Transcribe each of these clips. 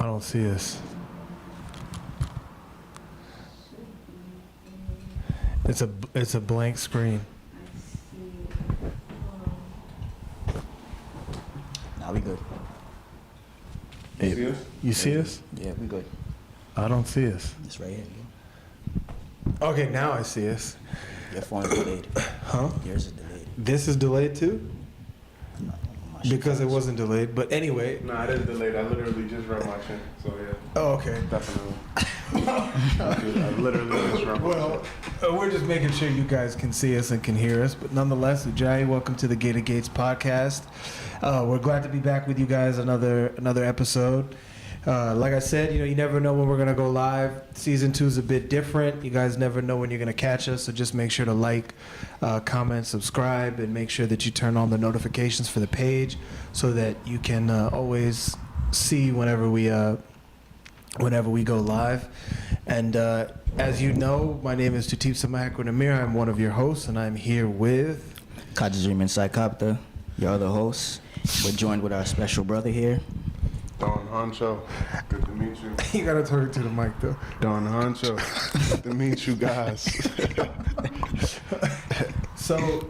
don't see us. It's a blank screen. Nah, we good. You see us? You see us? Yeah, we good. I don't see us. It's right here. Okay, now I see us. Your phone's delayed. Huh? Yours is delayed. This is delayed too? No, my shit Because it is. wasn't delayed. But anyway. Nah, it is delayed. I literally just read my chin. So yeah, Oh, okay. definitely. I literally just read my Well, we're just making sure you guys can see us and can hear us. But nonetheless, Ujjayi, welcome to the Gated Gates podcast. We're glad to be back with you guys another episode. Like I said, you never know when we're going to go live. Season 2 is a bit different. You guys never know when you're going to catch us. So just make sure to like, comment, subscribe, and make sure that you turn on the notifications for the page so that you can always see whenever we go live. And as you know, my name is TutibSaa. I'm one of your hosts, and I'm here with KagzrImen Psychopter, your other host. We're joined with our special brother here. Don Honcho. Good to meet you. You gotta talk to the mic though. Don Honcho. Good to meet you guys. So,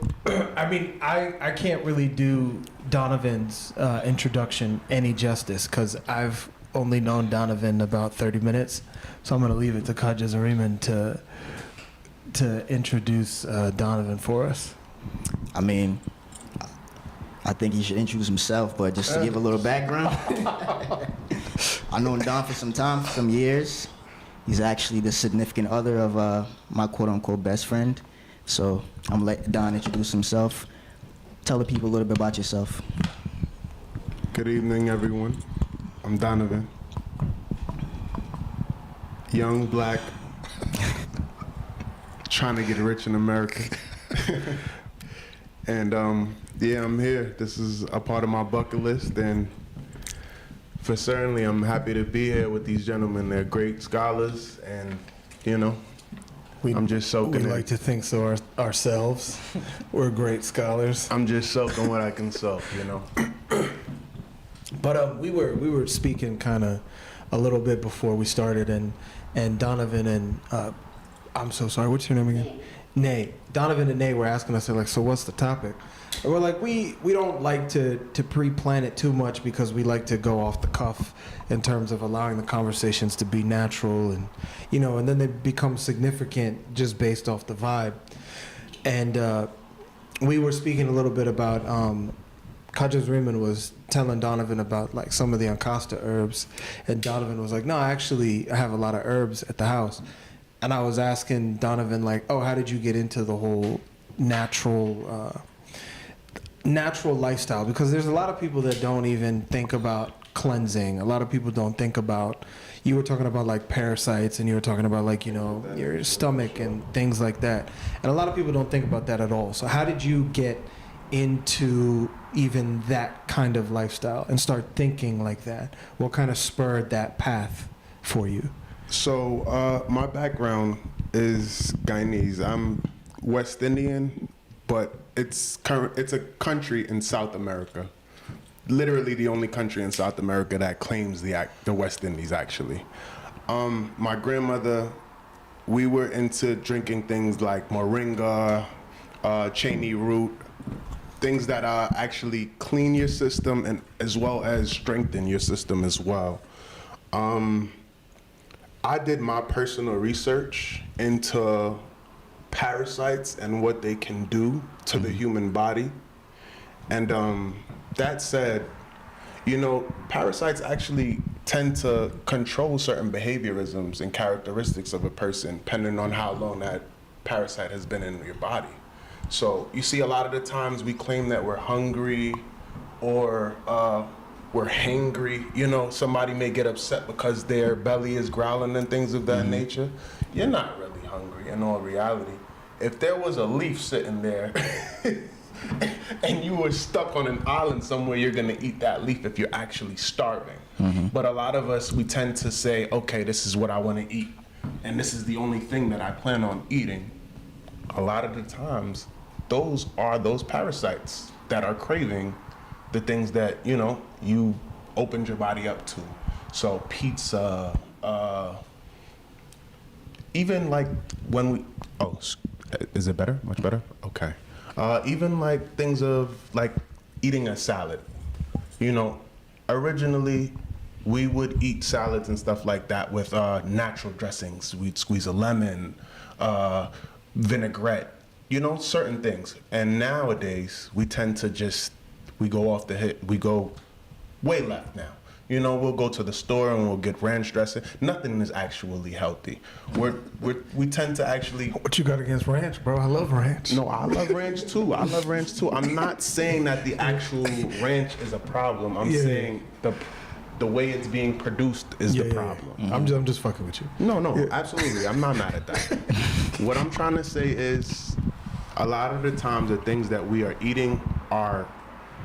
I mean, I can't really do Donovan's introduction any justice because I've only known Donovan about 30 minutes. So I'm gonna leave it to KagzrImen to introduce Donovan for us. I mean, I think he should introduce himself, but just to give a little background. I've known Don for some time, for some years. He's actually the significant other of my quote-unquote best friend. So I'm gonna let Don introduce himself. Tell the people a little bit about yourself. Good evening, everyone. I'm Donovan. Young, black, trying to get rich in America. And yeah, I'm here. This is a part of my bucket list, and for certainly I'm happy to be here with these gentlemen. They're great scholars, and I'm just soaking We in. like to think so ourselves. We're great scholars. I'm just soaking what I can soak, But we were speaking kind of a little bit before we started, and Donovan and I'm so sorry. What's your name again? Nay. Donovan and Nay were asking us, they're like, so what's the topic? And we're like, we don't like to pre-plan it too much because we like to go off the cuff in terms of allowing the conversations to be natural and and then they become significant just based off the vibe. And we were speaking a little bit about KagzrImen was telling Donovan about like some of the Ancasta herbs, and Donovan was like, no, actually I have a lot of herbs at the house. And I was asking Donovan, like, oh, how did you get into the whole natural lifestyle? Because there's a lot of people that don't even think about cleansing. A lot of people don't think about, you were talking about like parasites, and you were talking about like, your stomach and things like that. And a lot of people don't think about that at all. So how did you get into even that kind of lifestyle and start thinking like that? What kind of spurred that path for you? So my background is Guyanese. I'm West Indian, but it's a country in South America. Literally the only country in South America that claims the West Indies, actually. My grandmother, we were into drinking things like moringa, cheney root, things that actually clean your system and as well as strengthen your system as well. I did my personal research into parasites and what they can do to the human body. And that said, parasites actually tend to control certain behaviorisms and characteristics of a person depending on how long that parasite has been in your body. So you see a lot of the times we claim that we're hungry or we're hangry. Somebody may get upset because their belly is growling and things of that nature. You're not really hungry in all reality. If there was a leaf sitting there and you were stuck on an island somewhere, you're gonna eat that leaf if you're actually starving. But a lot of us, we tend to say, okay, this is what I wanna eat, and this is the only thing that I plan on eating. A lot of the times, those are those parasites that are craving the things that, you opened your body up to. So pizza, even like when we, is it better? Much better? Okay. Even like things of like eating a salad. You know, originally we would eat salads and stuff like that with natural dressings. We'd squeeze a lemon, vinaigrette, you know, certain things. And nowadays we tend to just, we go off the hit, we go way left now. You know, we'll go to the store and we'll get ranch dressing. Nothing is actually healthy. We tend to actually. What you got against ranch, bro? I love ranch. No, I love ranch too. I love ranch too. I'm not saying that the actual ranch is a problem. I'm saying the way it's being produced is the problem. Yeah. I'm just fucking with you. No, absolutely. I'm not mad at that. What I'm trying to say is, a lot of the times the things that we are eating are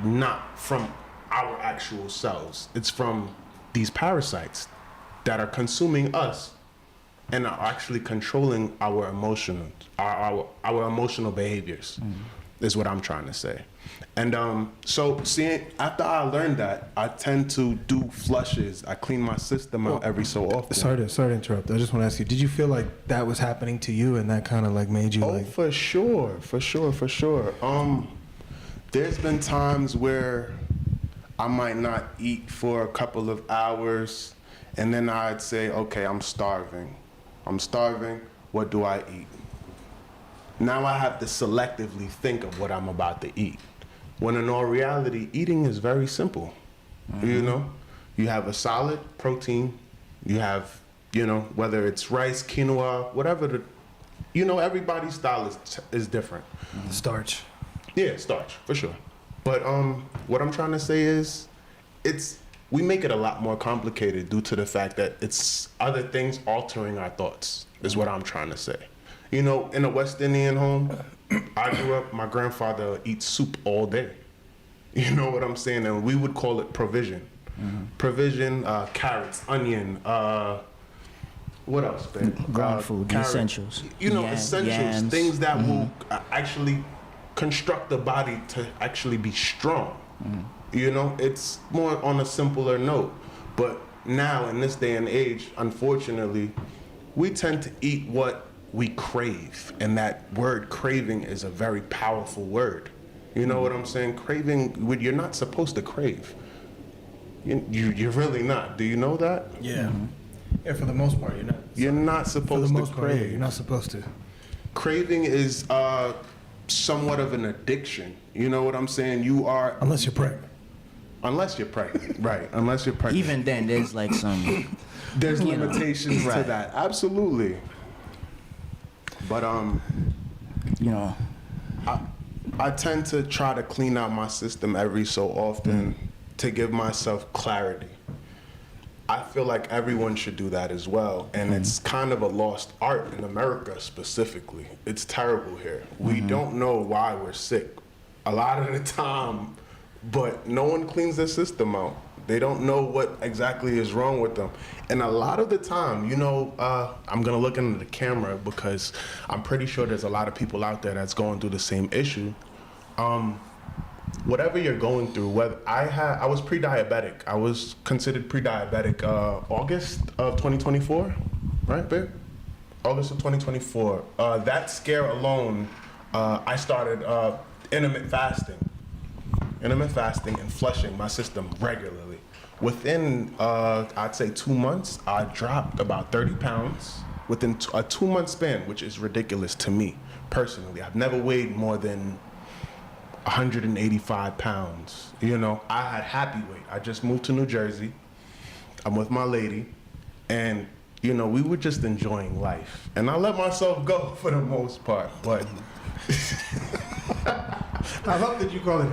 not from our actual selves. It's from these parasites that are consuming us and are actually controlling our emotional behaviors, is what I'm trying to say. And so seeing, after I learned that, I tend to do flushes. I clean my system out every so often. Sorry to interrupt. I just want to ask you, did you feel like that was happening to you and that kind of like made you like... For sure. There's been times where I might not eat for a couple of hours, and then I'd say, okay, I'm starving. What do I eat? Now I have to selectively think of what I'm about to eat. When in all reality, eating is very simple. You know, you have a solid protein, you have, you know, whether it's rice, quinoa, whatever everybody's style is different. Starch. Yeah, starch, for sure. But what I'm trying to say is, we make it a lot more complicated due to the fact that it's other things altering our thoughts, is what I'm trying to say. You know, in a West Indian home, I grew up, my grandfather eats soup all day. You know what I'm saying? And we would call it provision. Provision, carrots, onion, what else, babe? Ground food, the essentials. You know, essentials, yams. things that will actually construct the body to actually be strong. You know, it's more on a simpler note. But now, in this day and age, unfortunately, we tend to eat what we crave. And that word craving is a very powerful word. You know what I'm saying? Craving, you're not supposed to crave. You're really not. Do you know that? Yeah. Yeah, for the most part, you're not. You're not supposed to crave. You're not supposed to. Craving is somewhat of an addiction. You know what I'm saying? You are... Unless you're pregnant. Unless you're pregnant, right. Unless you're pregnant. Even then, there's like some... There's limitations to that. Absolutely. But, you know... I tend to try to clean out my system every so often to give myself clarity. I feel like everyone should do that as well. And it's kind of a lost art in America specifically. It's terrible here. We don't know why we're sick a lot of the time, but no one cleans their system out. They don't know what exactly is wrong with them. And a lot of the time, you know, I'm gonna look into the camera because I'm pretty sure there's a lot of people out there that's going through the same issue. Whatever you're going through, whether I was pre-diabetic. I was considered pre-diabetic August of 2024, right, babe? August of 2024. That scare alone, I started intermittent fasting and flushing my system regularly. Within, I'd say 2 months, I dropped about 30 pounds within a 2-month span, which is ridiculous to me personally. I've never weighed more than 185 pounds. You know, I had happy weight. I just moved to New Jersey. I'm with my lady, and you know, we were just enjoying life. And I let myself go for the most part, but I love that you call it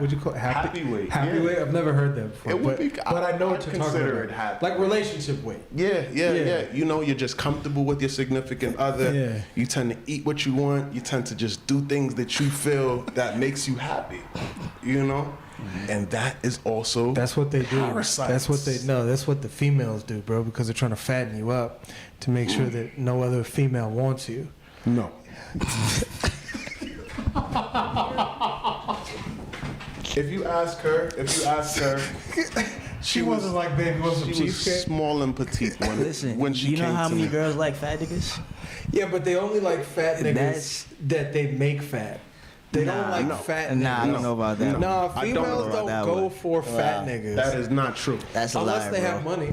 would you call it happy weight? Happy weight? I've never heard that before. It would be, but I know what you're talking about. Happy. Like relationship weight. Yeah. You know, you're just comfortable with your significant other. Yeah. You tend to eat what you want. You tend to just do things that you feel that makes you happy. You know? And that is also That's what they do. Parasites. That's what the females do, bro, because they're trying to fatten you up to make sure that no other female wants you. No. If you ask her, She wasn't like, baby, want some she was cheesecake? small and petite when Listen, when she you know came how to many me. girls like fat niggas? Yeah, but they only like fat niggas That's- that they make fat. They don't Nah, like no. fat niggas. Nah, I don't know about that. Nah, I don't know females about don't that go one. for fat Wow. niggas. That is not true. That's a unless lie, they bro. have money.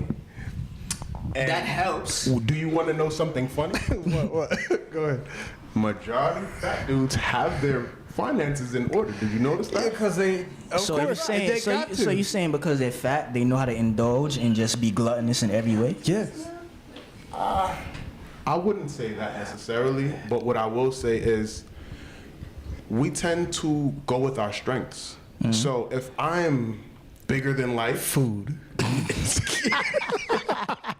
And That helps. do you want to know something funny? What? Go ahead. Majority of fat dudes have their finances in order. Did you notice Yeah, that? because they, of So course, you saying, they got to. so you saying because they're fat, they know how to indulge and just be gluttonous in every way? Yes. I wouldn't say that necessarily, but what I will say is we tend to go with our strengths. So if I'm bigger than life, Food.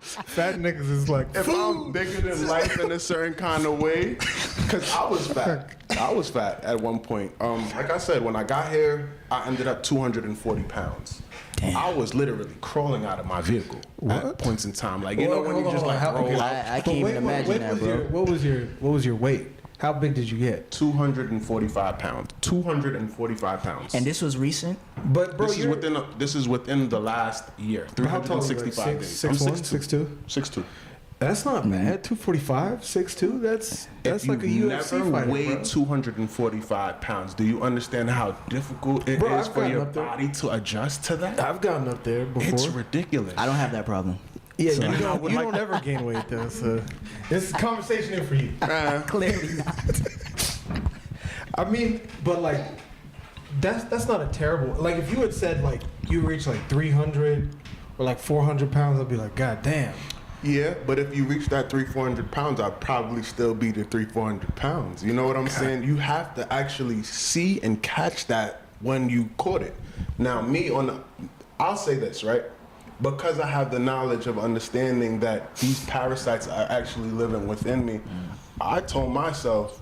Fat niggas is like, if I'm bigger than life in a certain kind of way, because I was fat at one point. Like I said, when I got here, I ended up 240 pounds. Damn. I was literally crawling out of my vehicle at points in time. Like, you know, when you just like How- roll okay. out. I can't even imagine that, bro. What was your weight? How big did you get? 245 pounds. 245 pounds. And this was recent? But bro, This is within the last year. how tall are you? Like 365 days. 6'1", 6'2"? 6'2". That's not bad. 245, 6'2". That's If like a you've UFC never fighter, weighed bro. 245 pounds, do you understand how difficult it is Bro, I've for gotten your up there. body to adjust to that? I've gotten up there before. It's ridiculous. I don't have that problem. Yeah, So- you And I don't, would you like- don't ever gain weight though. So this is a conversation here for you. Clearly not. I mean, but like, that's not a terrible. Like, if you had said like you reach like 300 or like 400 pounds, I'd be like, God damn. Yeah, but if you reach that 300-400 pounds, I'd probably still be the 300-400 pounds. You know what I'm saying? You have to actually see and catch that when you caught it. Now, I'll say this, right? Because I have the knowledge of understanding that these parasites are actually living within me, I told myself,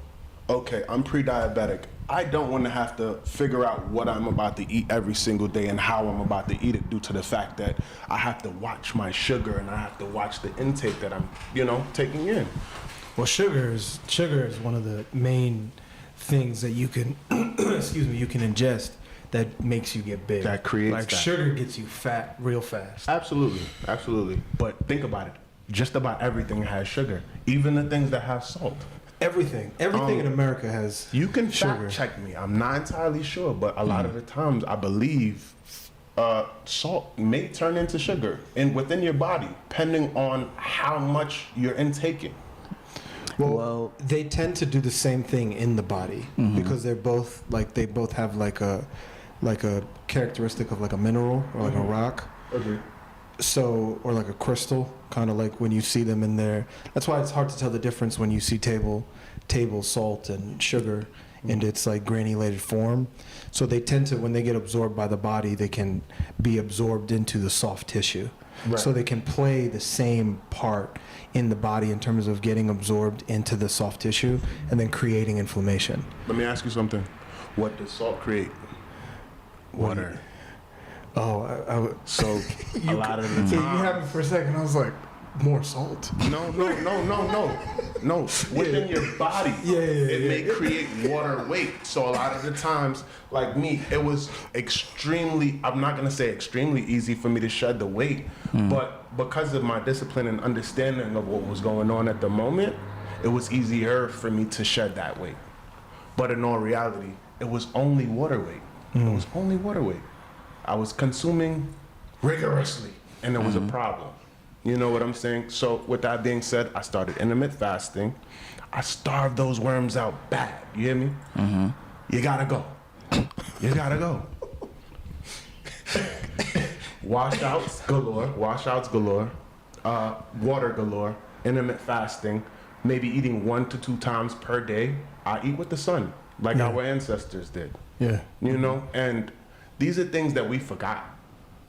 okay, I'm pre-diabetic. I don't want to have to figure out what I'm about to eat every single day and how I'm about to eat it due to the fact that I have to watch my sugar and I have to watch the intake that I'm, taking in. Well, sugar is one of the main things that you can, you can ingest that makes you get big. That creates like that. sugar gets you fat real fast. Absolutely, absolutely. But think about it. Just about everything has sugar, even the things that have salt. Everything in America has. You can sugar. fact check me. I'm not entirely sure, but a lot of the times I believe salt may turn into sugar within your body, depending on how much you're intaking. Well, they tend to do the same thing in the body because they both have like a characteristic of like a mineral or like a rock. Okay. So, or like a crystal, kind of like when you see them in there. That's why it's hard to tell the difference when you see table salt and sugar in its like granulated form. So they tend to, when they get absorbed by the body, they can be absorbed into the soft tissue. Right. So they can play the same part in the body in terms of getting absorbed into the soft tissue and then creating inflammation. Let me ask you something. What does salt create? Water. Oh, So a lot of the so you time. had me for a second. I was like, more salt. No. Within your body, it may create water weight. So a lot of the times, like me, it was extremely, I'm not going to say extremely easy for me to shed the weight, but because of my discipline and understanding of what was going on at the moment, it was easier for me to shed that weight. But in all reality, it was only water weight. It was only water weight. I was consuming rigorously, and it was a problem. You know what I'm saying? So with that being said, I started intermittent fasting. I starved those worms out bad. You hear me? You gotta go. You gotta go. Washouts galore. Water galore. Intermittent fasting. Maybe eating 1 to 2 times per day. I eat with the sun, like our ancestors did. Yeah. You know, and these are things that we forgot.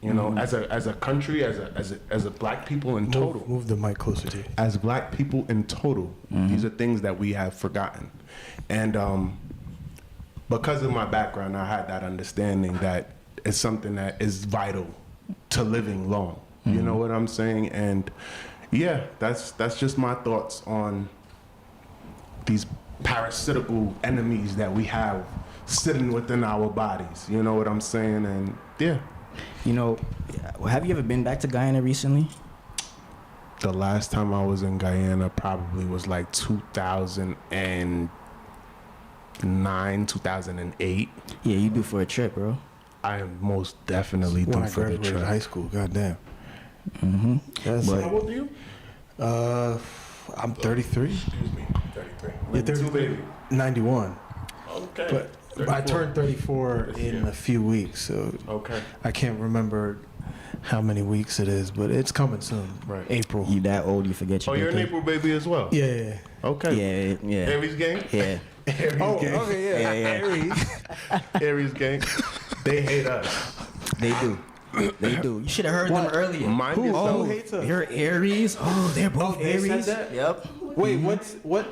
You know, as a country, as a black people in total. Move the mic closer to you. As black people in total, these are things that we have forgotten. And because of my background, I had that understanding that it's something that is vital to living long. You know what I'm saying? And yeah, that's just my thoughts on these parasitical enemies that we have sitting within our bodies. You know what I'm saying? And yeah. You know, have you ever been back to Guyana recently? The last time I was in Guyana probably was like 2009, 2008. Yeah, you do for a trip, bro. I am most definitely When due I for the graduated trip. high school, goddamn. Mm-hmm. That's, But- How old are you? I'm 33. Excuse me, 33. You're 33. 91. Okay. But I turned 34 in a few weeks, so Okay. I can't remember how many weeks it is, but it's coming soon. Right. April. You that old, you forget your Oh, you're an birthday. April baby as well? Yeah, yeah. Okay. Yeah, yeah. Aries gang? Yeah. Aries Oh, gang. okay, yeah. Yeah, yeah. Aries. Aries gang. They hate us. They do. They do. You should have heard them earlier. Mind Who yourself. hates us? You're Aries. Oh, they're both they said Aries. that? Yep. Wait, what?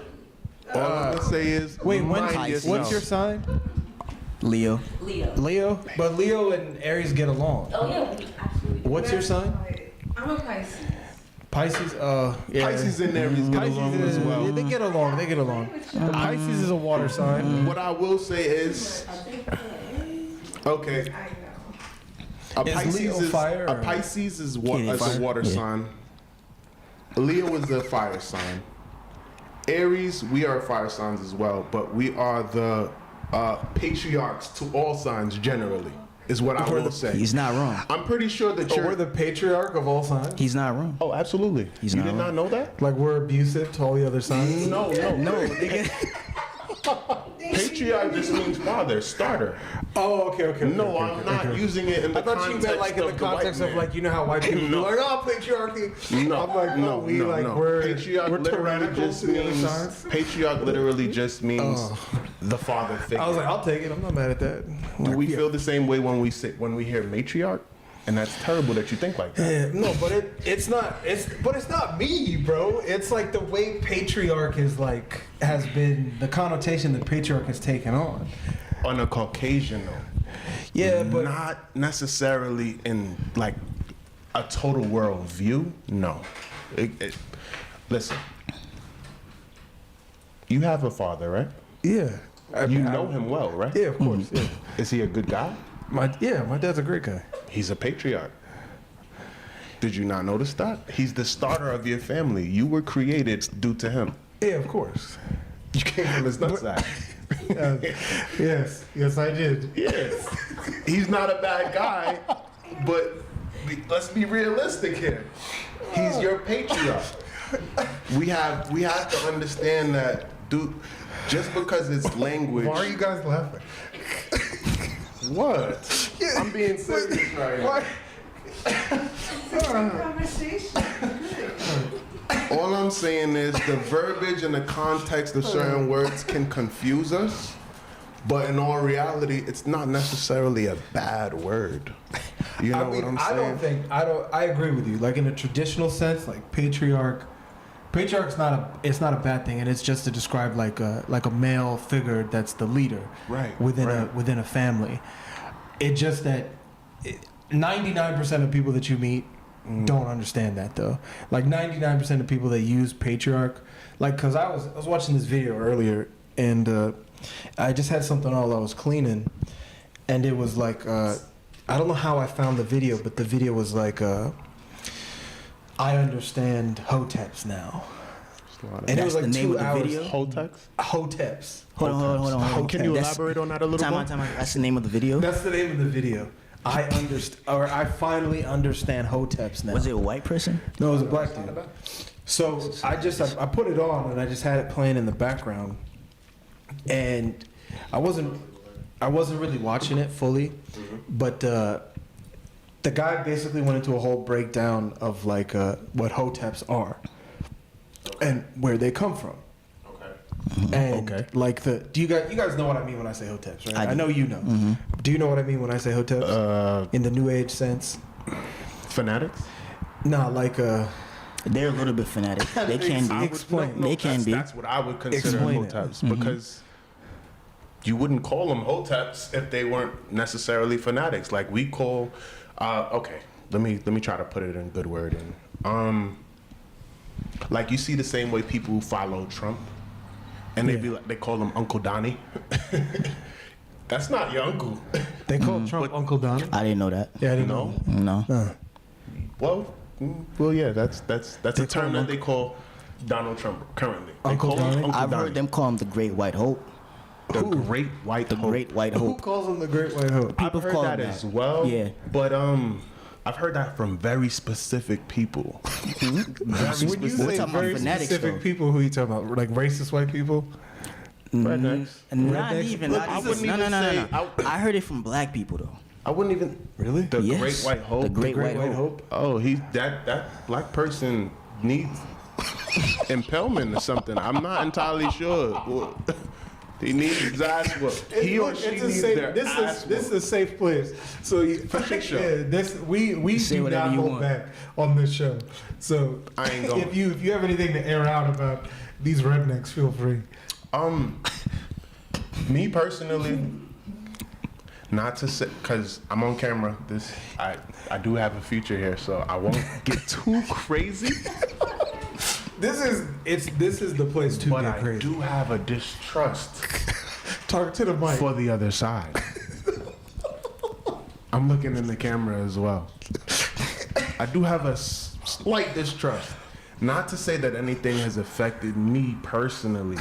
All I'm gonna say is, Wait, mind what's yourself. your sign? Leo. Leo. But Leo and Aries get along. Oh yeah, we absolutely. What's your sign? I'm a Pisces. Pisces. Yeah. Pisces and Aries get Pisces along is, as well. They get along. They get along. The Pisces is a water sign. What I will say is, okay, a Is Pisces Leo is fire a or- Pisces is Yeah, a fire. water Yeah. sign. Leo is the fire sign. Aries, we are fire signs as well, but we are the patriarchs to all signs generally. Is what I will say. He's not wrong. I'm pretty sure that Oh, you're. we're the patriarch of all signs. He's not wrong. Oh, absolutely. He's you not did wrong. not know that? Like we're abusive to all the other signs. No. Patriarch just means father, starter. Oh, okay. No, I'm not using it in the I thought context you meant like in the of context white of man. like, you know how white people No. are like, oh, patriarchy. No, I'm like, no, we like we're patriarch we're literally tyrannical just to the other means signs. patriarch literally just means the father figure. I was like, I'll take it. I'm not mad at that. Do we feel the same way when we hear matriarch? And that's terrible that you think like that. Yeah, no, but it's not me, bro. It's like the way patriarch is like has been the connotation that patriarch has taken on. On a Caucasian though. Yeah, but Not necessarily in like a total world view. No. Listen. You have a father, right? yeah, You know him well, right? Yeah, of course. Yeah, Is he a good guy? my dad's a great guy. He's a patriarch. Did you not notice that? He's the starter of your family. You were created due to him. Yeah, of course. You came from his nutsack. Yes, I did. Yes. He's not a bad guy, but let's be realistic here. He's your patriarch. We have to understand that, dude. Just because it's language. Why are you guys laughing? What? I'm being serious right now. Why? Conversation. All I'm saying is the verbiage and the context of certain words can confuse us, but in all reality, it's not necessarily a bad word. You know what I'm saying? I agree with you. Like in a traditional sense, like patriarch's not a bad thing, and it's just to describe like a male figure that's the leader within a family. It just that 99% of people that you meet don't understand that though. Like 99% of people that use patriarch, like, cause I was watching this video earlier, and I just had something on while I was cleaning, and it was like I don't know how I found the video, but the video was like I understand hoteps now. And it was like That's the name 2 of the hours. video? Hoteps? Hoteps. Hold on. Can you That's- elaborate on that a little Time bit? out. That's the name of the video? That's the name of the video. I finally understand hoteps now. Was it a white person? No, it was a black dude. So I put it on and I just had it playing in the background, and I wasn't really watching it fully, but the guy basically went into a whole breakdown of like what hoteps are and where they come from. And like do you guys know what I mean when I say hoteps, right? I know you know. Do you know what I mean when I say hoteps? In the new age sense? Fanatics? No, like They're a little bit fanatic. They can be. Explain. They can be. That's what I would consider Explain it. hoteps, because you wouldn't call them hoteps if they weren't necessarily fanatics. Like we call, okay, let me try to put it in good wording. Like you see the same way people follow Trump, and they call him Uncle Donnie. That's not your uncle. They call Trump Uncle Donald. I didn't know that. Yeah, I didn't No. know. No. Well, yeah. That's a call term him that they call Donald Trump currently. They Uncle call him Donnie? Uncle I've Donnie. heard them call him the Great White Hope. The Great White The Hope. Great White Who Hope. calls him the Great White Hope? People I've heard call that him as that. well. Yeah. But I've heard that from very specific people. Very When you specific. We're say talking about very fanatics, specific though. people, who you talking about? Like racist white people? Rednecks. Not Rednecks? even. Look, Not I even. wouldn't No, even no, no, say- no. I heard it from black people though. I wouldn't even Really? the Yes. Great White Hope. The Great White Hope. Oh, that black person needs impalement or something. I'm not entirely sure. He needs his ass whooped. He or she needs their ass This is whooped. a safe place. So you, For sure. yeah, this we Say do whatever not you hold want. back on this show. So I ain't going. if you have anything to air out about these rednecks, feel free. Me personally, not to say, cause I'm on camera. I do have a future here, so I won't get too crazy. This is the place to But get I crazy. do have a distrust Talk to the mic. for the other side. I'm looking in the camera as well. I do have a slight distrust. Not to say that anything has affected me personally,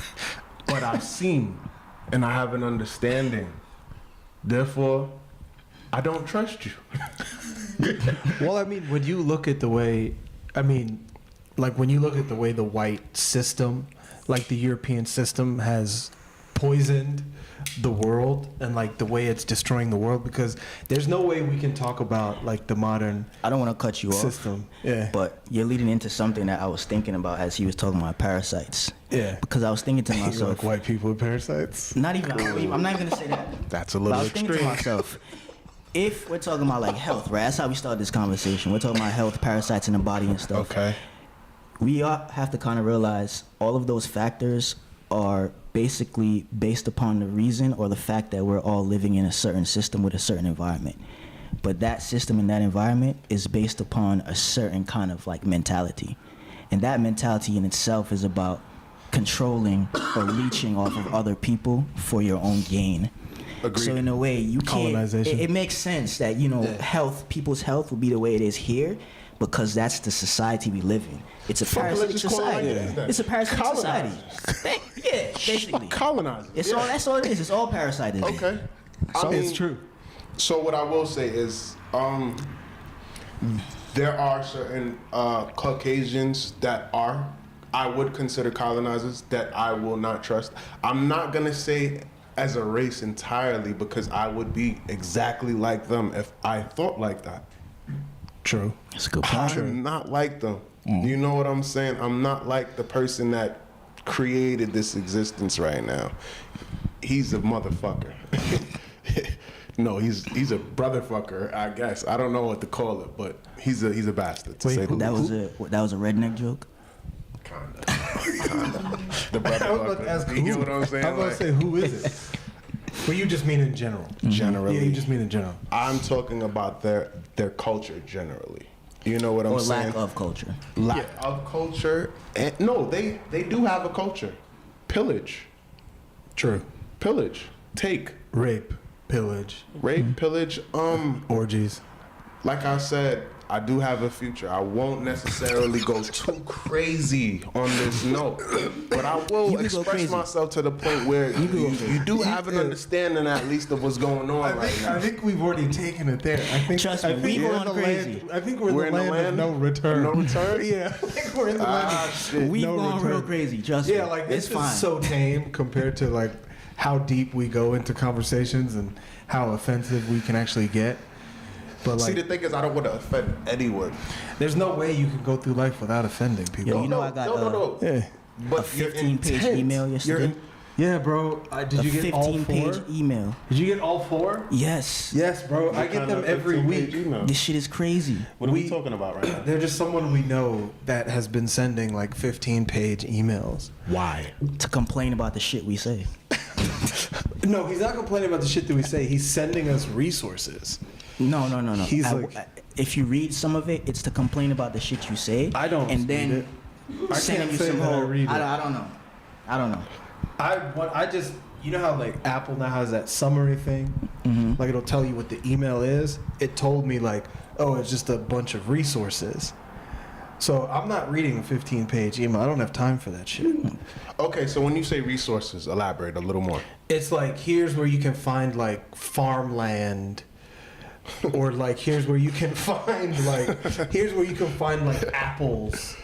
but I've seen and I have an understanding. Therefore, I don't trust you. Well, I mean, when you look at the way, when you look at the way the white system, like the European system, has poisoned the world and like the way it's destroying the world, because there's no way we can talk about like the modern I don't want to cut you off. system. Yeah. But you're leading into something that I was thinking about as he was talking about parasites. Yeah. Because I was thinking to You myself, like white people with parasites? not even, I'm not even gonna say that. That's a But I little was thinking to extreme. myself, if we're talking about like health, right? That's how we started this conversation. We're talking about health, parasites in the body and stuff. Okay. We have to kind of realize all of those factors are basically based upon the reason or the fact that we're all living in a certain system with a certain environment. But that system and that environment is based upon a certain kind of like mentality. And that mentality in itself is about controlling or leeching off of other people for your own gain. Agreed. So in a way, you can't. Colonization. It makes sense that health, people's health, will be the way it is here, because that's the society we live in. It's a parasitic let's just society. colonize it then. It's a parasitic society. Colonize. Yeah, basically. Colonize. That's all it is. It's all parasitism. Okay. So I mean, it's true. So what I will say is, there are certain Caucasians that I would consider colonizers that I will not trust. I'm not gonna say as a race entirely, because I would be exactly like them if I thought like that. True. That's a good point. I'm not like them. You know what I'm saying? I'm not like the person that created this existence right now. He's a motherfucker. No, he's a brotherfucker, I guess. I don't know what to call it, but he's a bastard, to Wait, say the That least. was a redneck joke. Kinda. The I was about to brotherfucker. ask You who. get what I'm saying? I was about to say, who is it? Well, you just mean in general. Generally. Yeah, you just mean in general. I'm talking about their culture generally. You know what I'm Or saying? lack of culture. Lack of culture. And no, they do have a culture. Pillage. True. Pillage. Take. Rape, pillage, Rape, pillage. orgies. Like I said, I do have a future. I won't necessarily go too crazy on this note, but I You will can go express crazy. myself to the point where you do have an understanding at least of what's going on right now. I think we've already taken it there. I think. Trust me, I think we've we're gone in the crazy. land. I think we're in the land of no return. No return? Yeah, I think we're in the land. Ah, Of, shit. We've No gone return. real crazy. Trust me. yeah, like this it's fine. is so tame compared to like how deep we go into conversations and how offensive we can actually get. But See, like, the thing is, I don't want to offend anyone. there's no way you can go through life without offending people. Yo, you know I got no. Yeah. But a your 15-page intent- email your yesterday. in- Yeah, bro. Did A you get all 15-page 4? email. Did you get all 4? Yes. Yes, bro. I what get kind them of every 15-page week. email? This shit is crazy. What are we We- talking about right now? They're just someone we know that has been sending like 15-page emails. Why? To complain about the shit we say. No, he's not complaining about the shit that we say. He's sending us resources. No. He's like- if you read some of it, it's to complain about the shit you say. I don't And read then it. I sending can't you say some that I whole. read it. I don't know. I just you know how like Apple now has that summary thing? Mm-hmm. Like it'll tell you what the email is. It told me like, oh, it's just a bunch of resources. So I'm not reading a 15-page email. I don't have time for that shit. Okay, so when you say resources, elaborate a little more. It's like, here's where you can find like farmland, or like here's where you can find like apples,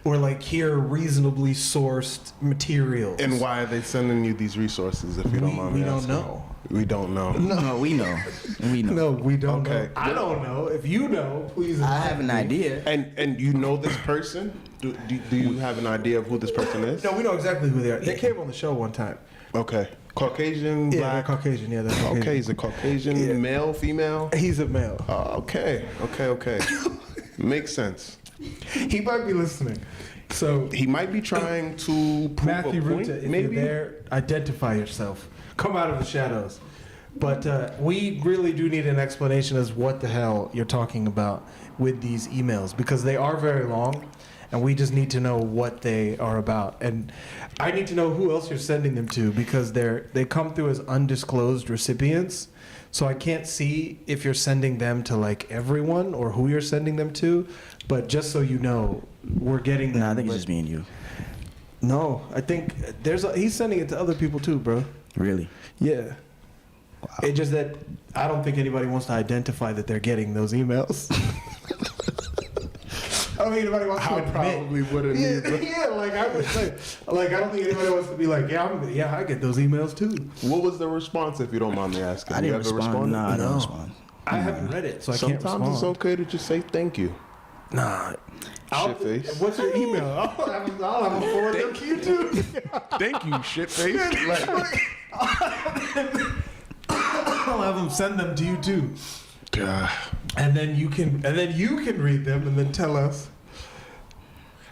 or like here are reasonably sourced materials. And why are they sending you these resources if you don't mind me We don't asking? know. We don't know. No, we know. We know. No, we don't Okay. know. I don't know. If you know, please. I have an enlighten me. idea. And you know this person? Do you have an idea of who this person is? No, we know exactly who they are. They came on the show one time. Okay. Caucasian, Yeah, black. they're Caucasian. Yeah, they're Caucasian. Okay, he's a Caucasian, Yeah. male, female? He's a male. Okay. Makes sense. He might be listening. So, He might be trying to prove Matthew a point, Ruta, if maybe? you're there, identify yourself. Come out of the shadows. But we really do need an explanation as what the hell you're talking about with these emails, because they are very long, and we just need to know what they are about. And I need to know who else you're sending them to, because they come through as undisclosed recipients. So I can't see if you're sending them to like everyone or who you're sending them to. But just so you know, we're getting them. No, I think it's but- just me and you. No, I think he's sending it to other people too, bro. Really? Yeah. It's just that I don't think anybody wants to identify that they're getting those emails. I don't think anybody wants to I admit. probably wouldn't either. Yeah, like I would say, like I don't think anybody wants to be like, yeah, I get those emails too. What was the response, if you don't mind me asking? I You didn't ever respond. responded? No, I didn't No. respond. I haven't read it, so I can't respond. Sometimes it's okay to just say thank you. Nah. Shitface. What's your email? I'll have a forward them to you too. Thank you, shitface. Like, I'll have them send them to you too. God. And then you can read them and then tell us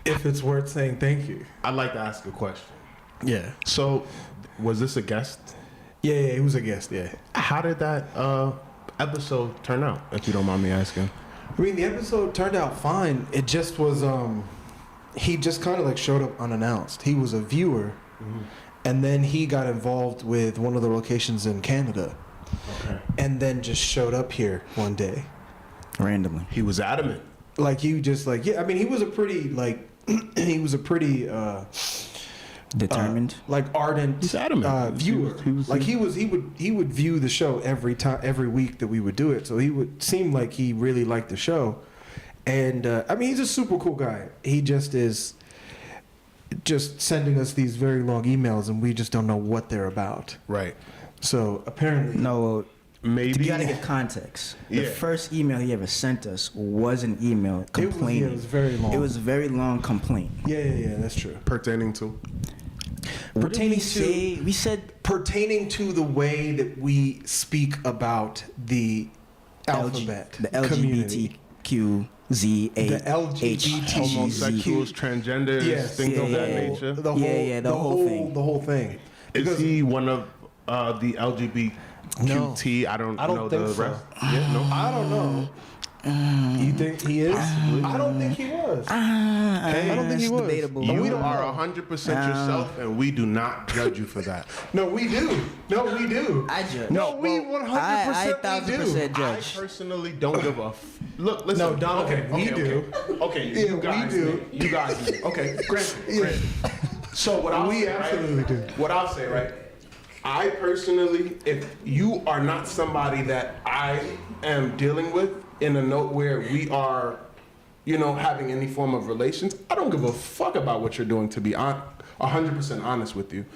if it's worth saying thank you. I'd like to ask a question. Yeah. So, was this a guest? Yeah, he was a guest, yeah. How did that episode turn out, if you don't mind me asking? I mean, the episode turned out fine. It just was, he just kind of like showed up unannounced. He was a viewer, and then he got involved with one of the locations in Canada, Okay. and then just showed up here one day. Randomly. He was adamant. Like, he just like, yeah, I mean, he was a pretty, like, Determined. like ardent He's adamant. viewer. He would view the show every week that we would do it. So he would seem like he really liked the show, and I mean, he's a super cool guy. He just is just sending us these very long emails, and we just don't know what they're about. Right. So apparently, No, Maybe. you gotta give context. The Yeah. first email he ever sent us was an email complaining. it was very long. It was a very long complaint. yeah, that's true. Pertaining to. What did we Pertaining say? We said Pertaining to the way that we speak about the alphabet, the community. LGBTQZA, The LGBT Homosexuals, transgenders, Yes, things of that yeah. nature. The whole, Yeah, the whole thing. The whole thing. Is he one of the LGBTQT? I don't know think the so. rest. Yeah, no. I don't know. You think he is? I don't think he was. I don't think he was. Debatable. You we don't are know. 100% yourself, and we do not judge you for that. No, we do. No, we do. I judge. No, we 100% I we do. 1000% I judge. personally don't give a look. Listen, No, Donovan, we do. Okay, Yeah, you guys we do. may. You guys may. Okay, granted. Yeah. So what I'll We say, absolutely right? do. What I'll say, right? I personally, if you are not somebody that I am dealing with in a note where we are, having any form of relations, I don't give a fuck about what you're doing, to be 100% honest with you.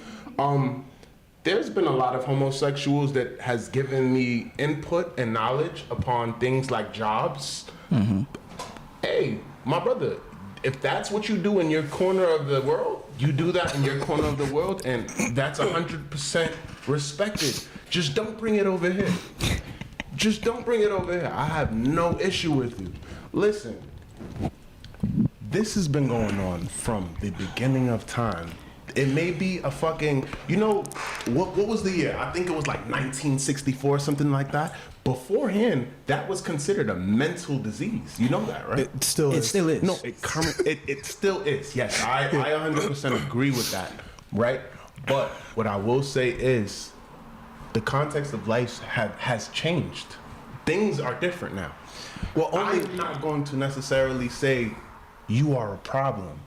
There's been a lot of homosexuals that has given me input and knowledge upon things like jobs. Hey, my brother, if that's what you do in your corner of the world, you do that in your corner of the world, and that's 100% respected. Just don't bring it over here. Just don't bring it over here. I have no issue with you. Listen, this has been going on from the beginning of time. It may be a fucking, what was the year? I think it was like 1964, something like that. Beforehand, that was considered a mental disease. You know that, right? It still It is. still is. No, it still is. Yes, I 100% agree with that, right? But what I will say is the context of life has changed. Things are different now. Well, I'm not going to necessarily say you are a problem.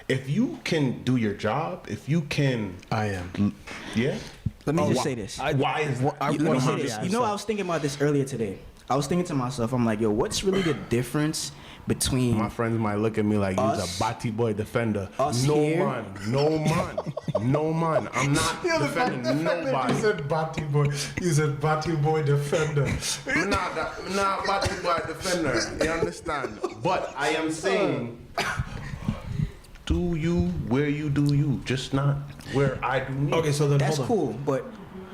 If you can do your job, if you can, I am. yeah. Let me just say this. Why is that? Let me say this. You know, I was thinking about this earlier today. I was thinking to myself, I'm like, yo, what's really the difference between My friends might look at me like you're a Batty boy defender. Us No here. man, no man, no man. I'm not defending nobody. You said Batty boy. You said Batty boy defender. I'm not Batty boy defender. You understand? But I am saying, do you where you do you, just not where I do me. Okay, so then That's hold on. cool, but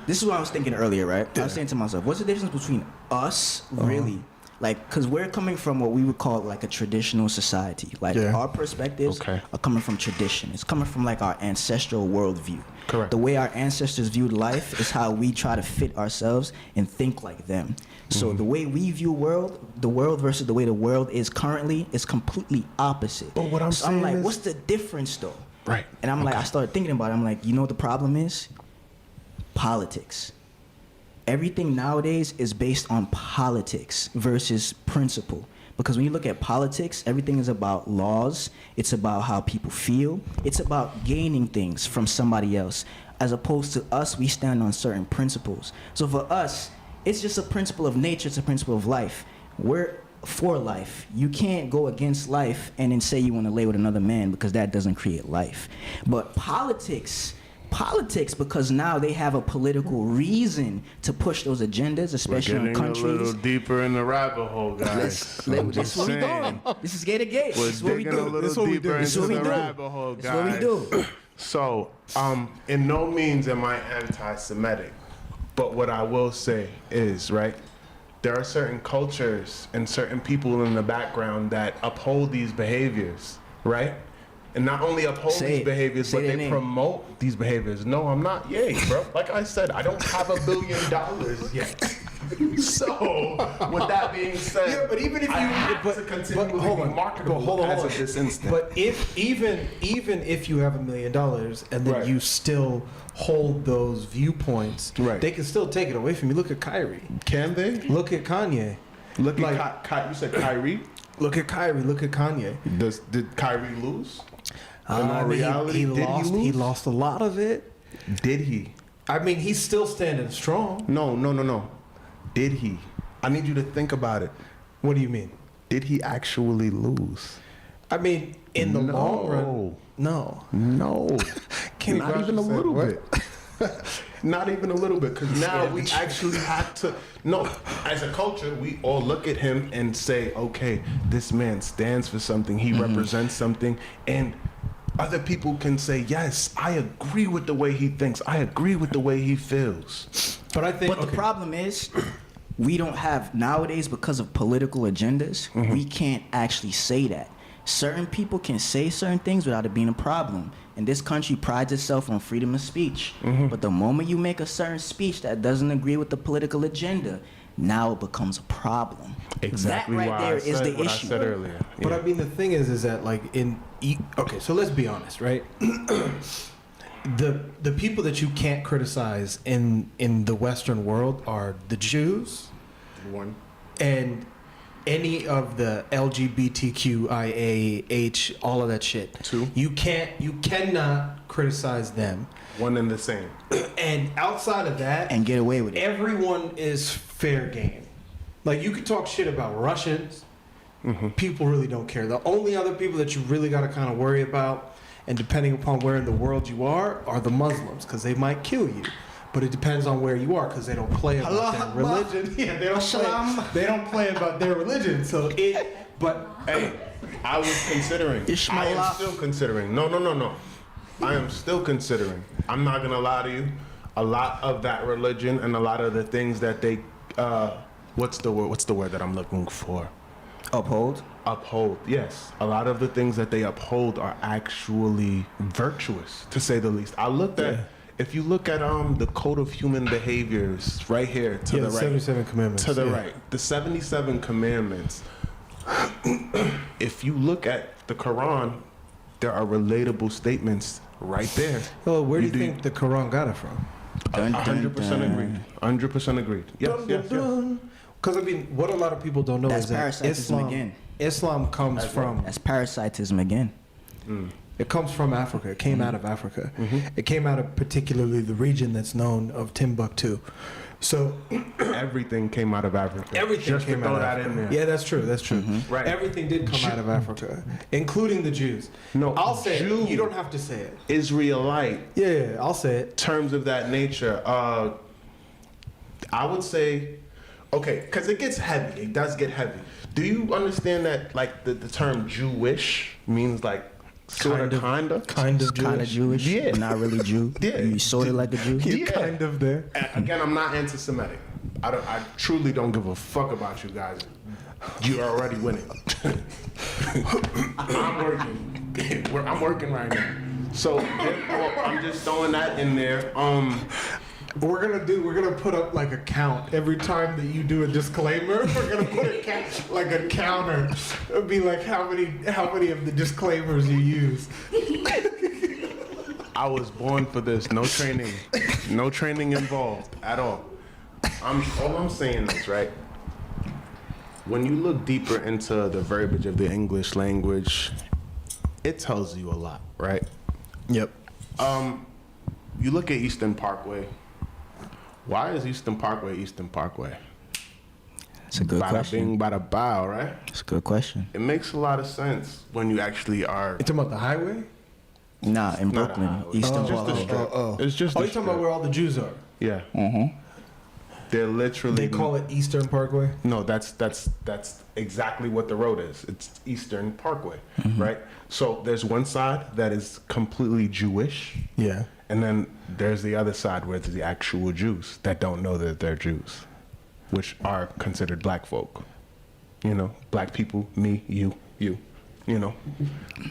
this is what I was thinking earlier, right? I was saying to myself, what's the difference between us, really? Like, because we're coming from what we would call like a traditional society. Like, Yeah. our perspectives Okay. are coming from tradition. It's coming from like our ancestral worldview. Correct. The way our ancestors viewed life is how we try to fit ourselves and think like them. So the way we view the world versus the way the world is currently is completely opposite. But what I'm so I'm saying like, is- what's the difference though? Right. And I'm like, I started thinking about it. I'm like, you know what the problem is? Politics. Everything nowadays is based on politics versus principle. Because when you look at politics, everything is about laws. It's about how people feel. It's about gaining things from somebody else. As opposed to us, we stand on certain principles. So for us, it's just a principle of nature. It's a principle of life. We're for life. You can't go against life and then say you want to lay with another man because that doesn't create life. But politics, because now they have a political reason to push those agendas, especially in countries. deeper in the rabbit hole, guys. This is where we going. This is gay to gay. This is what we do. This is what we do. This is what we do. hole, This is what we do. So, in no means am I anti-Semitic, but what I will say is, right, there are certain cultures and certain people in the background that uphold these behaviors, right? And not only uphold Say these it. behaviors, Say but their they name. promote these behaviors. No, I'm not yay, bro. Like I said, I don't have $1 billion yet. So, with that being said, Yeah, but even if I you, have to continually hold be on, marketable hold on, as hold of on. this instant. But if even if you have $1 million and then Right. you still hold those viewpoints, Right. they can still take it away from you. Look at Kyrie. Can they? Look at Kanye. Look Like- at you said Kyrie. Look at Kyrie. Look at Kanye. Did Kyrie lose? In I all mean, reality, did lost. he He lose? lost a lot of it. Did he? I mean, he's still standing strong. No. Did he? I need you to think about it. What do you mean? Did he actually lose? I mean, in the long run, no. No. Kenny Not Rogers even a said little what? bit. Not even a little bit, because now we actually have to. No, as a culture, we all look at him and say, okay, this man stands for something. He represents something, and other people can say, yes, I agree with the way he thinks. I agree with the way he feels. But I think But the problem is, we don't have nowadays, because of political agendas, we can't actually say that. Certain people can say certain things without it being a problem. And this country prides itself on freedom of speech. But the moment you make a certain speech that doesn't agree with the political agenda, now it becomes a problem. Exactly that right why there I is said the what issue. I said earlier. But Yeah. I mean, the thing is that like okay, so let's be honest, right? the people that you can't criticize in the Western world are the Jews One. and any of the LGBTQIA, all of that shit. Two. You cannot criticize them. One and the same. And outside of that, And get away with it. everyone is fair game. Like you could talk shit about Russians. People really don't care. The only other people that you really got to kind of worry about, and depending upon where in the world you are the Muslims, because they might kill you. But it depends on where you are, because they don't play about Allah their Akbar. religion. Yeah, they don't Shalom. play. They don't play about their religion. So it. But Hey, I was considering. Ishmael. I am still considering. No. I am still considering. I'm not gonna lie to you. A lot of that religion and a lot of the things that they, what's the word that I'm looking for? Uphold. Uphold. Yes, a lot of the things that they uphold are actually virtuous, to say the least. I looked at. If you look at the Code of Human Behaviors right here to yeah, the the right, 77 commandments. to the yeah. right, the 77 commandments. If you look at the Quran, there are relatable statements right there. Well, where do You you do- think the Quran got it from? 100% agreed. 100% agreed. Yes, yes, yes. Because I mean, what a lot of people don't know That's is that parasitism again. Islam comes from That's parasitism again. it comes from Africa. It came out of Africa. It came out of particularly the region that's known of Timbuktu. So Everything came out of Africa. everything Just came to throw out of that Africa. in there. Yeah, that's true. That's true. Right. Everything did come out of Africa, including the Jews. No, I'll say Jew. it. You don't have to say it. Israelite. Yeah, I'll say it. Terms of that nature. I would say, okay, because it gets heavy. It does get heavy. Do you understand that, like, the term Jewish means, like, sort of, kind of? Kind of Kind of Jewish. Jewish, Yeah. but not really Jew. Yeah. You sort of like a Jew. You're Yeah. kind of there. Again, I'm not anti-Semitic. I truly don't give a fuck about you guys. You're already winning. I'm working. I'm working right now. So therefore, I'm just throwing that in there. We're gonna put up like a count every time that you do a disclaimer. We're gonna put like a counter. It'll be like how many of the disclaimers you use. I was born for this. No training involved at all. All I'm saying is, right, when you look deeper into the verbiage of the English language, it tells you a lot, right? Yep. You look at Eastern Parkway. Why is Eastern Parkway Eastern Parkway? It's a good Bada question. bing, bada bow, right? It's a good question. It makes a lot of sense when you actually are. You talking about the highway? Nah, in not a Brooklyn, highway. Eastern It's just a Parkway. strip. It's just Oh, a you're talking about strip. where all the Jews are? Yeah. Mm-hmm. They're literally. They call it Eastern Parkway. No, that's exactly what the road is. It's Eastern Parkway, right? So there's one side that is completely Jewish, Yeah. and then there's the other side where it's the actual Jews that don't know that they're Jews, which are considered black folk. You know, black people, me, you. You know,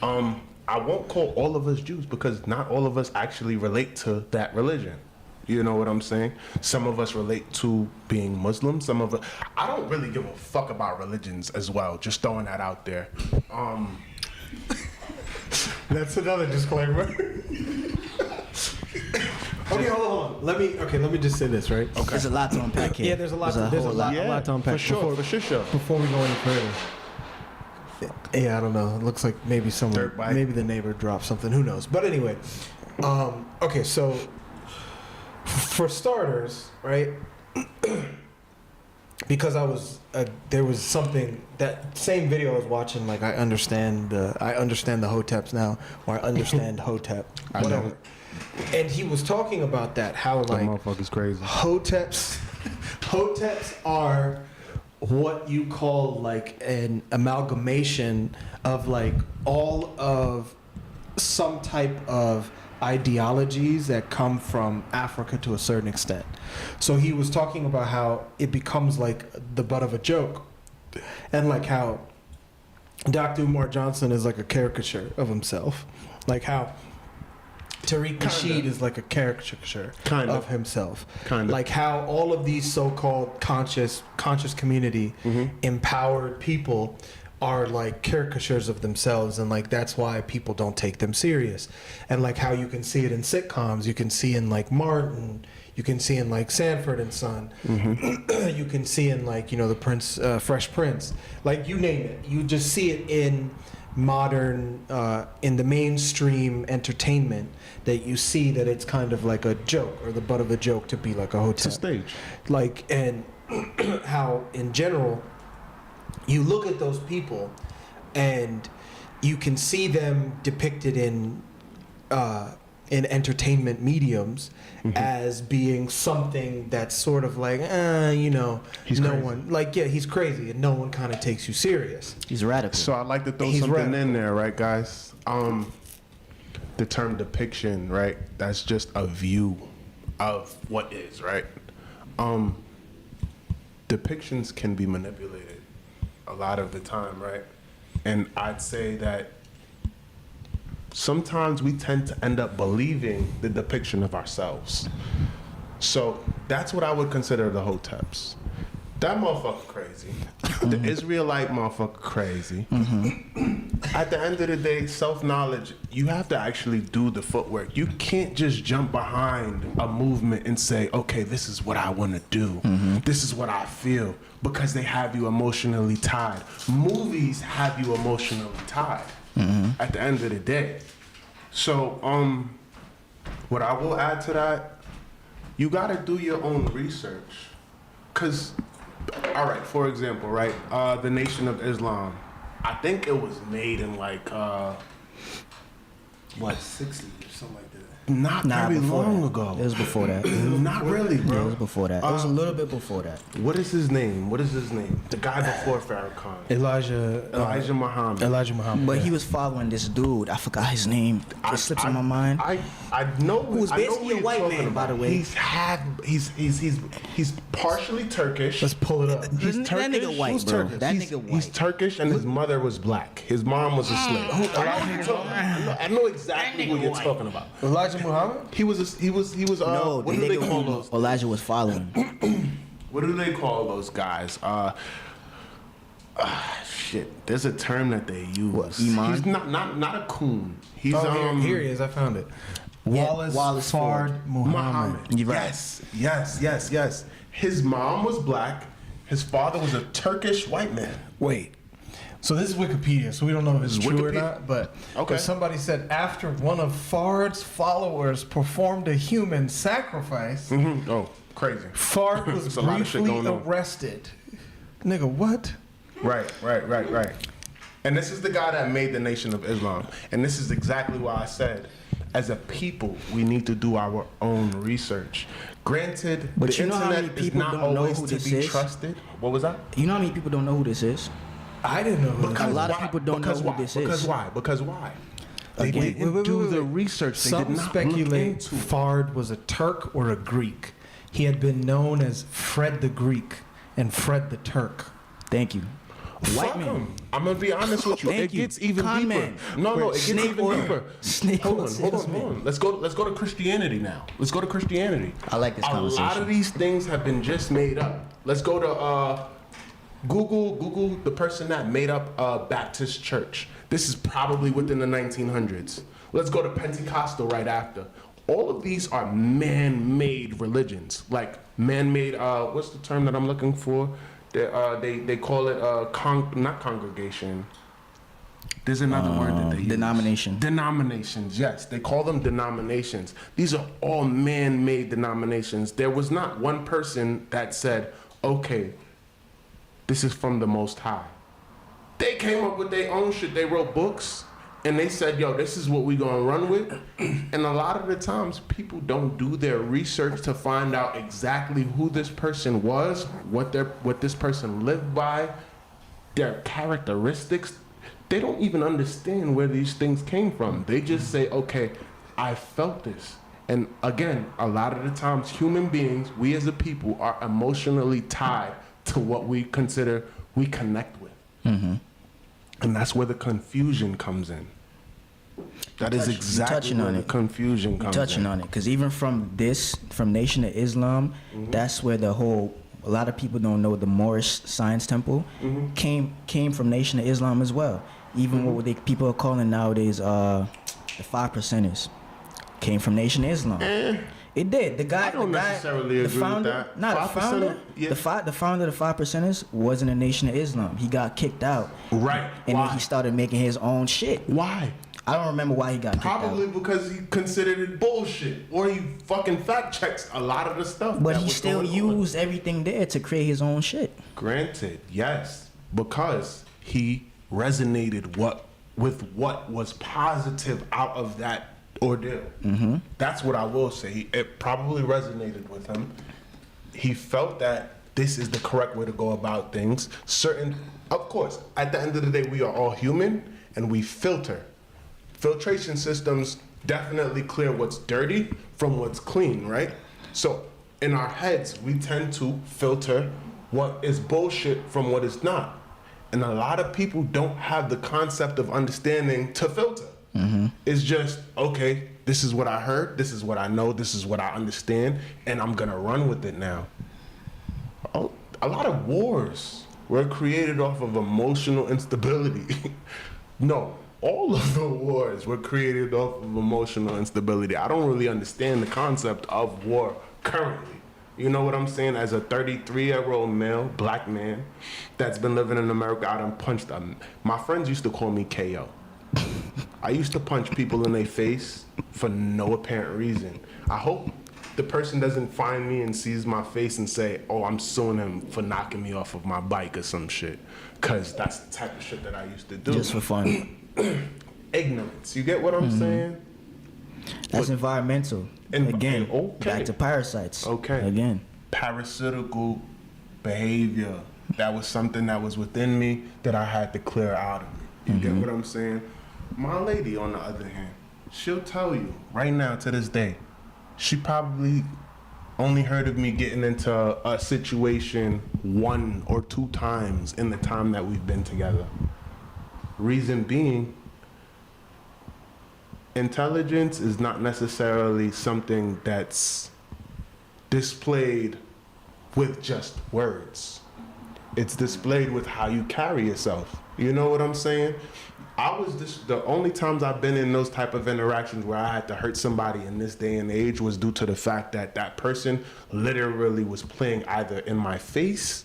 I won't call all of us Jews because not all of us actually relate to that religion. You know what I'm saying? Some of us relate to being Muslim. Some of us, I don't really give a fuck about religions as well. Just throwing that out there. That's another disclaimer. Okay, hold on. Let me just say this, right? There's a lot to unpack here. Yeah, there's a lot whole to unpack. for sure. Before we go any further. Yeah, I don't know. It looks like maybe Dirt bike. maybe the neighbor dropped something. Who knows? But anyway, okay. So for starters, right? Because there was something that same video I was watching. Like I understand the hoteps now, or I understand hotep. I know. Whatever. And he was talking about that, how That like motherfucker's crazy. hoteps are what you call like an amalgamation of like all of some type of ideologies that come from Africa to a certain extent. So he was talking about how it becomes like the butt of a joke, and like how Dr. Umar Johnson is like a caricature of himself, like how Tariq Nasheed is like a caricature of himself. Like how all of these so-called conscious community empowered people are like caricatures of themselves, and like that's why people don't take them serious. And like how you can see it in sitcoms, you can see in like Martin, you can see in like Sanford and Son, you can see in like, you know, the Fresh Prince, like you name it. You just see it in modern, in the mainstream entertainment, that you see that it's kind of like a joke or the butt of a joke to be like a hotel. It's a stage. Like, and how in general, you look at those people and you can see them depicted in entertainment mediums as being something that's sort of like, you know, He's no crazy. one, like, yeah, he's crazy and no one kind of takes you serious. He's radical. So I'd like to throw He's something radical. in there, right, guys? The term depiction, right? That's just a view of what is, right? Depictions can be manipulated a lot of the time, right? And I'd say that sometimes we tend to end up believing the depiction of ourselves. So that's what I would consider the hoteps. That motherfucker crazy. The Israelite motherfucker crazy. At the end of the day, self-knowledge, you have to actually do the footwork. You can't just jump behind a movement and say, okay, this is what I want to do. This is what I feel. Because they have you emotionally tied. Movies have you emotionally tied at the end of the day. So, what I will add to that, you got to do your own research. Because, all right, for example, right, the Nation of Islam, I think it was made in like, 60s or something like that. Not very long ago. It was before that. Not really, bro. Yeah, it was before that. It was a little bit before that. What is his name? The guy before Farrakhan. Elijah Muhammad. But he was following this dude. I forgot his name. It slips in my mind. I know Who was basically a white man, by the way. He's partially Turkish. Let's pull it up. He's That Turkish. nigga white, Who's bro. Turkish? That He's- nigga white. He's Turkish and his mother was black. His mom was a slave. I know exactly who you're talking about. Elijah Muhammad? He was No, what the do they nigga call who those? Elijah was following. What do they call those guys? Shit. There's a term that they use. What, Iman? He's not a coon. He's Here he is. I found it. Yeah, Wallace Fard Muhammad. You're right. Yes. His mom was black. His father was a Turkish white man. Wait. So this is Wikipedia, so we don't know if it's This is true or Wikipedia? not, but Okay. somebody said after one of Fard's followers performed a human sacrifice, Oh, crazy. Fard was There's a lot of shit briefly going on. arrested. Nigga, what? Right. And this is the guy that made the Nation of Islam. And this is exactly why I said, as a people, we need to do our own research. Granted, But the you know how internet many is people not don't know always who to this be is? trusted. What was that? You know how many people don't know who this is? I didn't know who A lot of people don't know who this is. Because why? They Again, didn't do the research. They Some did not speculate look into. Fard was a Turk or a Greek. He had been known as Fred the Greek and Fred the Turk. Thank you. White Fuck man. 'em. I'm gonna be honest with you. Thank It you. gets even Con deeper. man. No, it gets Snake even oil. deeper. Snake Hold oil on. salesman. Let's go to Christianity now. Let's go to Christianity. I like this A lot conversation. of these things have been just made up. Let's go to Google the person that made up Baptist Church. This is probably within the 1900s. Let's go to Pentecostal right after. All of these are man-made religions, like man-made. What's the term that I'm looking for? They call it not congregation. There's another word that they use. Denomination. Denominations, yes. They call them denominations. These are all man-made denominations. There was not one person that said, okay, this is from the Most High. They came up with their own shit. They wrote books, and they said, yo, this is what we gonna run with. And a lot of the times, people don't do their research to find out exactly who this person was, what this person lived by, their characteristics. They don't even understand where these things came from. They just say, okay, I felt this. And again, a lot of the times, human beings, we as a people, are emotionally tied to what we consider we connect with. And that's where the confusion comes in. That is exactly where the confusion comes in. Touching on it, because even from Nation of Islam, that's where a lot of people don't know the Moorish Science Temple came from Nation of Islam as well. Even what people are calling nowadays the 5%ers came from Nation of Islam. It did. The guy. I don't necessarily agree with that. Nah, the 5%, founder. yeah. The founder of the 5%ers wasn't a Nation of Islam. He got kicked out. Right. And Why? then he started making his own shit. Why? I don't remember why he got kicked out. Probably because he considered it bullshit, or he fucking fact checks a lot of the stuff. But that he was still going on. used everything there to create his own shit. Granted, yes, because he resonated with what was positive out of that ordeal. That's what I will say. It probably resonated with him. He felt that this is the correct way to go about things. Of course, at the end of the day, we are all human and we filter. Filtration systems definitely clear what's dirty from what's clean, right? So in our heads, we tend to filter what is bullshit from what is not. And a lot of people don't have the concept of understanding to filter. It's just, okay, this is what I heard, this is what I know, this is what I understand, and I'm gonna run with it now. Oh, a lot of wars were created off of emotional instability. No, all of the wars were created off of emotional instability. I don't really understand the concept of war currently. You know what I'm saying? As a 33-year-old male, black man, that's been living in America, I done punched them. My friends used to call me KO. I used to punch people in their face for no apparent reason. I hope the person doesn't find me and sees my face and say, oh, I'm suing him for knocking me off of my bike or some shit. Because that's the type of shit that I used to do. Just for fun. Ignorance. You get what I'm saying? That's environmental. Again, back to parasites. Okay. Again. Parasitical behavior. That was something that was within me that I had to clear out of me. You get what I'm saying? My lady, on the other hand, she'll tell you right now to this day, she probably only heard of me getting into a situation 1 or 2 times in the time that we've been together. Reason being, intelligence is not necessarily something that's displayed with just words. It's displayed with how you carry yourself. You know what I'm saying? The only times I've been in those type of interactions where I had to hurt somebody in this day and age was due to the fact that that person literally was playing either in my face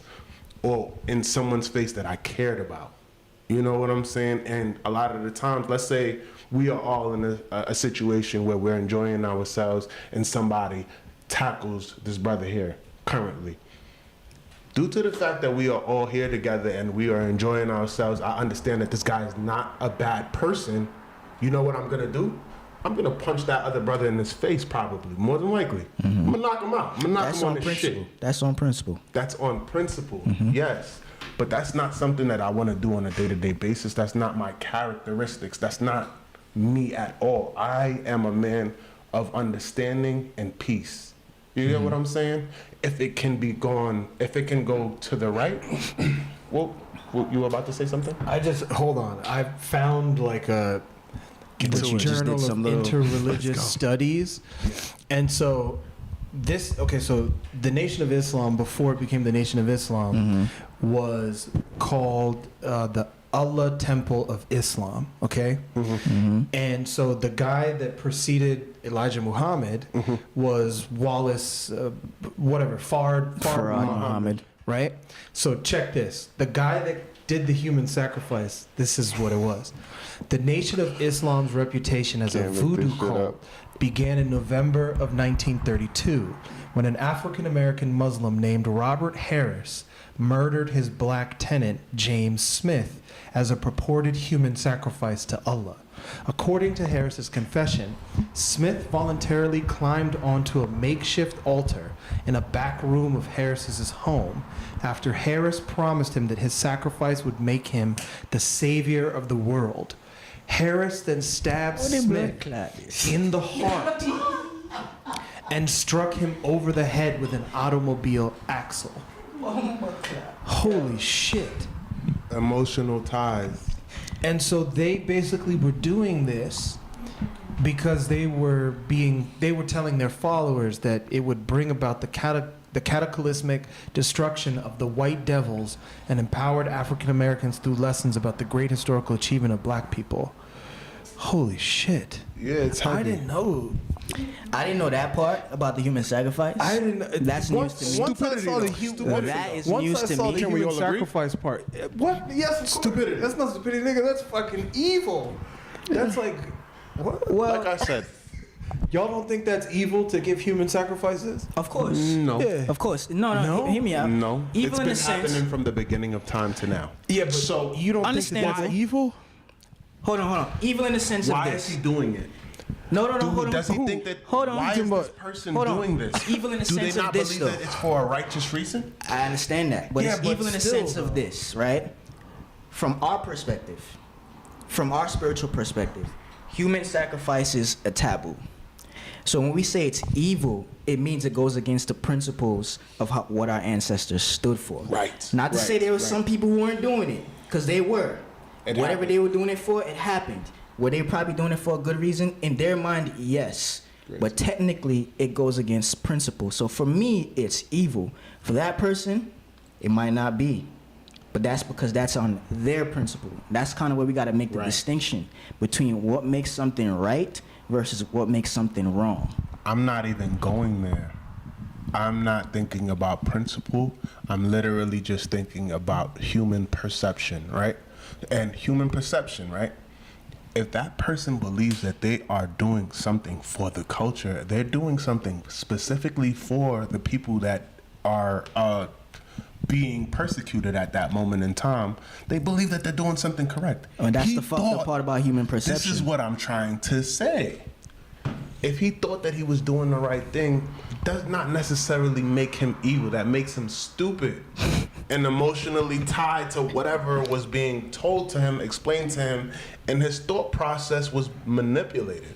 or in someone's face that I cared about. You know what I'm saying? And a lot of the times, let's say we are all in a situation where we're enjoying ourselves and somebody tackles this brother here currently. Due to the fact that we are all here together and we are enjoying ourselves, I understand that this guy is not a bad person. You know what I'm gonna do? I'm gonna punch that other brother in his face, probably, more than likely. I'm gonna knock him out. I'm gonna knock him on his shit. That's on principle. That's on principle, yes. But that's not something that I wanna do on a day-to-day basis. That's not my characteristics. That's not me at all. I am a man of understanding and peace. You get what I'm saying? If it can go to the right. Well, you were about to say something? Hold on. I found like a journal of interreligious studies. And so so the Nation of Islam, before it became the Nation of Islam, was called the Allah Temple of Islam, okay? And so the guy that preceded Elijah Muhammad was Wallace, Fard Muhammad, right? So check this. The guy that did the human sacrifice, this is what it was. The Nation of Islam's reputation as a voodoo cult began in November of 1932 when an African-American Muslim named Robert Harris murdered his black tenant, James Smith, as a purported human sacrifice to Allah. According to Harris's confession, Smith voluntarily climbed onto a makeshift altar in a back room of Harris's home after Harris promised him that his sacrifice would make him the savior of the world. Harris then stabbed Smith in the heart and struck him over the head with an automobile axle. Holy shit. Emotional ties. And so they basically were doing this because they were telling their followers that it would bring about the cataclysmic destruction of the white devils and empowered African Americans through lessons about the great historical achievement of black people. Holy shit. Yeah, it's heavy. I didn't know that part about the human sacrifice. I didn't know. That's news to me. Once I saw the human sacrifice part. What? Yes, stupidity. That's not stupidity, nigga. That's fucking evil. That's like, what? Well, Like I said, y'all don't think that's evil to give human sacrifices? of course. no. Yeah. Of course. No, hear me out. No. Evil It's in been a sense. happening from the beginning of time to now. Yeah, but So, you don't think understandable. that's evil? Hold on. Evil in the sense why of is this. he doing it? No, hold on. Does he think that, Hold on. why is this person Hold on. doing this? Evil in the Do they sense of not this, believe though. that it's for a righteous reason? I understand that, but Yeah, it's but evil in the still, sense of though. this, right? From our perspective, from our spiritual perspective, human sacrifice is a taboo. So when we say it's evil, it means it goes against the principles of what our ancestors stood for. Right. Not to say there were some people who weren't doing it, because they were. It Whatever happened. they were doing it for, it happened. Were they probably doing it for a good reason? In their mind, yes. But technically, it goes against principle. So for me, it's evil. For that person, It might not be. But that's because that's on their principle. That's kind of where we got to make the distinction between what makes something right versus what makes something wrong. I'm not even going there. I'm not thinking about principle. I'm literally just thinking about human perception, right? And human perception, right? If that person believes that they are doing something for the culture, they're doing something specifically for the people that are being persecuted at that moment in time, they believe that they're doing something correct. And that's the fucked up part about human perception. This is what I'm trying to say. If he thought that he was doing the right thing, does not necessarily make him evil. That makes him stupid and emotionally tied to whatever was being told to him, explained to him, and his thought process was manipulated.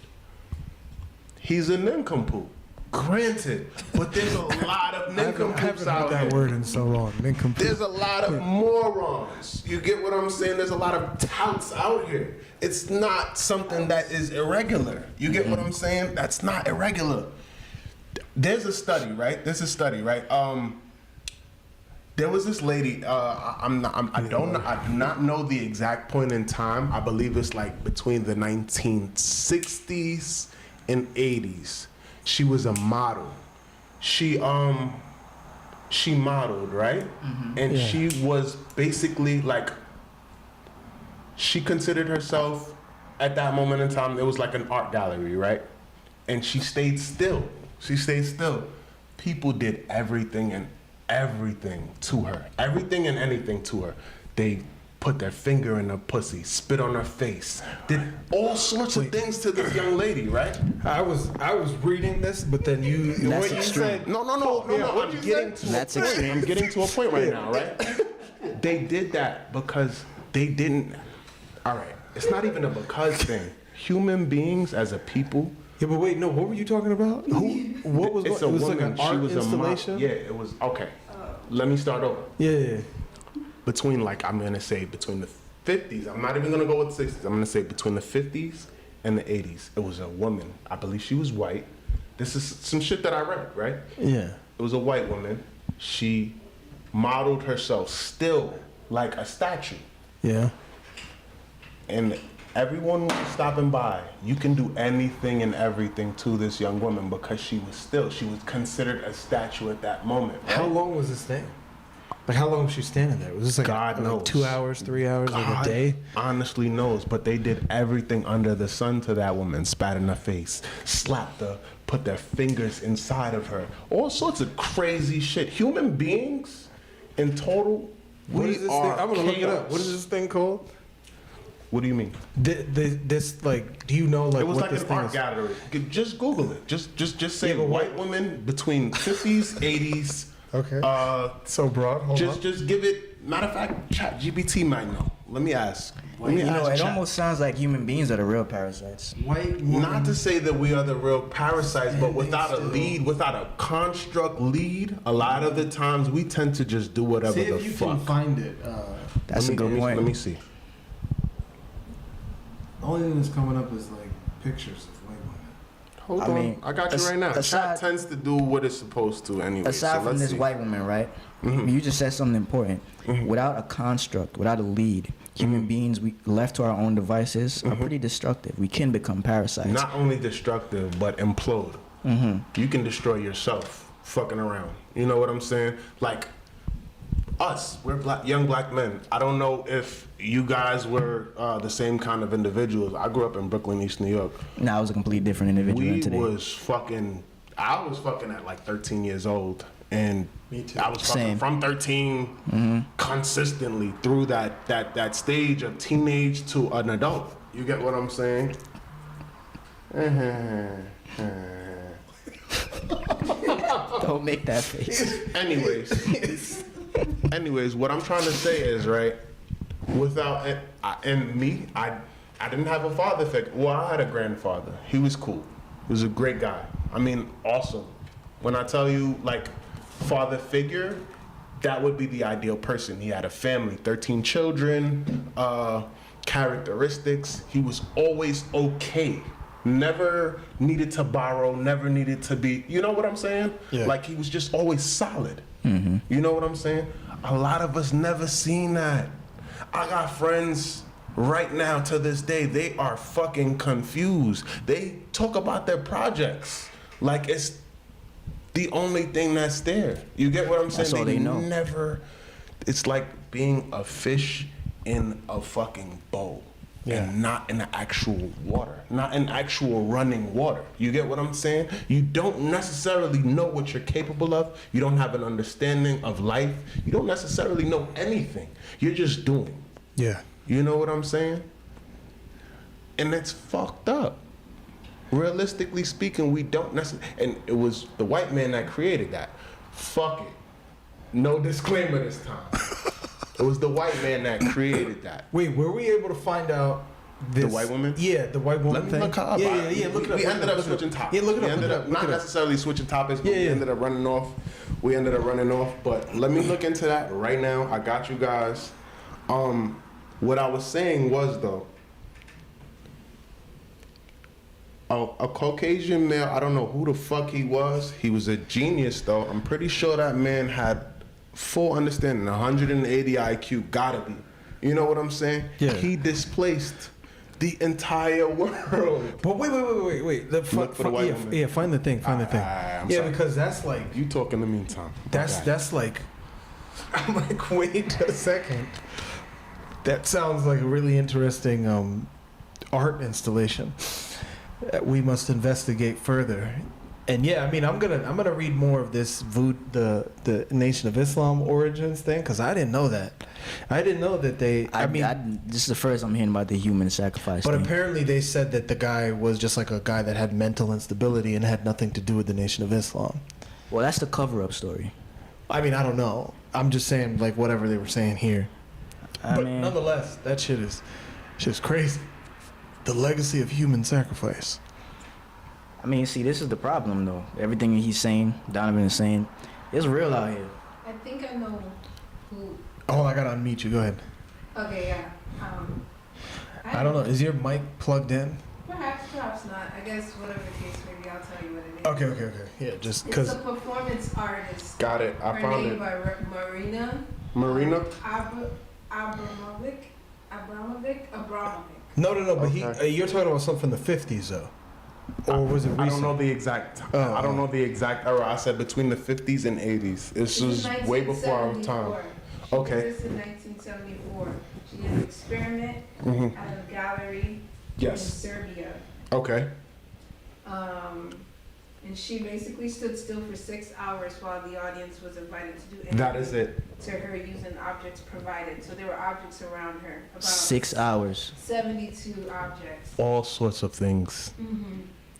He's a nincompoop. Granted, but there's a lot of nincompoops out that here. word in so long. Nincompoop. There's a lot of morons. You get what I'm saying? There's a lot of touts out here. It's not something that is irregular. You get what I'm saying? That's not irregular. There's a study, right? There was this lady. I do not know the exact point in time. I believe it's like between the 1960s and 80s. She was a model. She modeled, right? And she was basically like, she considered herself at that moment in time, it was like an art gallery, right? And she stayed still. People did everything and everything to her. Everything and anything to her. They put their finger in her pussy, spit on her face, did all sorts of things to this young lady, right? I was reading this, but then That's extreme. No. I'm getting to a point right now, right? They did that because they didn't. All right, it's not even a because thing. Human beings as a people. Yeah, but wait, no. What were you talking about? What was It's it? a Was woman. like an She art was installation. a model. Yeah, it was okay. Let me start over. Yeah. Between between the 50s. I'm not even gonna go with 60s. I'm gonna say between the 50s and the 80s. It was a woman. I believe she was white. This is some shit that I read, right? Yeah. It was a white woman. She modeled herself still like a statue. Yeah. And everyone was stopping by. You can do anything and everything to this young woman because she was considered a statue at that moment. Right? How long was this thing? Like, how long was she standing there? Was this like, God knows. 2 hours, 3 hours, like God a day? honestly knows, but they did everything under the sun to that woman. Spat in her face, slapped her, put their fingers inside of her. All sorts of crazy shit. Human beings, in total, What is this thing? I'm gonna look it up. chaos. What is this thing called? What do you mean? This like, do you know like It was what like this an thing art is? gallery. Just Google it. Just say Yeah, but white what- woman between 50s, 80s. Okay. So broad. Hold on. Just give it. Matter of fact, ChatGPT might know. Let me ask. It Chat. almost sounds like human beings are the real parasites. White Not to say that we are the real parasites, but without a lead, without a construct lead, a lot of the times we tend to just do whatever See the if you fuck. can find it. That's a good point. Let me see. The only thing that's coming up is like pictures of white women. Hold I on, mean, I got you right now. aside- Chat tends to do what it's supposed to anyway. Aside so from let's this see. white woman, right? You just said something important. Without a construct, without a lead, human beings, we left to our own devices, are pretty destructive. We can become parasites. Not only destructive, but implode. You can destroy yourself fucking around. You know what I'm saying? Like us, we're young black men. I don't know if you guys were the same kind of individuals. I grew up in Brooklyn, East New York. Now I was a completely different individual than today. I was fucking at like 13 years old. And Me too. I was fucking Same. from 13 consistently through that stage of teenage to an adult. You get what I'm saying? Don't make that face. Anyways, what I'm trying to say is, right, without, I didn't have a father figure. Well, I had a grandfather. He was cool. He was a great guy. I mean, awesome. When I tell you, like, father figure, that would be the ideal person. He had a family, 13 children, characteristics. He was always okay. Never needed to borrow, never needed to be, you know what I'm saying? Yeah. Like, he was just always solid. You know what I'm saying? A lot of us never seen that. I got friends right now to this day, they are fucking confused. They talk about their projects like it's the only thing that's there. You get what I'm saying? That's all they know. Never. It's like being a fish in a fucking bowl. Yeah. And not in the actual water, not in actual running water. You get what I'm saying? You don't necessarily know what you're capable of. You don't have an understanding of life. You don't necessarily know anything. You're just doing. Yeah. You know what I'm saying? And it's fucked up. Realistically speaking, we don't necessarily. And it was the white man that created that. Fuck it. No disclaimer this time. It was the white man that created that. Wait, were we able to find out this? The white woman? Yeah, the white woman Let me thing. look her up. Yeah. Look it up. We ended up switching topics. Yeah, look it We up. ended Look it up up. not Look it up. necessarily switching topics, but Yeah, we yeah. ended up running off. We ended up running off. But let me look into that right now. I got you guys. What I was saying was though, a Caucasian male. I don't know who the fuck he was. He was a genius though. I'm pretty sure that man had full understanding. 180 IQ, gotta be. You know what I'm saying? Yeah. He displaced the entire world. But wait. Look for the white woman. Yeah, find the thing. Find the thing. I'm Yeah, sorry. because that's like You talk in the meantime. that's like. I'm like, wait a second. That sounds like a really interesting art installation that we must investigate further. And yeah, I mean, I'm gonna read more of this the Nation of Islam origins thing because I didn't know that. I didn't know that they. This is the first I'm hearing about the human sacrifice But thing. apparently they said that the guy was just like a guy that had mental instability and had nothing to do with the Nation of Islam. Well, that's the cover-up story. I mean, I don't know. I'm just saying like whatever they were saying here. I But mean, nonetheless, that shit's crazy. The legacy of human sacrifice. see, this is the problem, though. Everything he's saying, Donovan is saying, it's real out here. I think I know who. Oh, I gotta unmute you. Go ahead. Okay, yeah. I don't know. Is your mic plugged in? Perhaps not. I guess whatever the case may be, I'll tell you what it is. Okay. Yeah, just It's because. a performance artist. Got it. I Her found name it. by Marina. Marina? Abramovic. No. But Okay. you're talking about something from the 50s, though. Or was it recent? I don't know the exact. Oh. I don't know the exact era. I said between the 50s and 80s. This was way before our time. Okay. This is in 1974. She did an experiment Mhm. at a gallery Yes. in Serbia. Okay. And she basically stood still for 6 hours while the audience was invited to do anything That is it. to her using objects provided. So there were objects around her. About 6 hours. 72 objects. All sorts of things.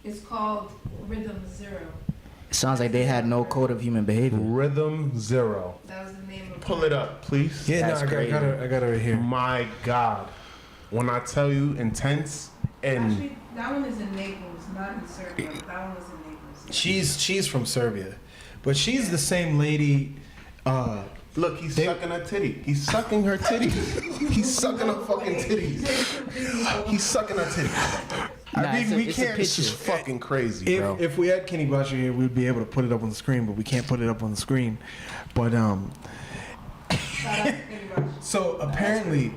It's called Rhythm Zero. It sounds like they had no code of human behavior. Rhythm Zero. That was the name of Pull it up, please. Yeah, That's no, I got it right here. My God. When I tell you intense and Actually, that one is in Naples, not in Serbia. That one was in Naples. She's from Serbia, but she's the same lady. look, he's sucking her titty. He's sucking her titties. He's sucking her fucking titties. He's sucking her titties. Nah, I mean, we it's a can't. It's just picture. fucking crazy, bro. If we had Kenny Butcher here, we'd be able to put it up on the screen, but we can't put it up on the screen. But so apparently,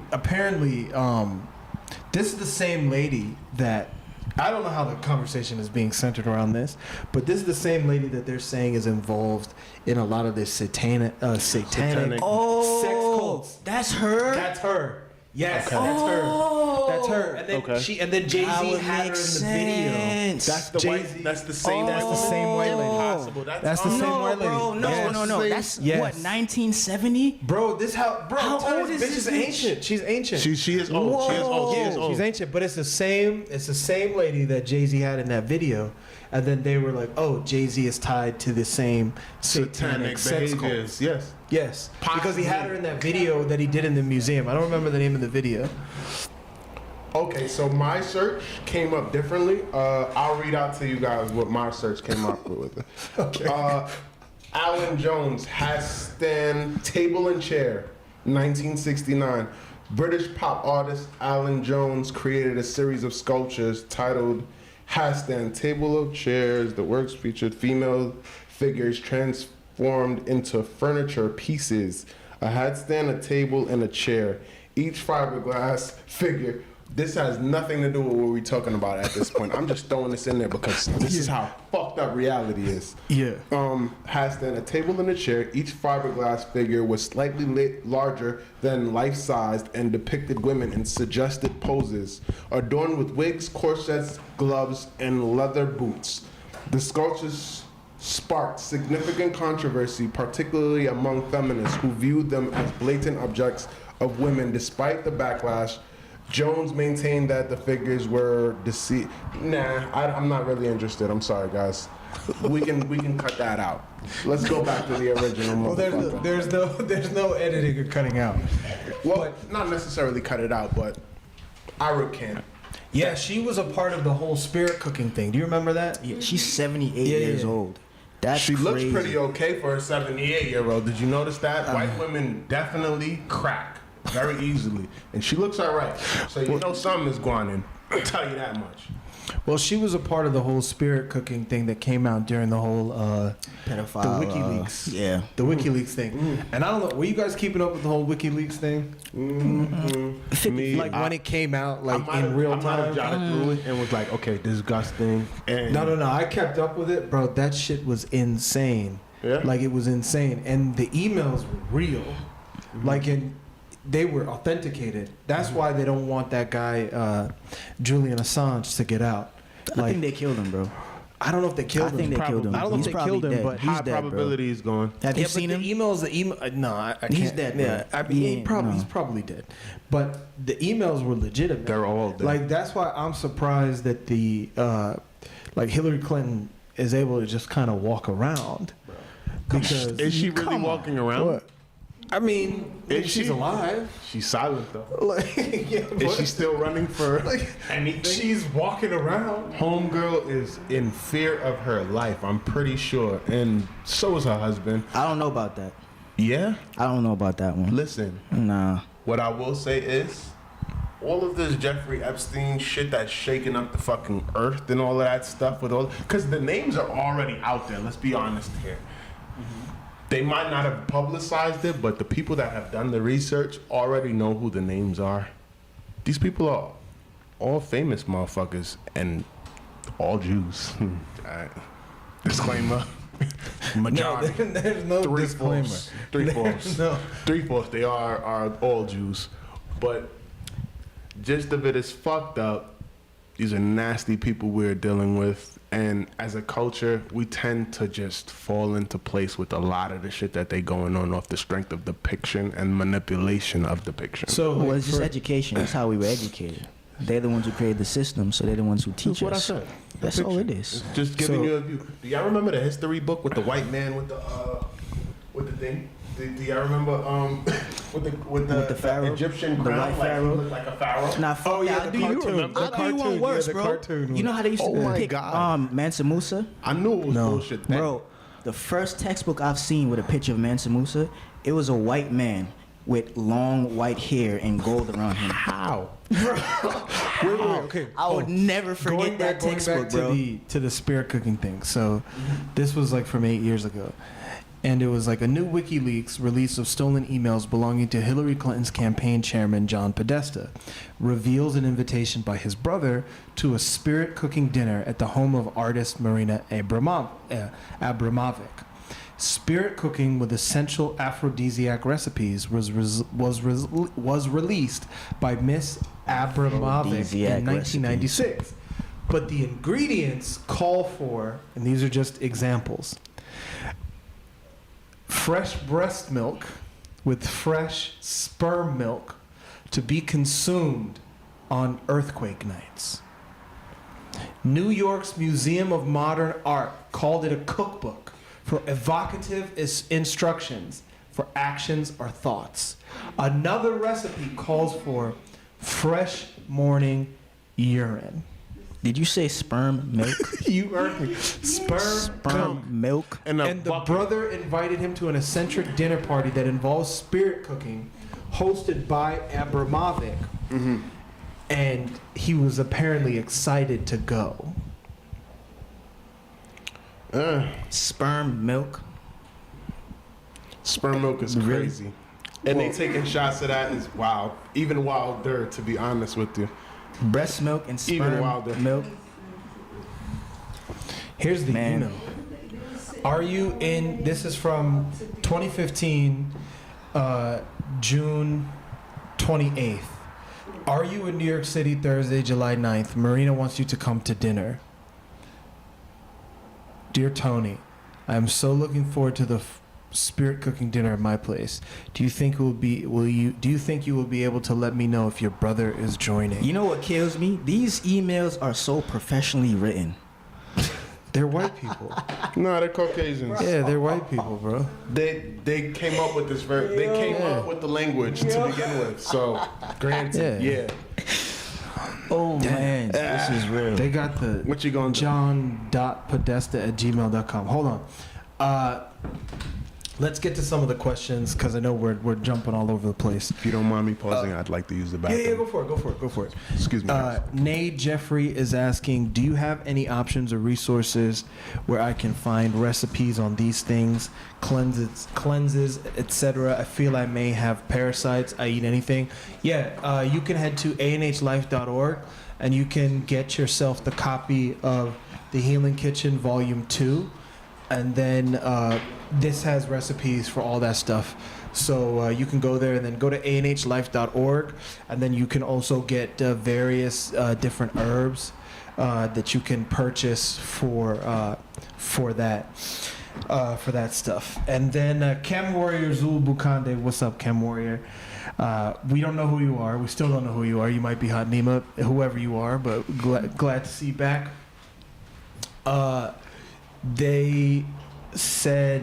this is the same lady that I don't know how the conversation is being centered around this, but this is the same lady that they're saying is involved in a lot of this satanic sex cults. That's her? That's her. Yes, Okay. that's her. That's her. And then Okay. and then Jay-Z That would had her in make the video. sense. That's the Jay-Z. white. That's the same. That's the same white lady. Possible. That's the same No, white lady. bro, no, Yes. no. That's Yes. what, 1970? Bro, this how How tell old this is bitch this is bitch? ancient. She's ancient. She is old. She is old. She is old. She's ancient, but it's the same lady that Jay-Z had in that video. And then they were like, "Oh, Jay-Z is tied to the same satanic sex cult." behaviors. Yes. Yes, because he had her in that Possibly. video that he did in the museum. I don't remember the name of the video. Okay, so my search came up differently. I'll read out to you guys what my search came up with. Okay. Alan Jones, Hastan Table and Chair, 1969. British pop artist Alan Jones created a series of sculptures titled Hastan Table of Chairs. The works featured female figures transformed into furniture pieces A headstand, a table, and a chair. Each fiberglass figure. This has nothing to do with what we're talking about at this point. I'm just throwing this in there because this is how fucked up reality is. Yeah. Has then a table and a chair. Each fiberglass figure was slightly larger than life-sized and depicted women in suggested poses, adorned with wigs, corsets, gloves, and leather boots. The sculptures sparked significant controversy, particularly among feminists who viewed them as blatant objects of women. Despite the backlash, Jones maintained that the figures were deceived. Nah, I'm not really interested. I'm sorry, guys. We can cut that out. Let's go back to the original. Well, there's no editing or cutting out. Well, not necessarily cut it out, but I recant. Yeah, she was a part of the whole spirit cooking thing. Do you remember that? Yeah, she's 78 years old. That's She looks crazy. pretty okay for a 78-year-old. Did you notice that? White women definitely crack very easily, and she looks all right. So you know something is going in. I'll tell you that much. Well, she was a part of the whole spirit cooking thing that came out during the whole pedophile. the WikiLeaks. Yeah. The WikiLeaks thing. And I don't know, were you guys keeping up with the whole WikiLeaks thing? Me, Like when it came out, like I in real might have time? jotted through it and was like, okay, disgusting. And No. I kept up with it, bro. That shit was insane. Yeah? Like it was insane. And the emails were real. They were authenticated. That's why they don't want that guy, Julian Assange, to get out. I think they killed him, bro. I don't know if they killed him. I think they killed him. I don't know He's if they probably killed him, dead. but He's high dead, bro. probability is gone. Have you but seen him? the emails, no, I can't. He's dead, bro. Yeah, I mean, Yeah, he's probably dead. But the emails were legitimate. They're all dead. Like that's why I'm surprised that the Hillary Clinton is able to just kind of walk around. Because Is she really walking around? What? I mean, Is she's she? alive. She's silent though. Like, yeah, Is she still running for anything? She's walking around. Homegirl is in fear of her life, I'm pretty sure. And so is her husband. I don't know about that. Yeah? I don't know about that one. Listen, Nah. what I will say is, all of this Jeffrey Epstein shit that's shaking up the fucking earth and all of that stuff with all, because the names are already out there, let's be honest here. They might not have publicized it, but the people that have done the research already know who the names are. These people are all famous motherfuckers and all Jews. Alright. Disclaimer. Majority. No, there's no disclaimer. Three-fourths. No. Three-fourths. They are all Jews. But just a bit is fucked up. These are nasty people we're dealing with. And as a culture, we tend to just fall into place with a lot of the shit that they going on off the strength of depiction and manipulation of depiction. So Well, like, it's just education. That's how we were educated. They're the ones who created the system, so they're the ones who teach That's what I us. said. That's all it is. It's just giving you a view. Do y'all remember the history book with the white man with the thing? Do y'all remember with the pharaoh? Egyptian The crown? white Like, pharaoh? he looked like a pharaoh. Nah, fuck yeah, that. the Do you cartoon. remember? The I know you cartoon, want worse, yeah, the bro. cartoon You know how they used to Oh my pick God. Mansa Musa? I knew it was No. bullshit. Then. Bro, the first textbook I've seen with a picture of Mansa Musa, it was a white man with long white hair and gold around him. How? wait, okay. I would never forget that textbook, bro. To the spirit cooking thing. So, this was like from 8 years ago, and it was like a new WikiLeaks release of stolen emails belonging to Hillary Clinton's campaign chairman John Podesta reveals an invitation by his brother to a spirit cooking dinner at the home of artist Marina Abramovic. Spirit cooking with essential aphrodisiac recipes was released by Miss Abramovic Aphrodisiac in 1996. But the ingredients call for, and these are just examples, fresh breast milk with fresh sperm milk to be consumed on earthquake nights. New York's Museum of Modern Art called it a cookbook for evocative instructions for actions or thoughts. Another recipe calls for fresh morning urine. Did you say sperm milk? You heard me. Sperm milk? And the brother invited him to an eccentric dinner party that involves spirit cooking, hosted by Abramovic. Mm-hmm. And he was apparently excited to go. Sperm milk? Sperm milk is crazy. And they taking shots of that is wow, even wilder, to be honest with you. Breast milk and Even sperm wilder. milk. Here's the Man. email. Are you in? This is from 2015, June 28th. Are you in New York City Thursday, July 9th? Marina wants you to come to dinner. Dear Tony, I am so looking forward to the spirit cooking dinner at my place. Do you think do you think you will be able to let me know if your brother is joining? You know what kills me? These emails are so professionally written. They're white people. No, they're Caucasians. Yeah, they're white people, bro. They came up with this they came up with the language to begin with. So, granted, yeah. Oh man, this is real. They got the What you gonna do? john.podesta@gmail.com. Hold on. Let's get to some of the questions because I know we're jumping all over the place. If you don't mind me pausing, I'd like to use the bathroom. Yeah, go for it. Excuse me. Nay Jeffrey is asking, do you have any options or resources where I can find recipes on these things, cleanses, etc.? I feel I may have parasites. I eat anything. Yeah, you can head to anhlife.org and you can get yourself the copy of The Healing Kitchen Volume 2. And then this has recipes for all that stuff. So you can go there and then go to anhlife.org. And then you can also get various different herbs that you can purchase for that stuff. And then Chem Warrior Zul Bukande, what's up, Chem Warrior? We don't know who you are. We still don't know who you are. You might be Hot Nima, whoever you are, but glad to see you back. They said,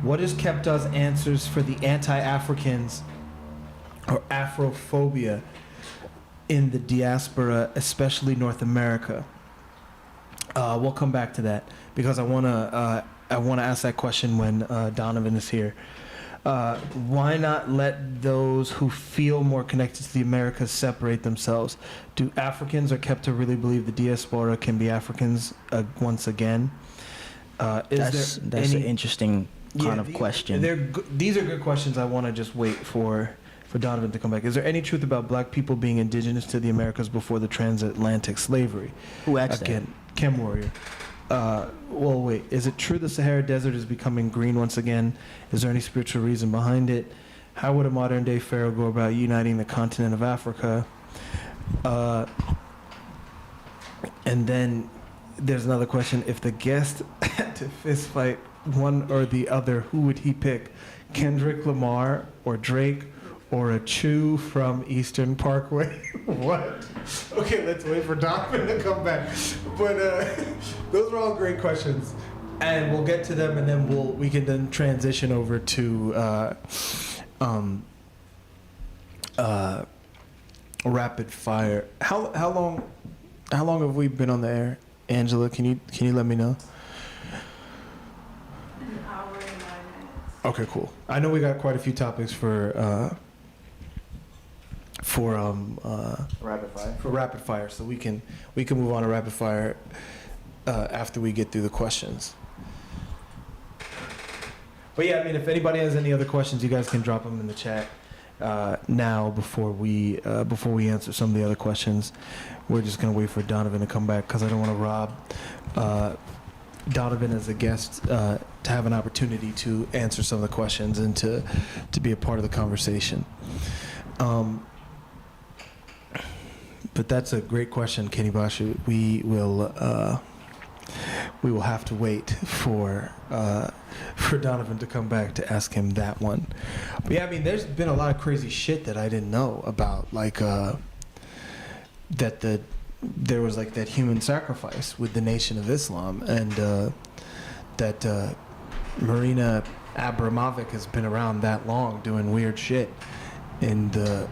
what is Kepta's answers for the anti-Africans or Afrophobia in the diaspora, especially North America? We'll come back to that because I wanna ask that question when Donovan is here. Why not let those who feel more connected to the Americas separate themselves? Do Africans or Kepta really believe the Diaspora can be Africans once again? That's an interesting kind of question. These are good questions. I want to just wait for Donovan to come back. Is there any truth about black people being indigenous to the Americas before the transatlantic slavery? Who asked Again, Chem Warrior. Well, wait. Is it true the Sahara Desert is becoming green once again? Is there any spiritual reason behind it? How would a modern-day pharaoh go about uniting the continent of Africa? And then there's another question. If the guest had to fist fight one or the other, who would he pick? Kendrick Lamar or Drake or a Chew from Eastern Parkway? What? Okay, let's wait for Donovan to come back. But those are all great questions, and we'll get to them, and then we can then transition over to rapid fire. How long have we been on the air, Angela? Can you let me know? An hour and 9 minutes. Okay, cool. I know we got quite a few topics for Rapid fire. for rapid fire, so we can move on to rapid fire after we get through the questions. But yeah, I mean, if anybody has any other questions, you guys can drop them in the chat now before we answer some of the other questions. We're just gonna wait for Donovan to come back because I don't want to rob Donovan as a guest to have an opportunity to answer some of the questions and to be a part of the conversation. But that's a great question, Kenny Bashu. We will have to wait for Donovan to come back to ask him that one. But yeah, I mean, there's been a lot of crazy shit that I didn't know about, like there was like that human sacrifice with the Nation of Islam, and that Marina Abramovic has been around that long doing weird shit in the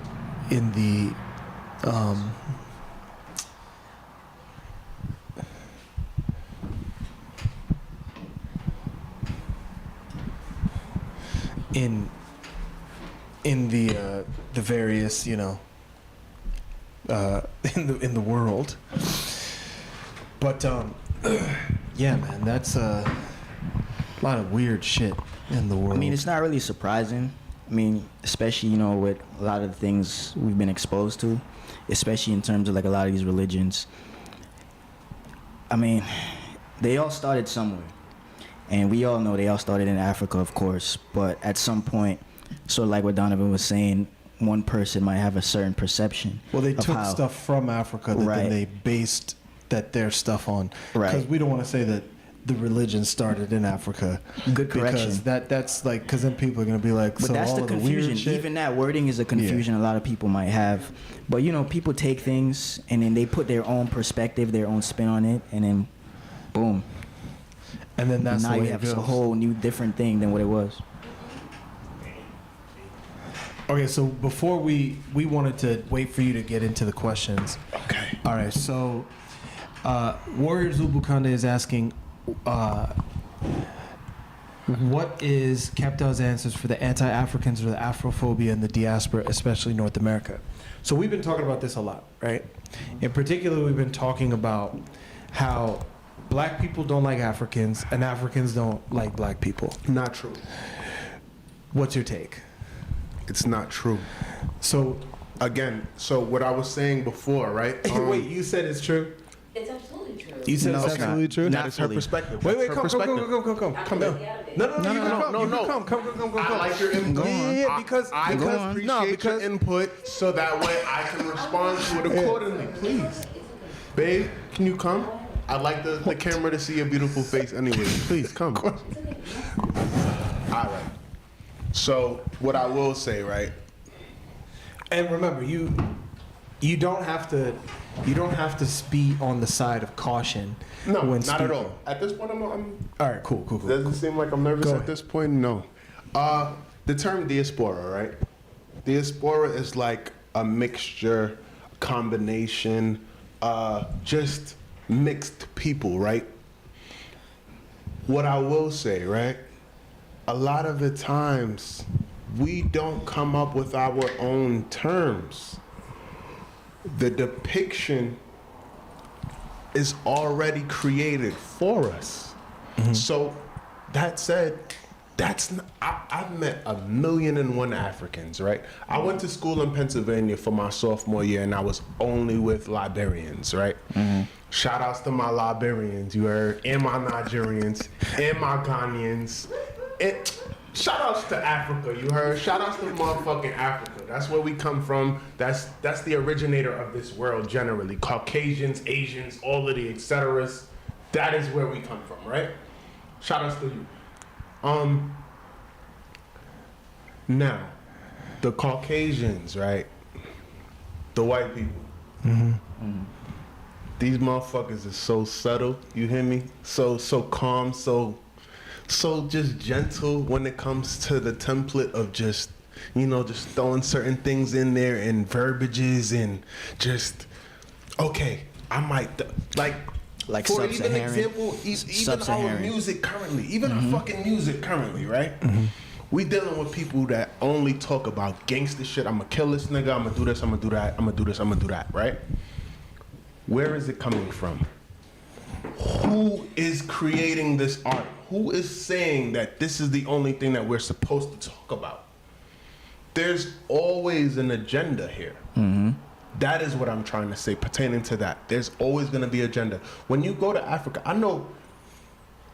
various, you know, in the world. But yeah, man, that's a lot of weird shit in the world. I mean, it's not really surprising I mean, especially, you know, with a lot of the things we've been exposed to, especially in terms of like a lot of these religions. I mean, they all started somewhere. And we all know they all started in Africa, of course. But at some point, sort of like what Donovan was saying, one person might have a certain perception. Well, they of took how, stuff from Africa that Right. then they based their stuff on. Right. Because we don't want to say that the religion started in Africa. Good correction. Because that's like, because then people are going to be like, But so that's all the of the weird confusion. shit. Even that wording is a confusion a lot of people might have. But, you know, people take things and then they put their own perspective, their own spin on it, and then boom. And then that's now the way you it have goes. a whole new different thing than what it was. Okay, so before we wanted to wait for you to get into the questions. Okay. All right, so Warrior Zubukande is asking, what is Captel's answers for the anti-Africans or the Afrophobia in the diaspora, especially North America? So we've been talking about this a lot, right? In particular, we've been talking about how black people don't like Africans and Africans don't like black people. Not true. What's your take? It's not true. So, Again, so what I was saying before, right? wait, you said it's true? It's absolutely true. You said No, it's it's not. absolutely true? That Not is her fully. perspective. Wait, That's her come perspective. in. Come No, in. come. I like your input. Yeah, because I appreciate your input so that way I can respond to it accordingly. Please, babe, can you come? I'd like the camera to see your beautiful face anyway. Please come. All right. So what I will say, right? and remember, you don't have to be on the side of caution. No, when not speaking. at all. At this point, I'm All right, cool. doesn't seem like I'm nervous Go at ahead. this point. No. The term diaspora, right? Diaspora is like a mixture, combination, just mixed people, right? What I will say, right? A lot of the times, we don't come up with our own terms. The depiction is already created for us. So, that said, I've met 1,000,001 Africans, right? I went to school in Pennsylvania for my sophomore year, and I was only with Liberians, right? Shout outs to my Liberians, you heard, and my Nigerians, and my Ghanaians. Shout outs to Africa, you heard? Shout outs to motherfucking Africa. That's where we come from. That's the originator of this world generally. Caucasians, Asians, all of the et ceteras. That is where we come from, right? Shout outs to you. Now, the Caucasians, right? The white people. These motherfuckers is so subtle, you hear me? So calm, so just gentle when it comes to the template of just, just throwing certain things in there and verbiages and just, okay, I might, like for even sub-Saharan. example, even our Sub-Saharan. music currently, even our fucking music currently, right? We dealing with people that only talk about gangster shit. I'm gonna kill this nigga, I'm gonna do this, I'm gonna do that, I'm gonna do this, I'm gonna do that, right? Where is it coming from? Who is creating this art? Who is saying that this is the only thing that we're supposed to talk about? There's always an agenda here. That is what I'm trying to say pertaining to that. There's always going to be agenda. When you go to Africa, I know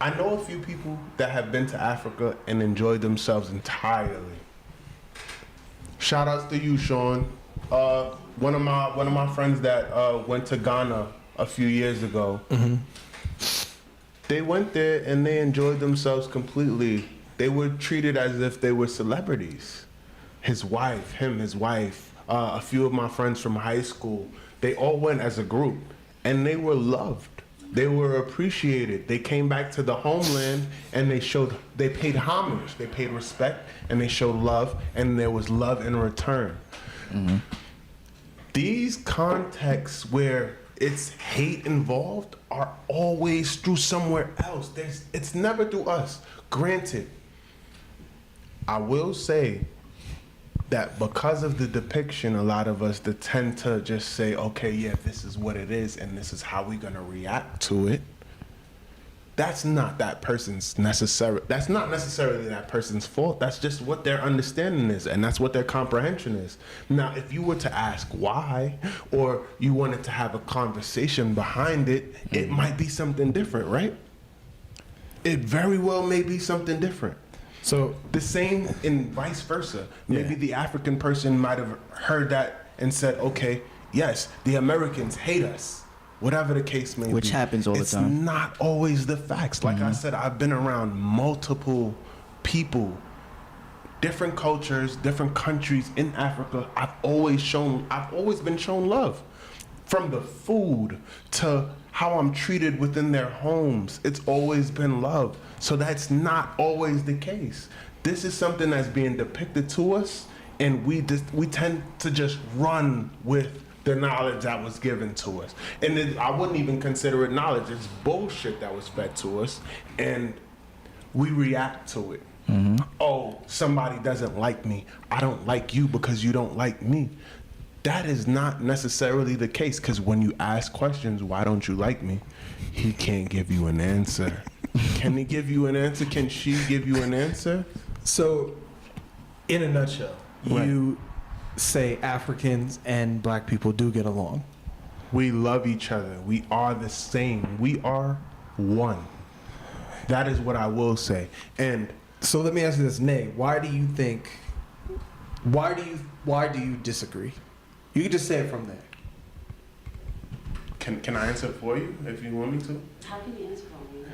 a few people that have been to Africa and enjoyed themselves entirely. Shout outs to you, Sean. One of my friends that went to Ghana a few years ago. They went there and they enjoyed themselves completely. They were treated as if they were celebrities. His wife, a few of my friends from high school, they all went as a group and they were loved. They were appreciated. They came back to the homeland and they paid homage, they paid respect, and they showed love, and there was love in return. These contexts where it's hate involved are always through somewhere else. It's never through us. Granted, I will say that because of the depiction, a lot of us that tend to just say, okay, yeah, this is what it is and this is how we're gonna react to it. that's not that person's necessary. That's not necessarily that person's fault. That's just what their understanding is, and that's what their comprehension is. Now, if you were to ask why, or you wanted to have a conversation behind it, it might be something different, right? It very well may be something different. So the same in vice versa. Maybe the African person might have heard that and said, okay, yes, the Americans hate us. Whatever the case may be. Which happens all the time. It's not always the facts. Like I said, I've been around multiple people, different cultures, different countries in Africa. I've always been shown love. From the food to how I'm treated within their homes, it's always been love. So that's not always the case. This is something that's being depicted to us, and we tend to just run with the knowledge that was given to us. And I wouldn't even consider it knowledge. It's bullshit that was fed to us, and we react to it. Oh, somebody doesn't like me. I don't like you because you don't like me. That is not necessarily the case, because when you ask questions, why don't you like me? He can't give you an answer. Can he give you an answer? Can she give you an answer? So, in a nutshell, you say Africans and black people do get along. We love each other. We are the same. We are one. That is what I will say. And so let me ask you this, Nay. Why do you disagree? You can just say it from there. can I answer for you if you want me to? How can you answer for me?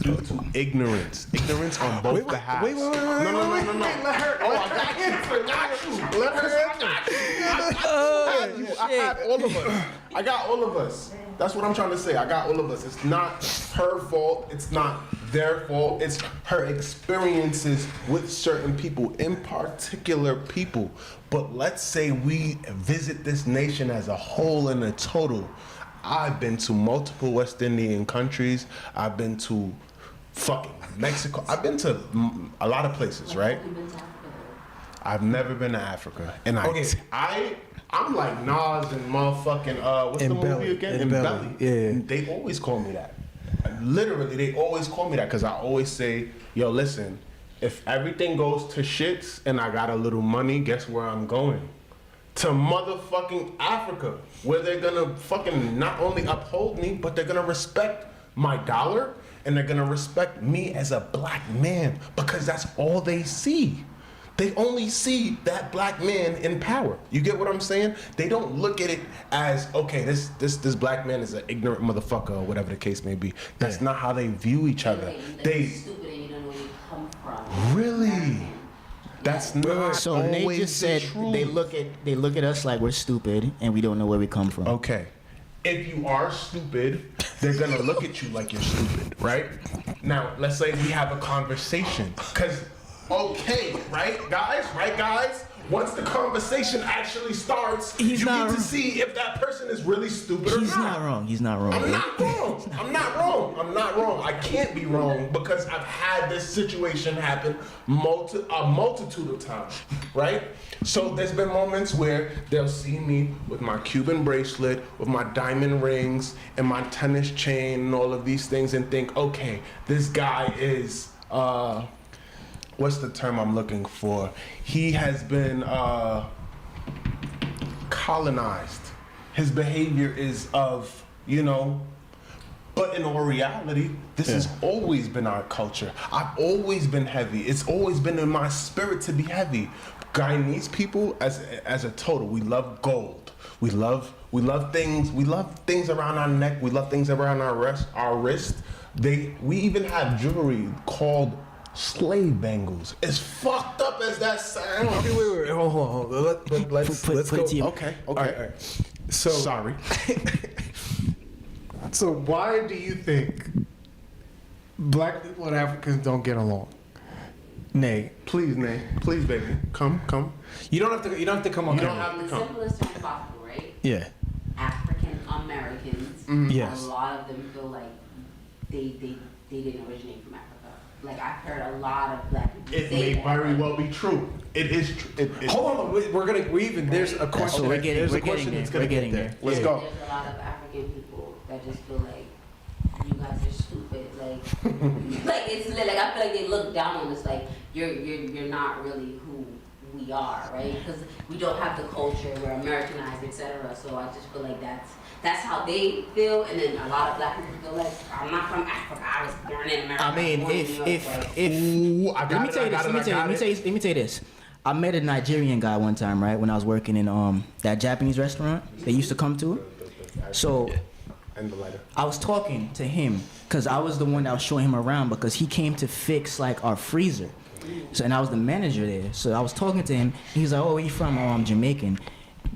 Due to ignorance. Ignorance on both behalves. Wait. No. Let her. Oh, I got you. Let her answer. I got all of us. I got all of us. That's what I'm trying to say. I got all of us. It's not her fault. It's not their fault. It's her experiences with certain people, in particular people. But let's say we visit this nation as a whole and a total. I've been to multiple West Indian countries. I've been to fucking Mexico. I've been to a lot of places, right? I've never been to Africa. And I'm like Nas and motherfucking, what's the movie again? In Belly. Yeah. They always call me that. Literally, they always call me that, because I always say, yo, listen, if everything goes to shits and I got a little money, guess where I'm going? To motherfucking Africa, where they're gonna fucking not only uphold me, but they're gonna respect my dollar, and they're gonna respect me as a black man, because that's all they see. They only see that black man in power. You get what I'm saying? They don't look at it as, okay, this black man is an ignorant motherfucker, or whatever the case may be. That's not how they view each other. They stupid and you don't know where you come from. Really? That's not So Nate always just said the truth. they look at us like we're stupid and we don't know where we come from. Okay. If you are stupid, they're gonna look at you like you're stupid, right? Now, let's say we have a conversation. Cause, okay, right guys? Once the conversation actually starts, you get to see if that person is really stupid or not. He's not wrong. He's not wrong. I'm not wrong. I can't be wrong, because I've had this situation happen a multitude of times, right? So there's been moments where they'll see me with my Cuban bracelet, with my diamond rings, and my tennis chain, and all of these things, and think, okay, this guy is, what's the term I'm looking for? He has been colonized. His behavior is of, but in all reality, this has always been our culture. I've always been heavy. It's always been in my spirit to be heavy. Guyanese people, as a total, we love gold. We love things. We love things around our neck. We love things around our wrist. We even have jewelry called slave bangles. As fucked up as that sounds. Okay, wait. Hold on. Let's go. Okay. All right. So Sorry. So why do you think black people and Africans don't get along? Nay. Please, Nay. Please, baby. Come. You don't have to come on You don't camera. have In to the come. simplest terms possible, right? Yeah. African Americans, Yes. a lot of them feel like they didn't originate from Africa. Like, I've heard a lot of black people It say may that. very well be true. It is true. Hold on. There's a question. what we're getting- There's we're a question getting that's there. gonna We're getting get there. there. Let's Yeah. go. There's a lot of African people that just feel like you guys are stupid. Like it's like I feel like they look down on us. Like you're not really who we are, right? Because we don't have the culture. We're Americanized, etc. So I just feel like that's how they feel, and then a lot of black people feel like I'm not from Africa. I was born in America. I mean, born in if New York, like, Ooh, I got it, I got it, I got it. let me tell you this. I met a Nigerian guy one time, right, when I was working in that Japanese restaurant they used to come to. So And the lighter. I was talking to him because I was the one that was showing him around because he came to fix like our freezer. So and I was the manager there. So I was talking to him. He was like, "Oh, where you from?" "Oh, I'm Jamaican."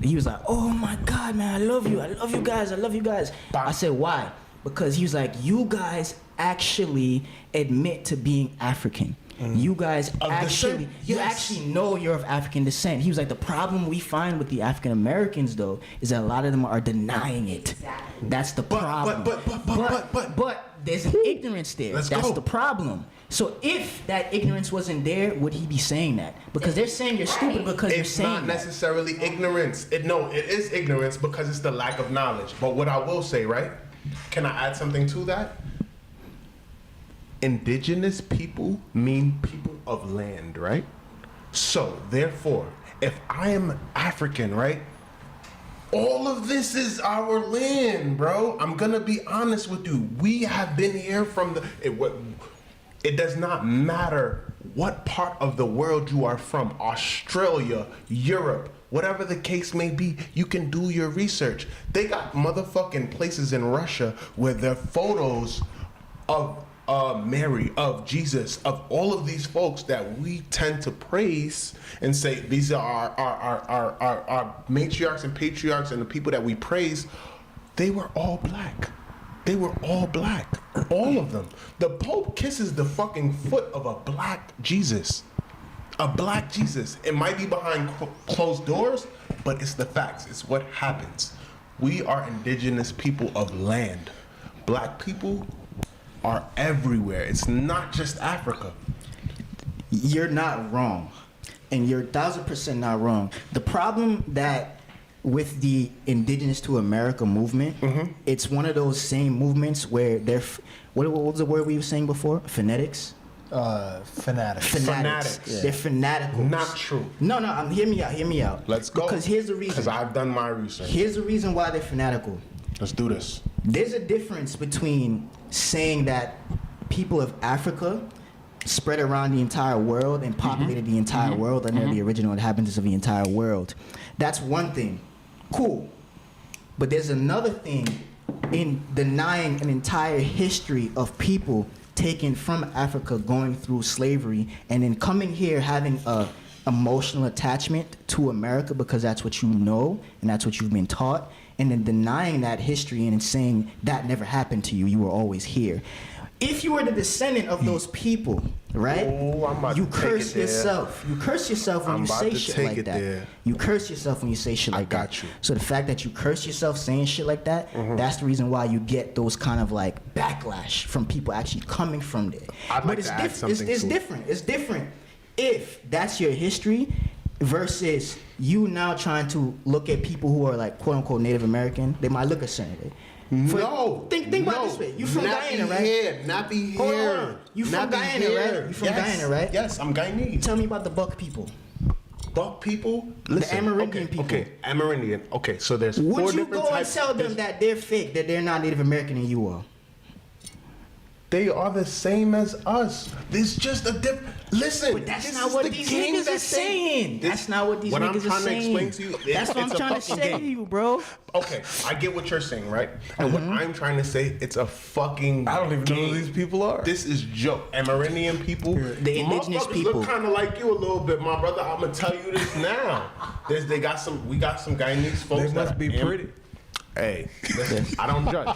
He was like, "Oh my God, man, I love you. I love you guys. I love you guys." I said, "Why?" Because he was like, "You guys actually admit to being African. You guys actually, you actually know you're of African descent." He was like, "The problem we find with the African Americans, though, is that a lot of them are denying it. Exactly. That's the problem. But there's an ignorance there. Let's That's go. the problem. So if that ignorance wasn't there, would he be saying that? Because they're saying you're stupid because you're It's saying not that. necessarily ignorance. It is ignorance because it's the lack of knowledge. But what I will say, right? Can I add something to that? Indigenous people mean people of land, right? So therefore, if I am African, right? All of this is our land, bro. I'm gonna be honest with you. We have been here from it does not matter what part of the world you are from, Australia, Europe, whatever the case may be, you can do your research. They got motherfucking places in Russia where their photos of Mary, of Jesus, of all of these folks that we tend to praise and say these are our matriarchs and patriarchs and the people that we praise, they were all black. They were all black. All of them. The Pope kisses the fucking foot of a black Jesus. A black Jesus. It might be behind closed doors, but it's the facts. It's what happens. We are indigenous people of land. Black people are everywhere. It's not just Africa. You're not wrong. And you're 1000% not wrong. The problem that with the Indigenous to America movement, it's one of those same movements where they're, what was the word we were saying before? Phonetics? Fanatics. Fanatics. Yeah. They're fanatical. Not true. No, hear me out. Let's go. Because here's the reason. Because I've done my research. Here's the reason why they're fanatical. Let's do this. There's a difference between saying that people of Africa spread around the entire world and populated the entire world and they're the original inhabitants of the entire world. That's one thing. Cool. But there's another thing in denying an entire history of people taken from Africa going through slavery and then coming here having a emotional attachment to America because that's what you know and that's what you've been taught, and then denying that history and saying that never happened to you, you were always here. If you were the descendant of those people, right? Oh, I'm about you to take curse it there. yourself. You curse yourself when I'm you about say to shit take like it that. there. You curse yourself when you say shit like that. I got you. So the fact that you curse yourself saying shit like that, that's the reason why you get those kind of like backlash from people actually coming from there. I'd like but to add something it's to it. different. It's different if that's your history versus you now trying to look at people who are like quote unquote Native American. They might look a certain way. Think about it this way. You from Guyana, right? Nappy Hold hair. on. You from Nappy Guyana, hair. right? You from Guyana, right? Yes, I'm Guyanese. Tell me about the Buck people. Buck people? Listen, Amerindian people. Okay, Amerindian. Okay, so there's four Would you different go and types. tell them that they're fake, that they're not Native American and you are? They are the same as us. There's just a different. Listen, But that's this not is what the these game niggas that are saying. That's not what these What I'm niggas are trying to saying. explain to you, That's what I'm it's a trying to fucking say to game. you, bro. Okay, I get what you're saying, right? And what I'm trying to say, it's a fucking. I don't even know game. who these people are. This is joke. Amerindian people, The indigenous motherfuckers people. look kind of like you a little bit, my brother. I'm gonna tell you this now. We got some Guyanese folks. They must that be are pretty. Hey, listen, I don't judge.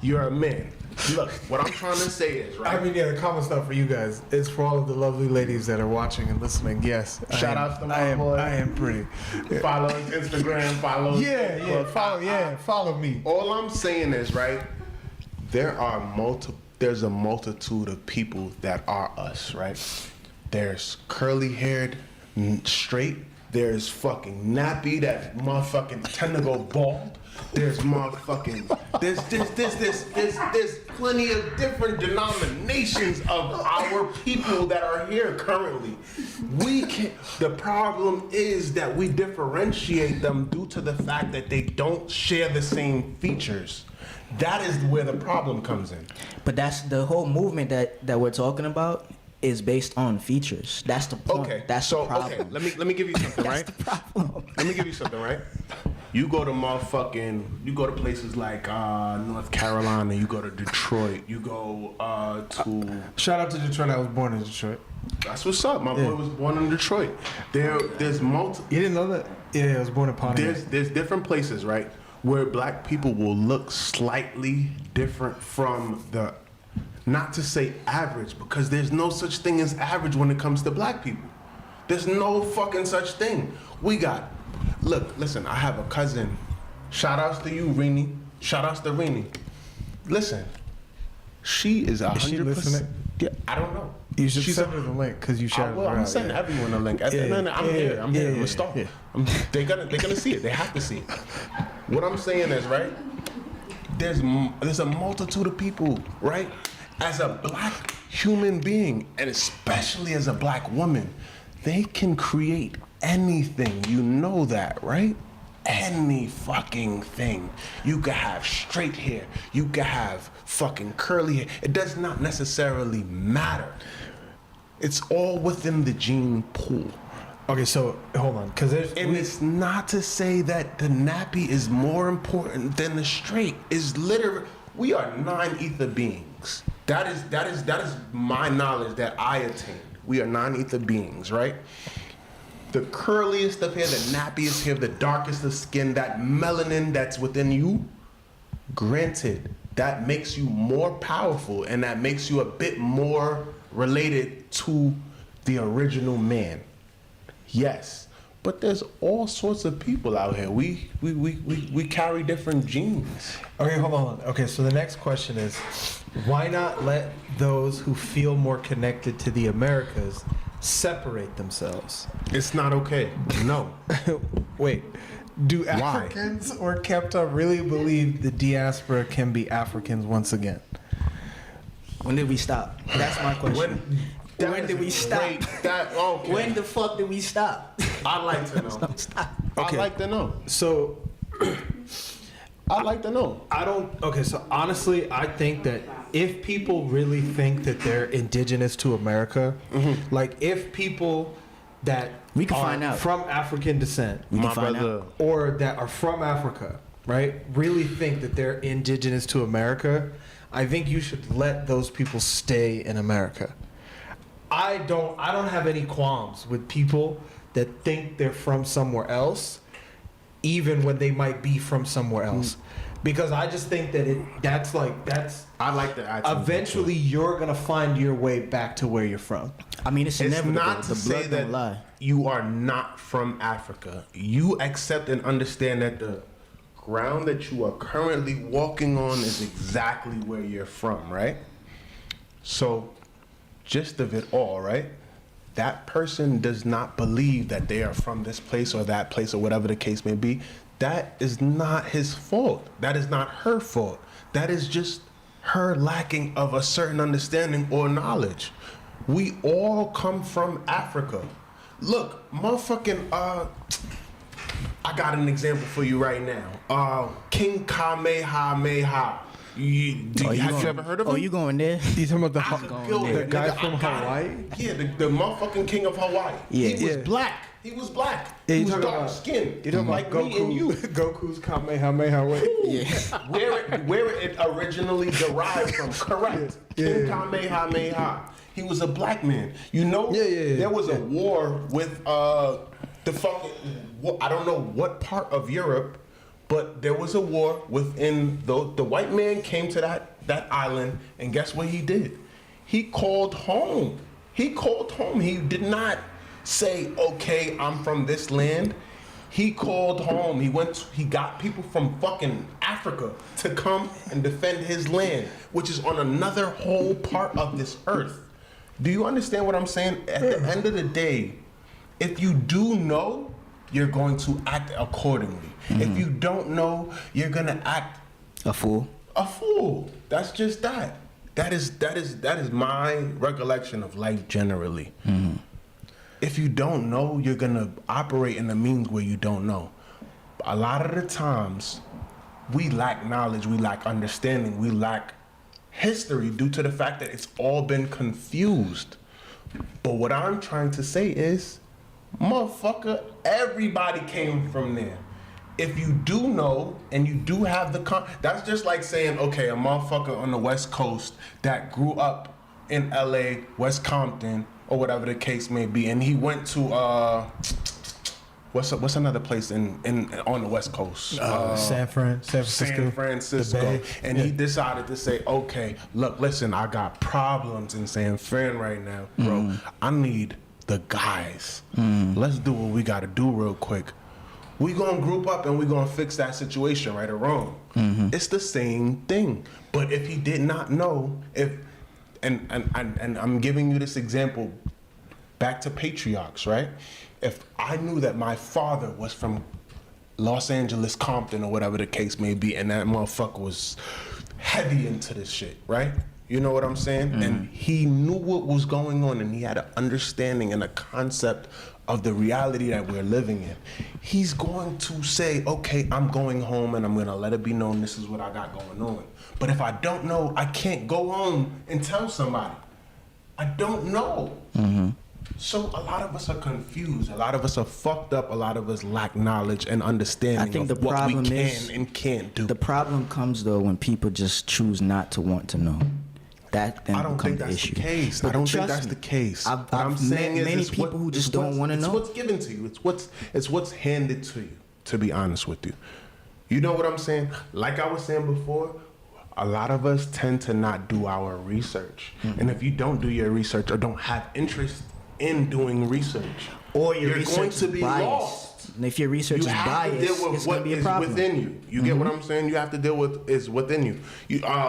You're a man. Look, what I'm trying to say is, right? I mean, yeah, the comment's not for you guys. It's for all of the lovely ladies that are watching and listening. Yes. Shout I am- outs to my boy. I am pretty. Follow his Instagram, follow. Look, follow me. All I'm saying is, right, there's a multitude of people that are us, right? There's curly haired, straight. There's fucking nappy that motherfucking tend to go bald. There's motherfucking, there's plenty of different denominations of our people that are here currently. We can't, the problem is that we differentiate them due to the fact that they don't share the same features. That is where the problem comes in. But that's the whole movement that we're talking about is based on features. That's the point. Okay, That's so the problem. okay, let me give you something, right? That's the problem. Let me give you something, right? You go to places like North Carolina, you go to Detroit, you go to... Shout out to Detroit. I was born in Detroit. That's what's up. My boy was born in Detroit. There's multiple... You didn't know that? Yeah, I was born in Potomac. There's different places, right, where black people will look slightly different from the... Not to say average, because there's no such thing as average when it comes to black people. There's no fucking such thing. We got... Look, listen, I have a cousin. Shout outs to you, Rini. Shout outs to Rini. Listen, she is 100%. Is she listening? Yeah, I don't know. You should She's send her the link because you shouted her out. I'm sending everyone a link. I'm here. I'm a star. They're gonna see it. They have to see it. What I'm saying is, right? There's a multitude of people, right? As a black human being, and especially as a black woman, they can create anything. You know that, right? Any fucking thing. You could have straight hair. You could have fucking curly hair. It does not necessarily matter. It's all within the gene pool. Okay, so hold on, because it's not to say that the nappy is more important than the straight. Is literally, we are 9 ether beings. That is my knowledge that I attained. We are 9 ether beings, right? The curliest of hair, the nappiest hair, the darkest of skin, that melanin that's within you, granted, that makes you more powerful and that makes you a bit more related to the original man. Yes, but there's all sorts of people out here. We carry different genes. Okay, hold on. Okay, so the next question is, why not let those who feel more connected to the Americas separate themselves? It's not okay. No. Wait, do Why? Africans or Kepta really believe the diaspora can be Africans once again? When did we stop? That's my question. When did we stop? Okay. When the fuck did we stop? I'd like to know. Stop. I'd like to know. So, I'd like to know. Okay, so honestly, I think that if people really think that they're indigenous to America, like if people that We can are find out. from African descent, We can find out. or that are from Africa, right, really think that they're indigenous to America, I think you should let those people stay in America. I don't have any qualms with people that think they're from somewhere else, even when they might be from somewhere else. Because I just think that that's I like the attitude. eventually you're gonna find your way back to where you're from. I mean, it's It's inevitable. not to The say blood don't that lie. you are not from Africa. You accept and understand that the ground that you are currently walking on is exactly where you're from, right? So, gist of it all, right? That person does not believe that they are from this place or that place or whatever the case may be. That is not his fault. That is not her fault. That is just her lacking of a certain understanding or knowledge. We all come from Africa. Look, motherfucking, I got an example for you right now. King Kamehameha. Have you ever heard of him? Oh, you going there? You talking about Yo, the guy nigga, from I got Hawaii? it. Yeah, the motherfucking king of Hawaii. Yeah. He was Yeah. black. He was black. Yeah, He you was talking dark about- skinned. You talking like about me and you. Goku's Kamehameha way? Yeah. Where it originally derived from, correct. Yeah. King Kamehameha. He was a black man. You know, Yeah. there was a war with the fucking, I don't know what part of Europe, but there was a war within the white man came to that island, and guess what he did? He called home. He called home. He did not say, okay, I'm from this land. He called home. He got people from fucking Africa to come and defend his land, which is on another whole part of this earth. Do you understand what I'm saying? At the end of the day, if you do know you're going to act accordingly. If you don't know, you're gonna act A fool. a fool. That's just that. That is my recollection of life generally. If you don't know, you're gonna operate in the means where you don't know. A lot of the times, we lack knowledge, we lack understanding, we lack history due to the fact that it's all been confused. But what I'm trying to say is, motherfucker, everybody came from there. If you do know and you do have that's just like saying, okay, a motherfucker on the West Coast that grew up in LA, West Compton, or whatever the case may be, and he went to what's another place in on the West Coast? San Francisco, the Bay. And he decided to say, okay, look, listen, I got problems in San Fran right now, bro. I need the guys. Let's do what we got to do real quick. We gonna group up and we gonna fix that situation, right or wrong. It's the same thing. But if he did not know, and I'm giving you this example back to patriarchs, right? If I knew that my father was from Los Angeles, Compton, or whatever the case may be, and that motherfucker was heavy into this shit, right? You know what I'm saying? And he knew what was going on, and he had an understanding and a concept of the reality that we're living in. He's going to say, okay, I'm going home and I'm gonna let it be known this is what I got going on. But if I don't know, I can't go home and tell somebody. I don't know. So a lot of us are confused. A lot of us are fucked up. A lot of us lack knowledge and understanding I think of the what we problem can is, and can't do. The problem comes though when people just choose not to want to know. That then I don't think becomes that's the issue. the case. But I don't think trust that's me, the case. I've What I'm saying met is many it's people who just don't want to know. It's what's given to you. It's what's handed to you, to be honest with you. You know what I'm saying? Like I was saying before, a lot of us tend to not do our research. And if you don't do your research or don't have interest in doing research, or your you're research going is to be biased. lost. And if your research You is have to biased, deal with it's going what to be a is problem. within you. You get what I'm saying? You have to deal with is within you.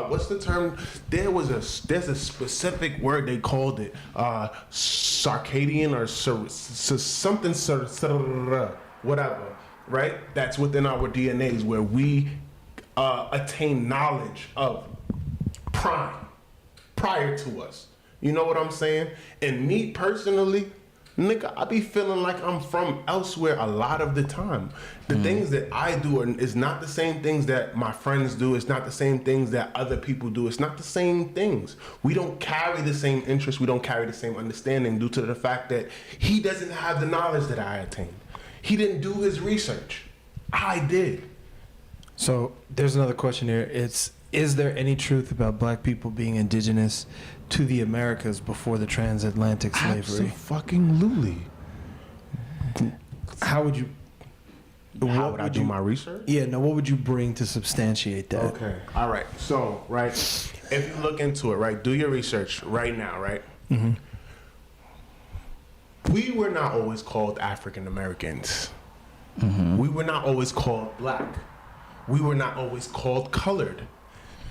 What's the term? There's a specific word they called it, circadian or something, whatever. Right? That's within our DNAs where we attain knowledge of prior to us. You know what I'm saying? And me personally, nigga, I be feeling like I'm from elsewhere a lot of the time. The things that I do is not the same things that my friends do. It's not the same things that other people do. It's not the same things. We don't carry the same interest. We don't carry the same understanding due to the fact that he doesn't have the knowledge that I attained. He didn't do his research. I did. So there's another question here. Is there any truth about black people being indigenous to the Americas before the transatlantic slavery? Absolutely. How would you? How would I do my research? Yeah, no. What would you bring to substantiate that? Okay. All right. So, right, if you look into it, right, do your research right now, right? We were not always called African Americans. We were not always called black. We were not always called colored.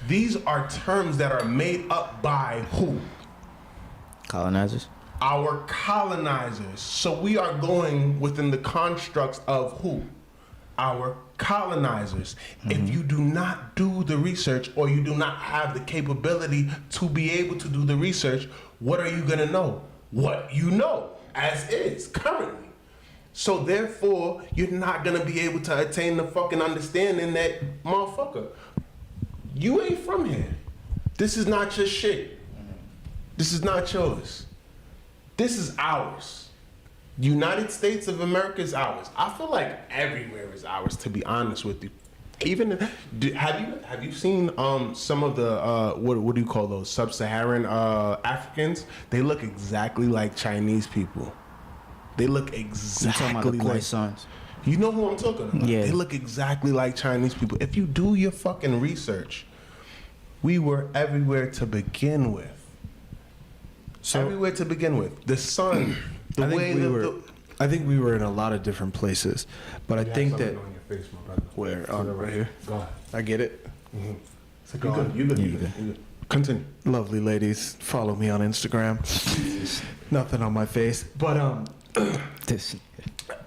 These are terms that are made up by who? Colonizers. Our colonizers. So we are going within the constructs of who? Our colonizers. If you do not do the research or you do not have the capability to be able to do the research, what are you going to know? What you know as is currently. So therefore, you're not going to be able to attain the fucking understanding that, motherfucker, you ain't from here. This is not your shit. This is not yours. This is ours. United States of America is ours. I feel like everywhere is ours, to be honest with you. Even have you seen some of the what do you call those sub-Saharan Africans? They look exactly like Chinese people. They look exactly like sons. You know who I'm talking about? Yeah. They look exactly like Chinese people. If you do your fucking research, we were everywhere to begin with. So Everywhere to begin with. The sun, the I think way I think we were in a lot of different places, but I think that on your face, my brother. where right here. Go ahead. I get it. You good. You good. Continue. Lovely ladies, follow me on Instagram. Nothing on my face, but This.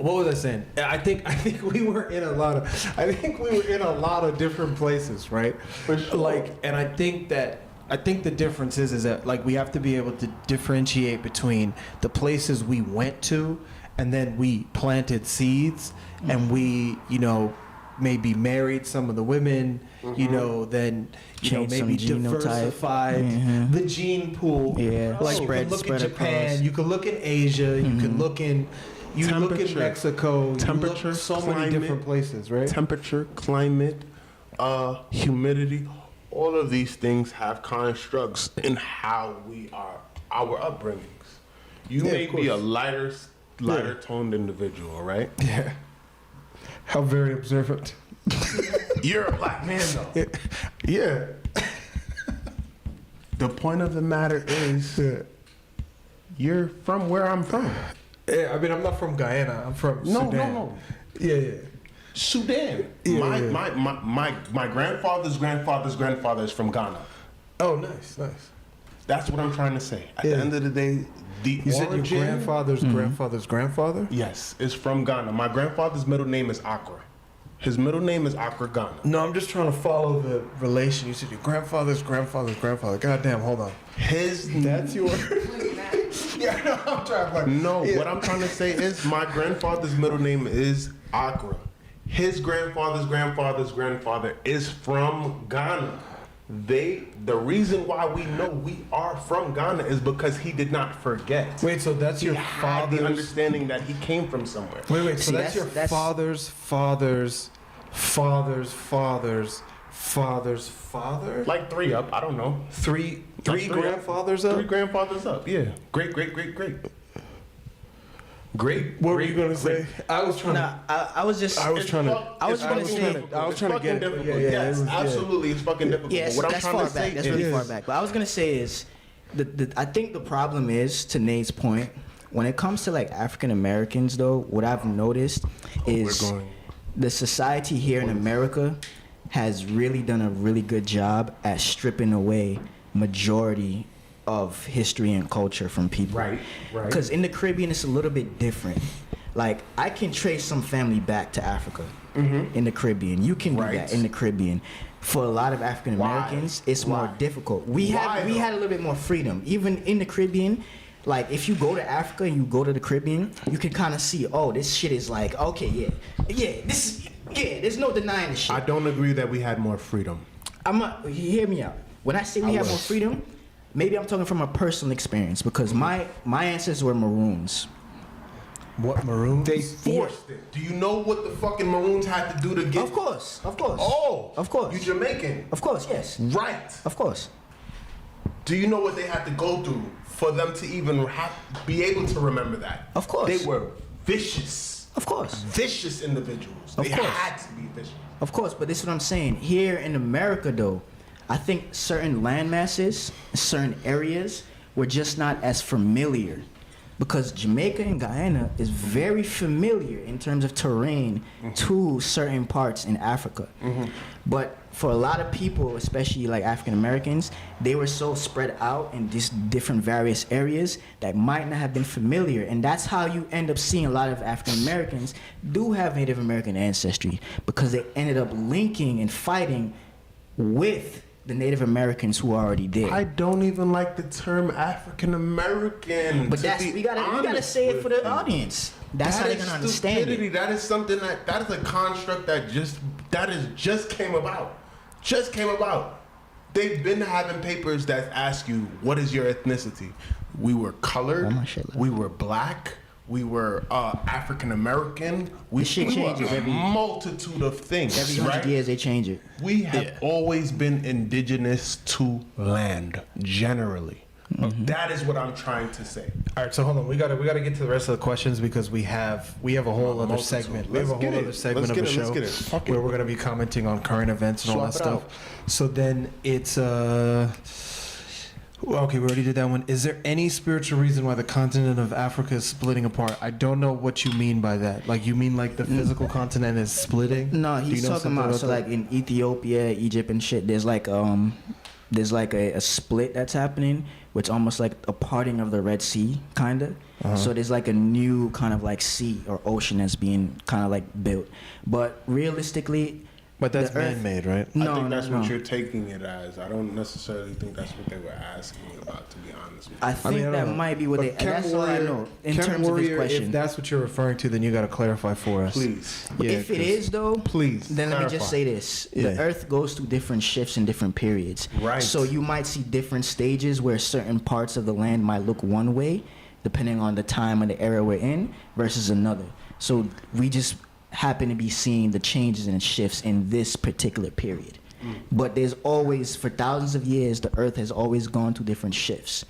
what was I saying? I think we were in a lot of different places, right? For sure. Like, and I think the difference is that like we have to be able to differentiate between the places we went to and then we planted seeds and we, you know, maybe married some of the women, you know, then you know Changed some maybe genotype. diversified the gene pool. Yeah. Like you Spread- can look spread in Japan, across. you can look in Asia, you can look in look in Temperature. Mexico, Temperature, you look so many climate, different places, right? Temperature, climate, humidity, all of these things have constructs in how we are, our upbringings. You Yeah, may of be a course. lighter toned individual, right? Yeah. How very observant. You're a black man, though. Yeah. The point of the matter is, you're from where I'm from. Yeah, I mean, I'm not from Guyana. I'm from No, Sudan. no. Yeah, yeah. Sudan. Yeah, My grandfather's grandfather's grandfather is from Ghana. Oh, nice, nice. That's what I'm trying to say. At Yeah. the end of the day, the You said your origin, grandfather's grandfather's grandfather? yes, is from Ghana. My grandfather's middle name is Accra. His middle name is Accra, Ghana. No, I'm just trying to follow the relation. You said your grandfather's grandfather's grandfather. Goddamn, hold on. His That's your. Yeah, no, I'm trying to. Like, No, yeah. what I'm trying to say is my grandfather's middle name is Accra. His grandfather's grandfather's grandfather is from Ghana. The reason why we know we are from Ghana is because he did not forget. Wait, so that's He your had the father's. understanding that he came from somewhere. Wait, so See, that's your that's- father's father's father? Like 3 up, I don't know. Three Three up. grandfathers up? 3 grandfathers up, yeah. Great. Great. What were you gonna say? I was trying Nah, I was just. I was trying to. I was gonna say- fucking difficult. Yeah, it Yes, was- yeah. absolutely, it's fucking difficult. Yes, What I'm that's trying far to say back. That's is, really far back. But I was gonna say is, I think the problem is, to Nate's point, when it comes to like African Americans, though, what I've noticed is going- the society here in America has really done a really good job at stripping away majority of history and culture from people. Right. Because in the Caribbean, it's a little bit different. Like, I can trace some family back to Africa in the Caribbean. You can do Right. that in the Caribbean. For a lot of African Americans, it's more difficult. We had a little bit more freedom. Even in the Caribbean, like, if you go to Africa and you go to the Caribbean, you can kind of see, oh, this shit is like, okay, there's no denying this shit. I don't agree that we had more freedom. Hear me out. When I say we have more freedom, maybe I'm talking from a personal experience because my ancestors were Maroons. What maroons? They forced it. Do you know what the fucking Maroons had to do to get? Of course. Oh, Of course. You Jamaican, Of course, yes. right? Of course. Do you know what they had to go through for them to even be able to remember that? Of course. They were vicious, Of course. vicious individuals. Of They course. had to be vicious. Of course, but this is what I'm saying. Here in America, though, I think certain land masses, certain areas were just not as familiar. Because Jamaica and Guyana is very familiar in terms of terrain to certain parts in Africa. But for a lot of people, especially like African Americans, they were so spread out in these different various areas that might not have been familiar. And that's how you end up seeing a lot of African Americans do have Native American ancestry because they ended up linking and fighting with the Native Americans who are already there. I don't even like the term African American. But that's we gotta say it for the audience. That's how they're gonna understand stupidity. it. That is something that is a construct that just came about. Just came about. They've been having papers that ask you what is your ethnicity. We were colored. Oh, my shit, like- We were black. We were African American. We This shit were changes a every- multitude of things. Every 100 right? years they change it. We have always been indigenous to land, generally. That is what I'm trying to say. All right, so hold on. We gotta get to the rest of the questions because we have a whole other multitude. segment. We have a Let's whole get it. other segment Let's of the get it. Let's show get it. Fuck it. where we're gonna be commenting on current events and all that Swap it stuff. So then it's okay, we already did that one. Is there any spiritual reason why the continent of Africa is splitting apart? I don't know what you mean by that. Like, you mean like the physical continent is splitting? No, Do he's you know talking something about so that? like in Ethiopia, Egypt and shit, there's like there's like a split that's happening, which almost like a parting of the Red Sea, kind of. So there's like a new kind of like sea or ocean that's being kind of like built. But realistically, But that's the Earth- man-made, right? No, I think that's no, what no. you're taking it as. I don't necessarily think that's what they were asking about, to be honest with you. I think I don't that know. might be what But they. That's all I know in Chem terms of Warrior, his question. if that's what you're referring to, then you got to clarify for us. Please. Yeah, If it 'cause- is though, please. then let me just clarify. say this: Yeah. the Earth goes through different shifts in different periods. Right. So you might see different stages where certain parts of the land might look one way, depending on the time and the era we're in, versus another. So we just happen to be seeing the changes and shifts in this particular period. But there's always, for thousands of years, the Earth has always gone through different shifts.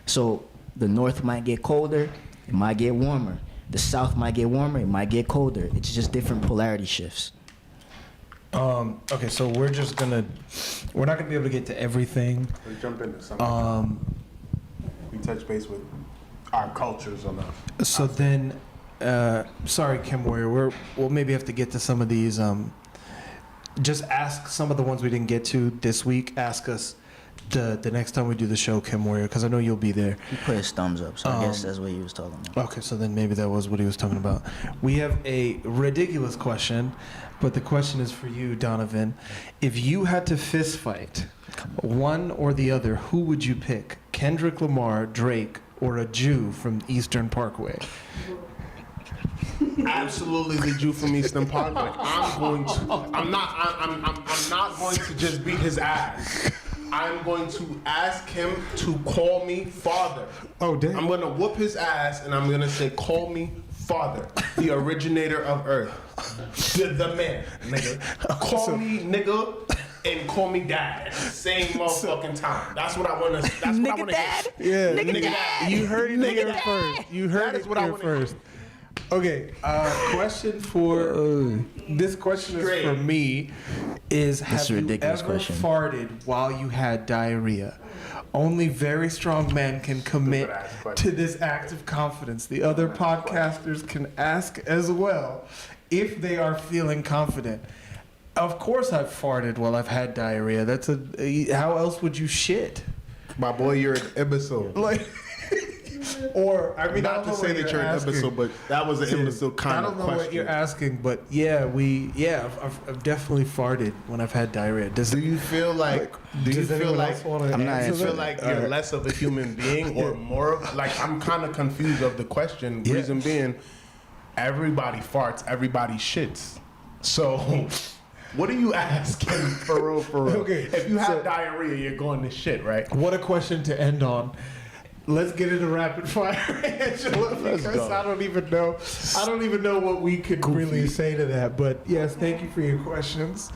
So the North might get colder, it might get warmer. The South might get warmer, it might get colder. It's just different polarity shifts. Okay, so we're not gonna be able to get to everything. Let's jump into something. We touch base with our cultures enough. So then, sorry, Chem Warrior, we'll maybe have to get to some of these. Just ask some of the ones we didn't get to this week. Ask us the next time we do the show, Chem Warrior, because I know you'll be there. He put his thumbs up, so I guess that's what he was talking about. Okay, so then maybe that was what he was talking about. We have a ridiculous question, but the question is for you, Donovan. If you had to fist fight one or the other, who would you pick? Kendrick Lamar, Drake, or a Jew from Eastern Parkway? Absolutely the Jew from Eastern Parkway. I'm not going to just beat his ass. I'm going to ask him to call me father. Oh, damn. I'm going to whoop his ass and I'm going to say, call me father, the originator of Earth. The man, nigga. Call me nigga and call me dad. Same motherfucking time. That's what I want to. That's what I want to hear. Yeah, Nigga dad. You heard it Nigga here dad. first. You heard That it is what I here wanna first. Okay, question for this question Straight. is for me. Is This have is a you ridiculous ever question. farted while you had diarrhea? Only very strong men can commit Stupid-ass question. to this act of confidence. The other podcasters can ask as well if they are feeling confident. Of course, I've farted while I've had diarrhea. How else would you shit? My boy, you're an imbecile. Like, or I mean, I Not don't to know say what that you're an asking. imbecile, but that was an imbecile I kind don't of know question. what you're asking, but yeah, I've definitely farted when I've had diarrhea. Do you feel like? Do you does feel anyone like? else wanna I'm not Do you answer feel that? like you're less of a human being or more of like? I'm kind of confused of the question. Yeah. Reason being, everybody farts, everybody shits. So, what are you asking for real? For real? Okay, If you have so- diarrhea, you're going to shit, right? What a question to end on. Let's get into rapid fire, Angela, because go. I don't even know what we could really say to that. But yes, thank you for your questions.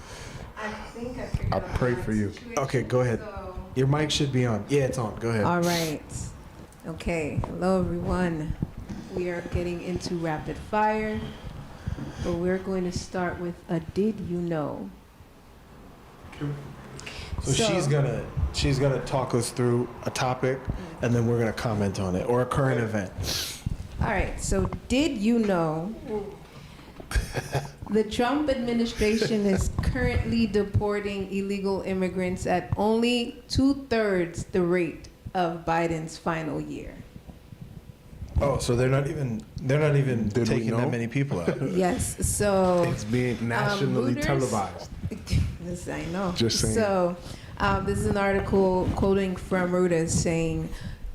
I think I figured I out pray my for you. situation, Okay, go ahead. so- Your mic should be on. Yeah, it's on. Go ahead. All right. Okay. Hello, everyone. We are getting into rapid fire, but we're going to start with a did you know? So she's gonna talk us through a topic, and then we're gonna comment on it or a current event. All right. So did you know the Trump administration is currently deporting illegal immigrants at only 2/3 the rate of Biden's final year? Oh, so they're not even Did we taking know? that many people out. Yes. So It's being nationally Reuters- televised. This I know. Just saying. So, this is an article quoting from Reuters saying,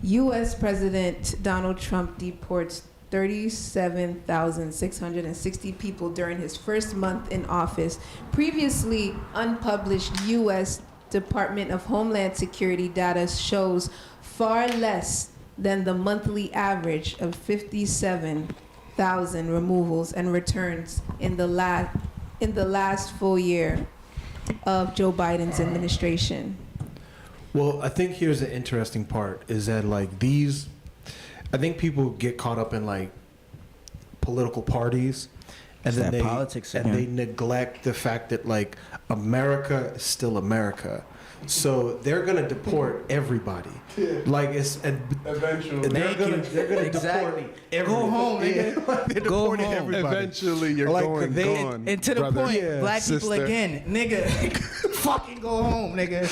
U.S. President Donald Trump deports 37,660 people during his first month in office. Previously unpublished U.S. Department of Homeland Security data shows far less than the monthly average of 57,000 removals and returns in the last full year of Joe Biden's administration. Well, I think here's the interesting part is that like I think people get caught up in like political parties, and It's then that they politics and again. they neglect the fact that like America is still America, so they're gonna deport everybody. Like Eventually. they're gonna Exactly. deport everybody. Go home, nigga. They're Go deporting home. everybody. Eventually, you're Like, going they- gone. And to the brother. point, Yeah. black people Sister. again, nigga. fucking go home, nigga.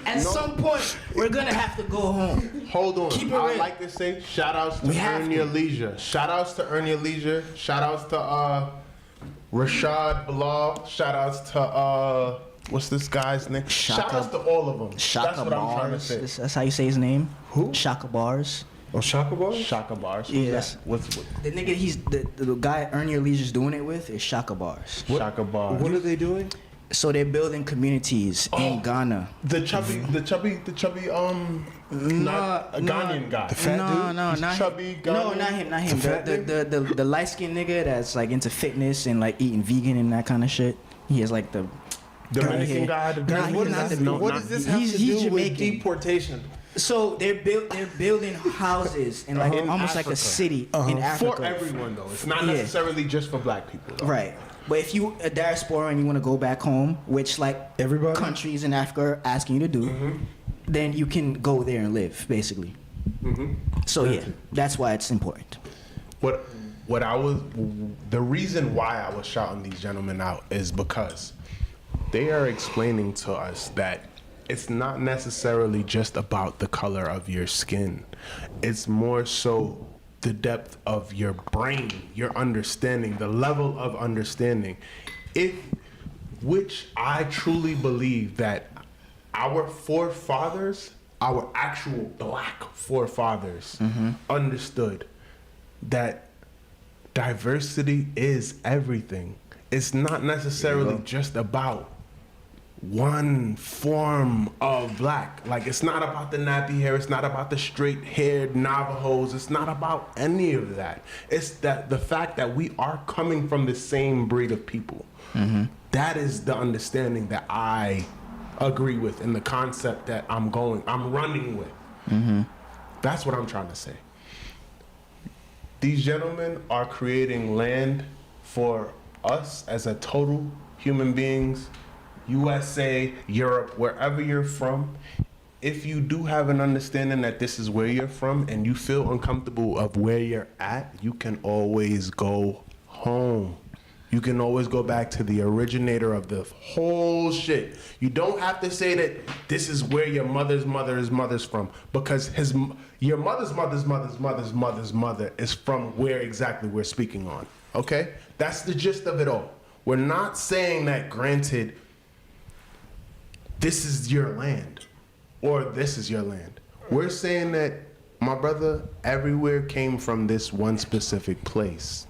At some point, we're gonna have to go home. Hold on. Keep it I real. like to say shout outs to We have Earn to. Your Leisure. Shout outs to Earn Your Leisure. Shout outs to Rashad Bilal. Shout outs to what's this guy's name? Shout outs to all of them. That's Shaka what I'm trying to Bars. say. That's how you say his name? Who? Shaka Bars. Oh, Shaka Boy? Shaka Bars. Who's Yes. that? What's The nigga, he's the guy Earn Your Leisure's doing it with is Shaka Bars. Shaka Bars? What are they doing? So they're building communities in Ghana. The chubby, not a Ghanaian guy. The fat no, dude? no, He's not chubby, him. No, Ghanaian? not him, not him. The fat The light skinned nigga that's like into fitness and like eating vegan and that kind of shit. He has like the Dominican hair. guy. The Nah, guy. he's not the- What does this have he's to do with Jamaican. deportation? So they're building houses in like In almost like a Africa. city in Africa. For everyone though. It's not Yeah. necessarily just for black people. Though. Right. But if you a diaspora and you want to go back home, which like Everybody? countries in Africa are asking you to do, then you can go there and live, basically. So yeah, that's why it's important. What I was, the reason why I was shouting these gentlemen out is because they are explaining to us that it's not necessarily just about the color of your skin. It's more so the depth of your brain, your understanding, the level of understanding. Which I truly believe that our forefathers, our actual black forefathers, understood that diversity is everything. It's not necessarily just about one form of black. Like, it's not about the nappy hair, it's not about the straight haired Navajos, it's not about any of that. It's that the fact that we are coming from the same breed of people. That is the understanding that I agree with, and the concept that I'm running with. That's what I'm trying to say. These gentlemen are creating land for us as a total human beings, USA, Europe, wherever you're from. If you do have an understanding that this is where you're from and you feel uncomfortable of where you're at, you can always go home. You can always go back to the originator of the whole shit. You don't have to say that this is where your mother's mother's from, because your mother's mother is from where exactly we're speaking on. Okay? That's the gist of it all. We're not saying that, granted, this is your land or this is your land. We're saying that, my brother, everywhere came from this one specific place.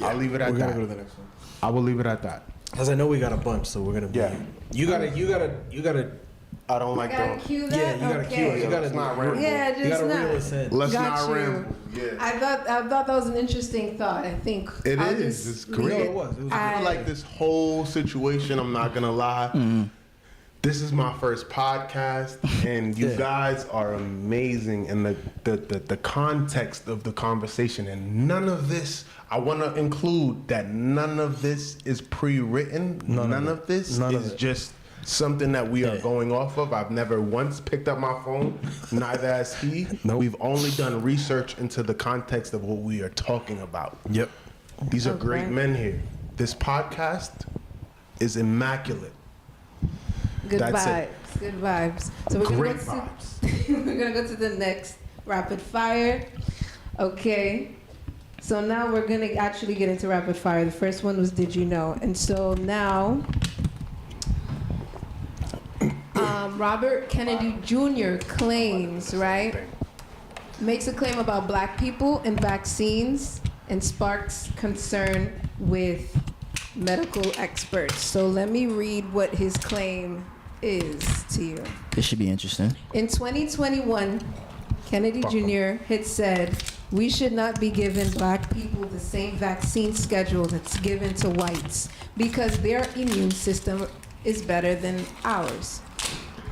I'll leave it at We're that. gonna go to the next one. I will leave it at that. Cause I know we got a bunch, so we're gonna be. Yeah. You gotta. I don't like Gotta those. cue that? Yeah, you gotta cue it. You gotta Let's not ramble. Yeah, You just gotta not. reel us in. Let's Got not you. ramble. Yeah. I thought that was an interesting thought. I think It I'll is. just It's leave great. No, it was. It was I feel like this whole situation, I'm not gonna lie. This is my first podcast, and you Yeah. guys are amazing in the context of the conversation. And none of this, I want to include that none of this is pre-written. None of this is just something that we are going off of. I've never once picked up my phone, neither has he. Nope. We've only done research into the context of what we are talking about. Yep. These are Okay. great men here. This podcast is immaculate. Good That's vibes. it. Good vibes. So we're Great gonna vibes. we're gonna go to the next rapid fire. Okay. So now we're gonna actually get into rapid fire. The first one was Did You Know? And so now Robert Kennedy Jr. claims, right? Makes a claim about black people and vaccines and sparks concern with medical experts. So let me read what his claim is to you. This should be interesting. In 2021, Kennedy Jr. had said, we should not be giving black people the same vaccine schedule that's given to whites because their immune system is better than ours.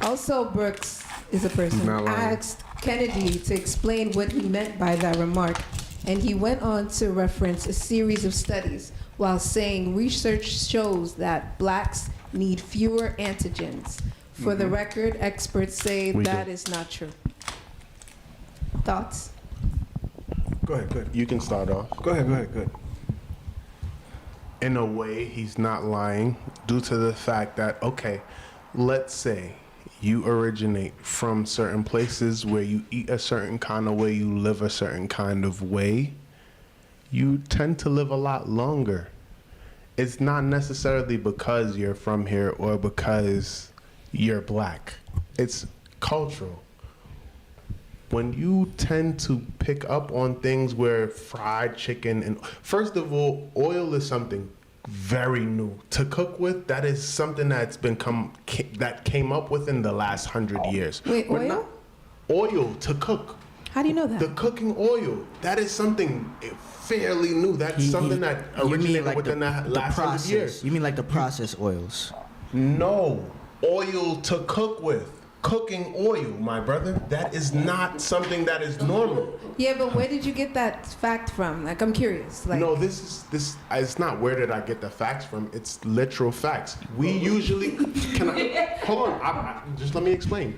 Also, Brooks is a person Not lying. asked Kennedy to explain what he meant by that remark, and he went on to reference a series of studies while saying research shows that blacks need fewer antigens. For the record, experts say We that do. is not true. Thoughts? Go ahead. You can start off. Go ahead. in a way, he's not lying due to the fact that, okay, let's say you originate from certain places where you eat a certain kind of way, you live a certain kind of way, you tend to live a lot longer. It's not necessarily because you're from here or because you're black. It's cultural. When you tend to pick up on things where fried chicken and first of all, oil is something very new to cook with. That is something that came up within the last 100 years. Wait, oil? Oil to cook. How do you know that? The cooking oil. That is something fairly new. That's something that originated within the last 100 years. You mean like the processed oils? No, oil to cook with. Cooking oil, my brother. That is not something that is normal. Yeah, but where did you get that fact from? Like, I'm curious. Like, No, this. It's not where did I get the facts from. It's literal facts. We usually hold on. Just let me explain.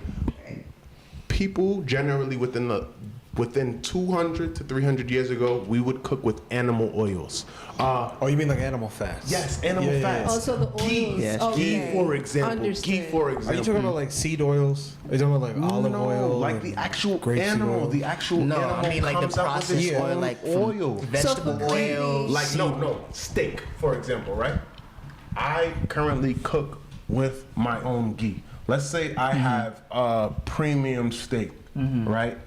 People generally within 200 to 300 years ago, we would cook with animal oils. Oh, you mean like animal fats? Yes, animal fats. also the oils. Ghee, Yes. ghee for example. Understood. Ghee for example. Are you talking about like seed oils? Are you talking about like olive oil? like the actual grapeseed animal. oil? The actual No, animal I mean like the comes out with its processed oil, own like from oil. vegetable So for oil. cooking- Like no, steak, for example, right? I currently cook with my own ghee. Let's say I have a premium steak, right?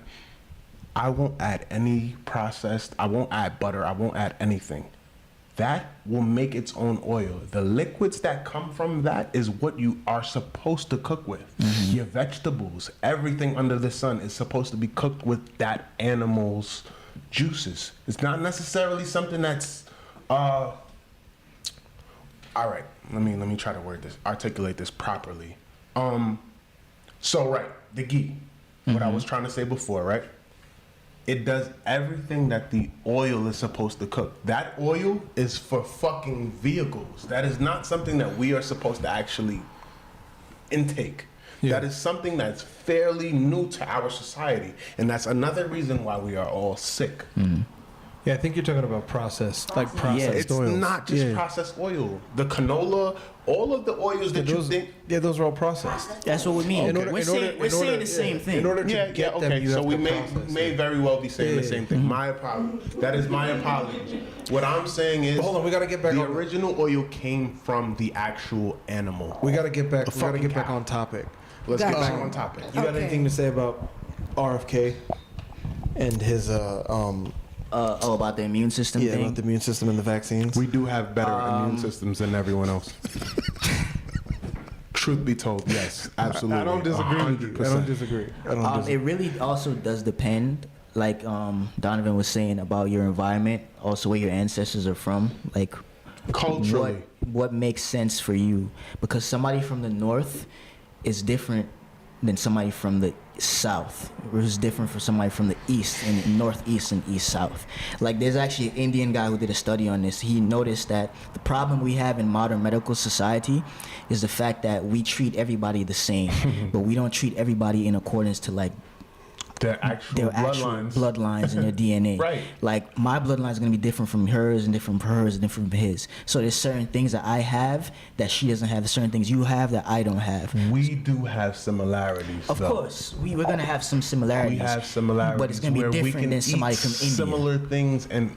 I won't add any processed, I won't add butter, I won't add anything. That will make its own oil. The liquids that come from that is what you are supposed to cook with. Your vegetables, everything under the sun is supposed to be cooked with that animal's juices. It's not necessarily something that's all right, let me try to articulate this properly. So right, the ghee, what I was trying to say before, right? It does everything that the oil is supposed to cook. That oil is for fucking vehicles. That is not something that we are supposed to actually intake. Yeah. That is something that's fairly new to our society. And that's another reason why we are all sick. Yeah, I think you're talking about processed It's oils. not just Yeah. processed oil. The canola, all of the oils that you think. Yeah, those are all processed. That's what we mean. We're saying the same thing. In order to Yeah, get them, okay. you So have we to may process. very well be saying the Yeah. same thing. My apology. That is my apology. What I'm saying is, But hold on, we gotta get back the on- original oil came from the actual animal. We got to get back. A We got to fucking get back cow. on topic. Let's get Gotcha. back on topic. You got Okay. anything to say about RFK and his About the immune system thing. about the immune system and the vaccines? We do have better immune systems than everyone else. Truth be told, yes, absolutely. I don't disagree with you. I 100%. don't disagree. I don't disagree. It really also does depend, like Donovan was saying about your environment, also where your ancestors are from, like Culturally. what makes sense for you, because somebody from the north is different than somebody from the south, or is different from somebody from the east and northeast and east south. Like there's actually an Indian guy who did a study on this. He noticed that the problem we have in modern medical society is the fact that we treat everybody the same, but we don't treat everybody in accordance to like Their actual their actual bloodlines and their DNA. Right. Like my bloodline is gonna be different from hers and different from hers and different from his. So there's certain things that I have that she doesn't have. There's certain things you have that I don't have. We do have similarities. Of though. course, we're gonna have some similarities. We have similarities, but it's gonna be where we different can than somebody eat from India. Similar things, and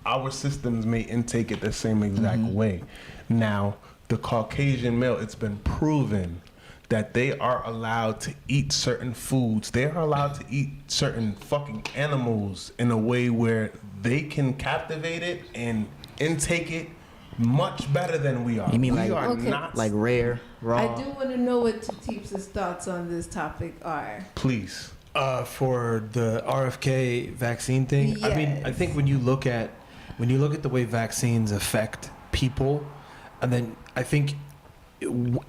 our systems may intake it the same exact Mm-hmm. way. Now, the Caucasian male, it's been proven that they are allowed to eat certain foods. They are allowed to eat certain fucking animals in a way where they can captivate it and intake it much better than we are. You mean we like- are Okay. not Like rare, raw. I do want to know what TutibSaa's thoughts on this topic are. Please. For the RFK vaccine thing, I mean, I Yes. think when you look at the way vaccines affect people, and then I think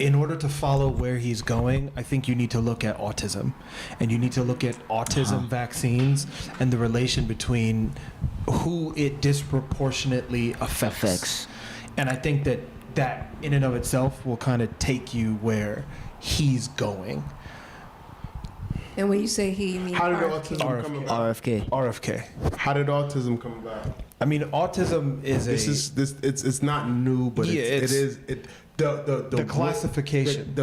in order to follow where he's going, I think you need to look at autism, and you need to look at autism vaccines and the relation between who it disproportionately affects. And I think that in and of itself will kind of take you where he's going. And when you say he, you mean How did RFK? autism come about? RFK. RFK. How did autism come about? I mean, autism is It's not new, but Yeah, the classification.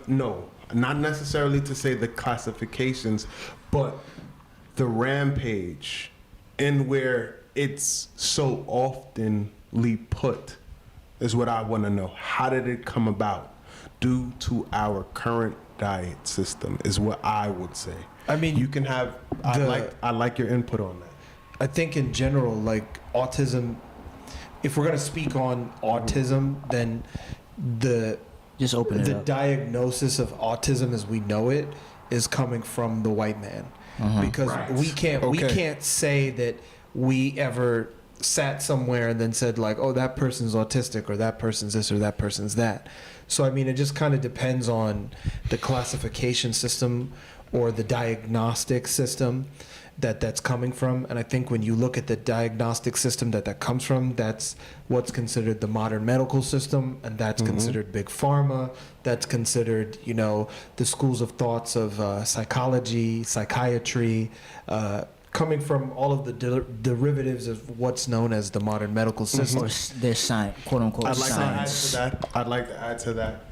No, not necessarily to say the classifications, but the rampage in where it's so oftenly put is what I want to know. How did it come about? Due to our current diet system is what I would say. I mean, You can have. I like your input on that. I think in general, like autism, if we're gonna speak on autism, then the Just open it up. diagnosis of autism as we know it is coming from the white man, because Right. we can't say that we ever sat somewhere and then said like, oh, that person's autistic or that person's this or that person's that. So I mean, it just kind of depends on the classification system or the diagnostic system that's coming from. And I think when you look at the diagnostic system that comes from, that's what's considered the modern medical system, and that's considered big pharma. That's considered, you know, the schools of thoughts of psychology, psychiatry, coming from all of the derivatives of what's known as the modern medical system. Or their science, quote unquote, I'd like science. to add to that. I'd like to add to that.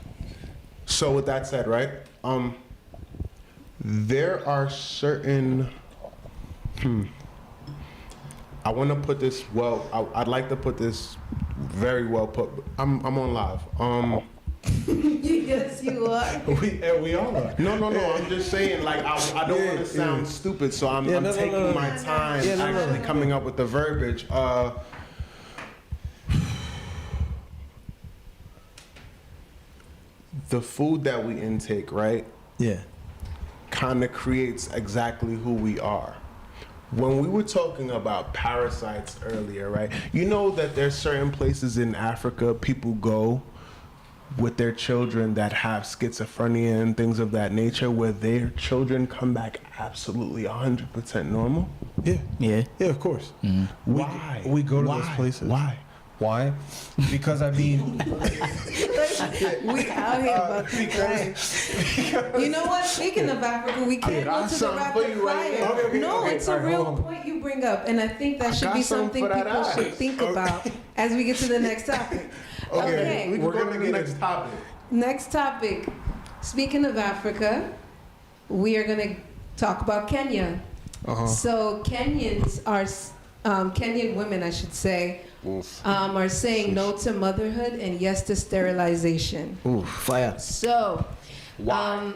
So with that said, right? There are certain. I want to put this well. I'd like to put this very well put. I'm on live. Yes, you are. We all are. No. I'm just saying, like, I don't want to sound stupid, so I'm taking my time actually coming up with the verbiage. The food that we intake, right, Yeah. kind of creates exactly who we are. When we were talking about parasites earlier, right, you know that there's certain places in Africa people go with their children that have schizophrenia and things of that nature, where their children come back absolutely 100% normal? Yeah. Yeah. Yeah, of course. Why? We go to Why? those places. Why? Why? Because I mean, We out here about this life. You know what? Speaking of Africa, we can't go got to the something for rapid you right fire. there. Okay, No, okay, it's a all right, real hold on. point you bring up, and I think that should got be something something for that people should ass. think about as we get to the next topic. Okay. We can We're go gonna to the get next it. topic. Next topic. Speaking of Africa, we are going to talk about Kenya. So Kenyans are, Kenyan women, I should say, are saying no to motherhood and yes to sterilization. Ooh, fire. So,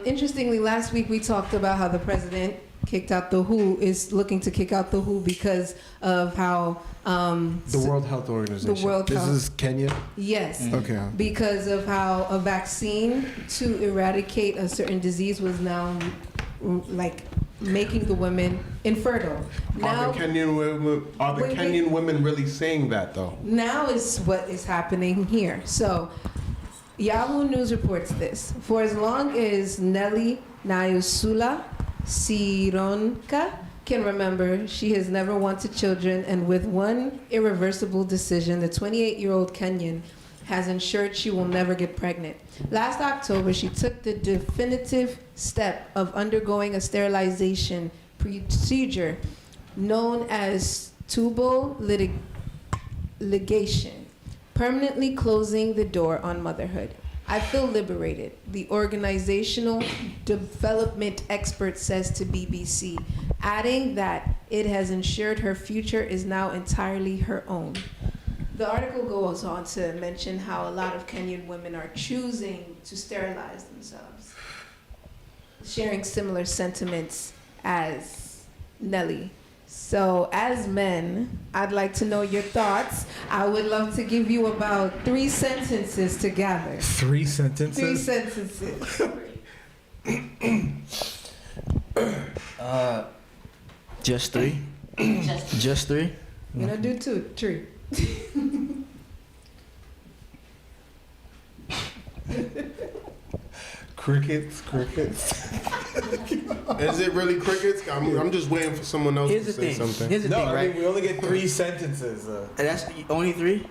interestingly, last week we talked about how the president kicked out the WHO, is looking to kick out the WHO because of how the World Health Organization. The World This Health- is Kenya. yes, Okay. because of how a vaccine to eradicate a certain disease was now like making the women infertile. Are the Wait. Kenyan women really saying that though? Now is what is happening here. So, Yahoo News reports this. For as long as Nelly Nayusula Sironka can remember, she has never wanted children, and with one irreversible decision, the 28-year-old Kenyan has ensured she will never get pregnant. Last October, she took the definitive step of undergoing a sterilization procedure known as tubal ligation, permanently closing the door on motherhood. I feel liberated, the organizational development expert says to BBC, adding that it has ensured her future is now entirely her own. The article goes on to mention how a lot of Kenyan women are choosing to sterilize themselves, sharing similar sentiments as Nelly. So, as men, I'd like to know your thoughts. I would love to give you about 3 sentences to gather. 3 sentences. 3 sentences. Just 3? Just 3? I'm gonna do 2, 3. Crickets. Is it really crickets? I'm just waiting for someone else Here's to the say thing. something. Here's the No, thing, I right? mean we only get 3 sentences. And that's only 3?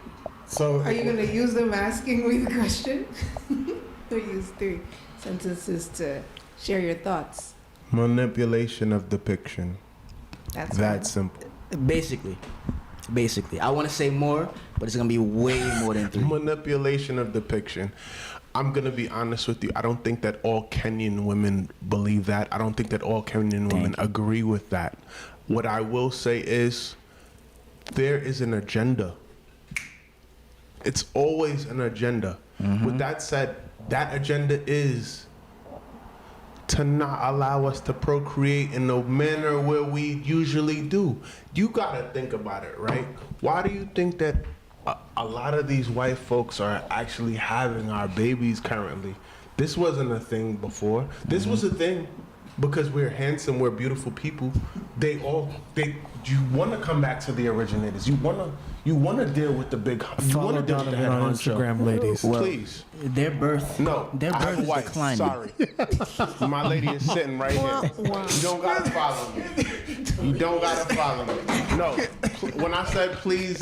So Are you gonna use them asking me the question? Or use 3 sentences to Share your thoughts. Manipulation of depiction. That's That simple. Basically. I want to say more, but it's going to be way more than 3. Manipulation of depiction. I'm going to be honest with you. I don't think that all Kenyan women believe that. I don't think that all Kenyan women agree with that. What I will say is there is an agenda. It's always an agenda. With that said, that agenda is to not allow us to procreate in the manner where we usually do. You gotta think about it, right? Why do you think that a lot of these white folks are actually having our babies currently? This wasn't a thing before. This was a thing because we're handsome, we're beautiful people. You want to come back to the originators. You want to deal with the big. You want Follow to deal with the Donovan head on honcho. Instagram, ladies. Please. Their birth I have is white. declining. Sorry. My lady is sitting right here. You don't gotta follow me. You don't gotta follow me. No. When I said please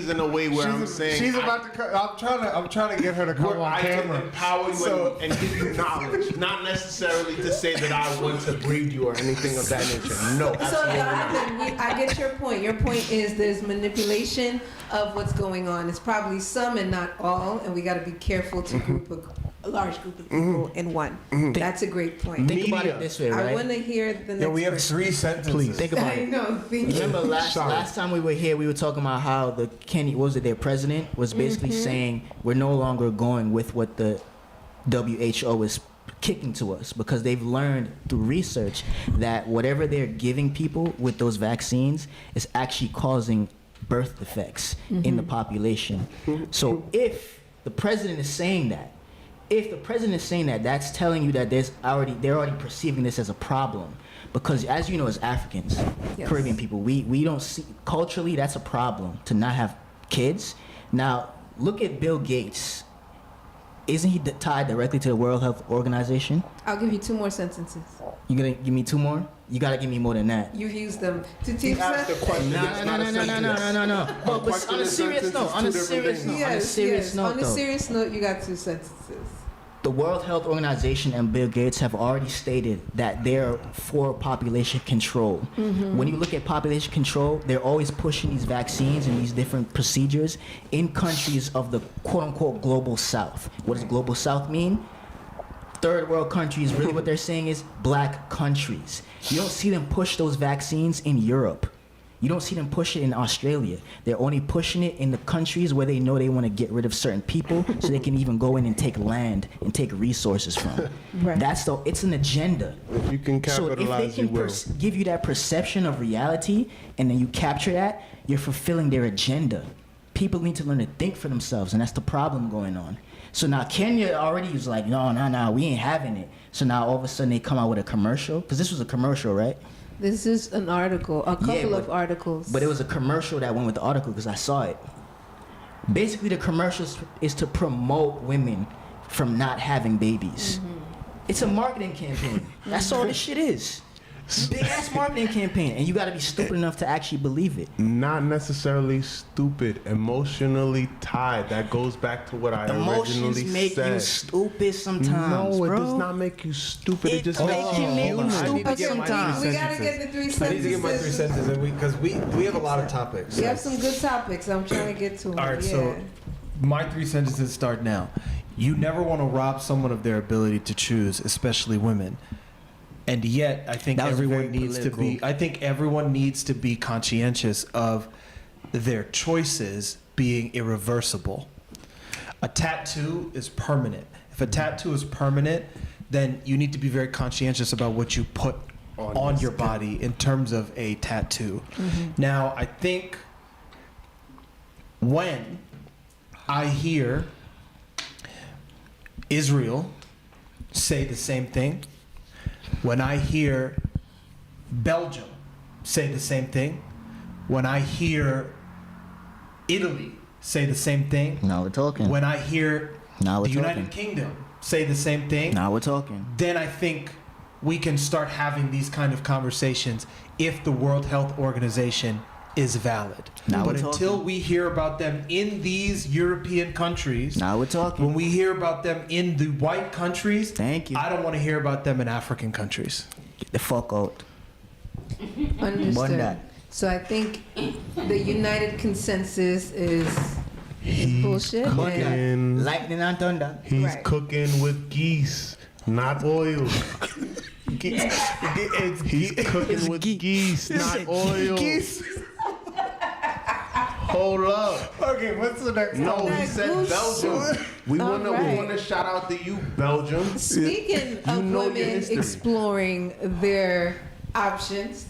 in a way where I'm saying She's about to. I'm trying to get her to come where on I can camera. empower you and give you knowledge, not necessarily to say that I want to breed you or anything of that nature. No, So absolutely not. Donovan, I get your point. Your point is there's manipulation of what's going on. It's probably some and not all, and we got to be careful to group a large group of people in one. That's a great point. Think about Media. it this way, I right? want to hear the next. Yeah, we have person. 3 sentences. Please. Think about I it. know. Thank you. Remember last time we were here, we were talking about how their president was basically saying we're no longer going with what the WHO is kicking to us because they've learned through research that whatever they're giving people with those vaccines is actually causing birth defects in the population. So if the president is saying that, that's telling you that they're already perceiving this as a problem. Because as you know, as Africans, Yes. Caribbean people, we don't see, culturally, that's a problem to not have kids. Now, look at Bill Gates. Isn't he tied directly to the World Health Organization? I'll give you 2 more sentences. You gonna give me 2 more? You gotta give me more than that. You've used them. He asked a question. No. But question on a and serious sentence note, is on two a different serious things. note, Yes. On a though. serious note, you got 2 sentences. The World Health Organization and Bill Gates have already stated that they're for population control. When you look at population control, they're always pushing these vaccines and these different procedures in countries of the quote-unquote global south. What does global south mean? Third world countries, really what they're saying is black countries. You don't see them push those vaccines in Europe. You don't see them push it in Australia. They're only pushing it in the countries where they know they want to get rid of certain people so they can even go in and take land and take resources from. Right. It's an agenda. If you can So if they capitalize, you can will. give you that perception of reality and then you capture that, you're fulfilling their agenda. People need to learn to think for themselves, and that's the problem going on. So now Kenya already was like, no, we ain't having it. So now all of a sudden they come out with a commercial, because this was a commercial, right? This is an article, a couple of articles. But it was a commercial that went with the article because I saw it. Basically, the commercial is to promote women from not having babies. It's a marketing campaign. That's all this shit is. Big ass marketing campaign, and you got to be stupid enough to actually believe it. Not necessarily stupid, emotionally tied. That goes back to what I Emotions originally make said. you stupid sometimes, No, it bro. does not make you stupid. It just It makes makes you you make human. you I need to stupid get my sometimes. we gotta get the 3 sentences. I need to get my 3 sentences, because we have a lot of topics. We have some good topics. I'm trying to get to them. All right, yeah. so my 3 sentences start now. You never want to rob someone of their ability to choose, especially women. And yet, I think That was everyone very needs to be. political. I think everyone needs to be conscientious of their choices being irreversible. A tattoo is permanent. If a tattoo is permanent, then you need to be very conscientious about what you put on your body in terms of a tattoo. Now, I think when I hear Israel say the same thing, when I hear Belgium say the same thing, when I hear Italy say the same thing, Now we're talking. when I hear Now we're the United talking. Kingdom say the same thing, Now we're talking. then I think we can start having these kind of conversations if the World Health Organization is valid. Now But we're until talking. we hear about them in these European countries, Now we're talking. when we hear about them in the white countries, Thank you. I don't want to hear about them in African countries. Get the fuck out. Understood. One that. So I think the united consensus is bullshit. One and- that. Lightning and thunder. He's Right. cooking with geese, not oil. He's cooking with geese, not oil. Hold up. Okay, what's the next No, he That said goose. Belgium. We All wanna right. we wanna shout out to you, Belgium. Speaking of know your women history. exploring their options,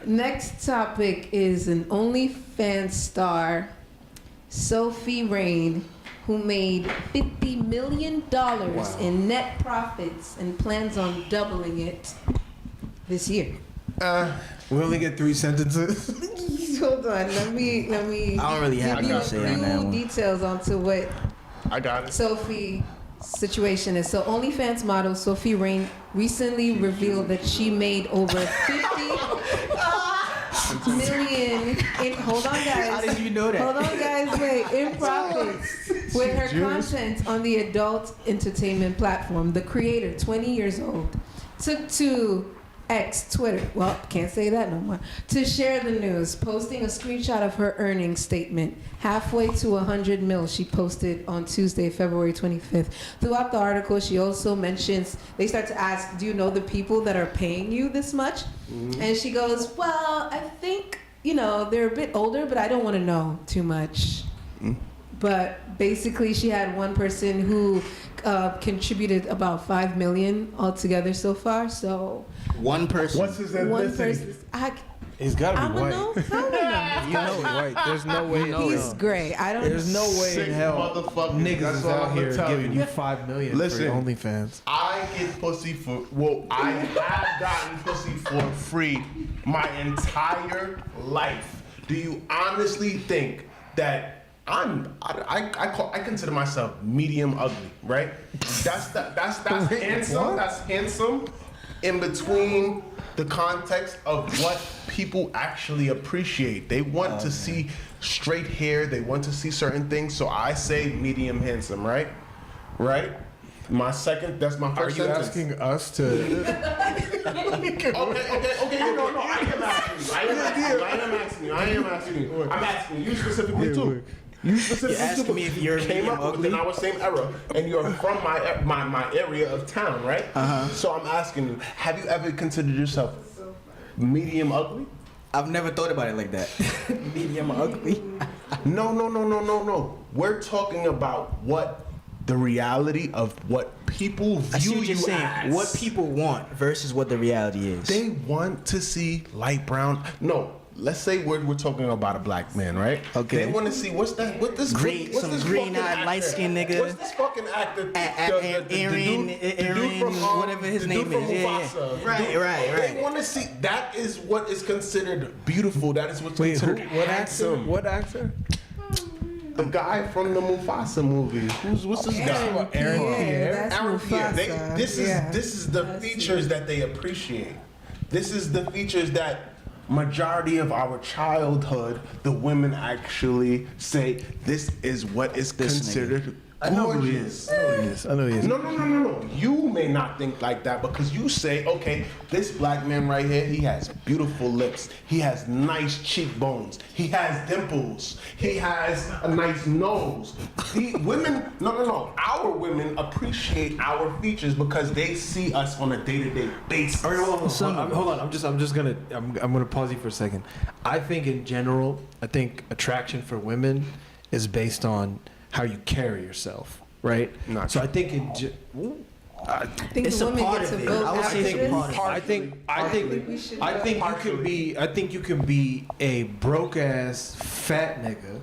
next topic is an OnlyFans star, Sophie Rain, who made $50 million in net profits and plans on doubling it this year. We only get 3 sentences. Hold on, let me I don't really have give you a to say on that few one. details onto what I got it. Sophie's situation is. So OnlyFans model Sophie Rain recently revealed that she made over 50 million in, hold on guys. How did you know that? Hold on guys, wait, in profits with her content on the adult entertainment platform. The creator, 20 years old, took to X, Twitter, well, can't say that no more, to share the news, posting a screenshot of her earnings statement. Halfway to 100 mil, she posted on Tuesday, February 25th. Throughout the article, she also mentions, they start to ask, do you know the people that are paying you this much? And she goes, well, I think, they're a bit older, but I don't want to know too much. But basically, she had one person who contributed about 5 million altogether so far. So One person. What's his one ethnicity? person, He's gotta I be would white. know. How would I know? You know he's white. There's no way in He's hell. gray. I don't. There's no way Sick in hell motherfucker. niggas That's is all out I'ma here tell giving you. you 5 million Listen. for OnlyFans. I get pussy for, well, I have gotten pussy for free my entire life. Do you honestly think that I consider myself medium ugly, right? That's handsome. That's handsome in between the context of what people actually appreciate. They want to see straight hair. They want to see certain things. So I say medium handsome, right? Right? That's my Are first you sentence. asking us to? Okay, no, I am asking you. I'm asking you specifically too. You specifically You're asking me if you're came medium up ugly? within our same era, and you're from my area of town, right? So I'm asking you, have you ever considered yourself medium ugly? I've never thought about it like that. Medium ugly. No. We're talking about what the reality of what people I see view what you you're saying. as. What people want versus what the reality is. They want to see light brown. No, let's say we're talking about a black man, right? Okay. They want to see what's this Some fucking green-eyed, actor? light-skinned nigga. What's this fucking actor? Aaron, whatever his the name dude from is. Yeah. Mufasa. Right. They want to see. That is what is considered beautiful. That is what's Wait, who, considered what actor? handsome. What actor? The guy from the Mufasa movie. What's this guy? Aaron Pierre, Pierre? that's Aaron Pierre. Mufasa. This Yeah. is the That's features that they appreciate. This is the features that majority of our childhood, the women actually say this is what is This nigga. considered I know who he gorgeous. is. I know he is. No. You may not think like that because you say, okay, this black man right here, he has beautiful lips. He has nice cheekbones. He has dimples. He has a nice nose. No. Our women appreciate our features because they see us on a day-to-day basis. All right, hold on. I'm gonna pause you for a second. I think in general, attraction for women is based on how you carry yourself, right? Not So true. I think I think It's the a women part get to of it. vote I would say it's a after part this. of it. I think you can be a broke ass fat nigga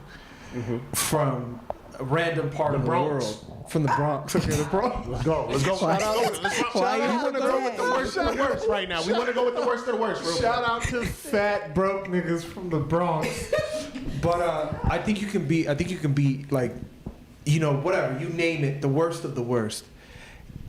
from a random part of the Bronx. world. From the Bronx. Okay, the Bronx. Let's go. Let's go with the worst of the worst right now. We want to go with the worst of the worst. Real Shout out to fat broke niggas from the Bronx. But I think you can be like, whatever, you name it, the worst of the worst.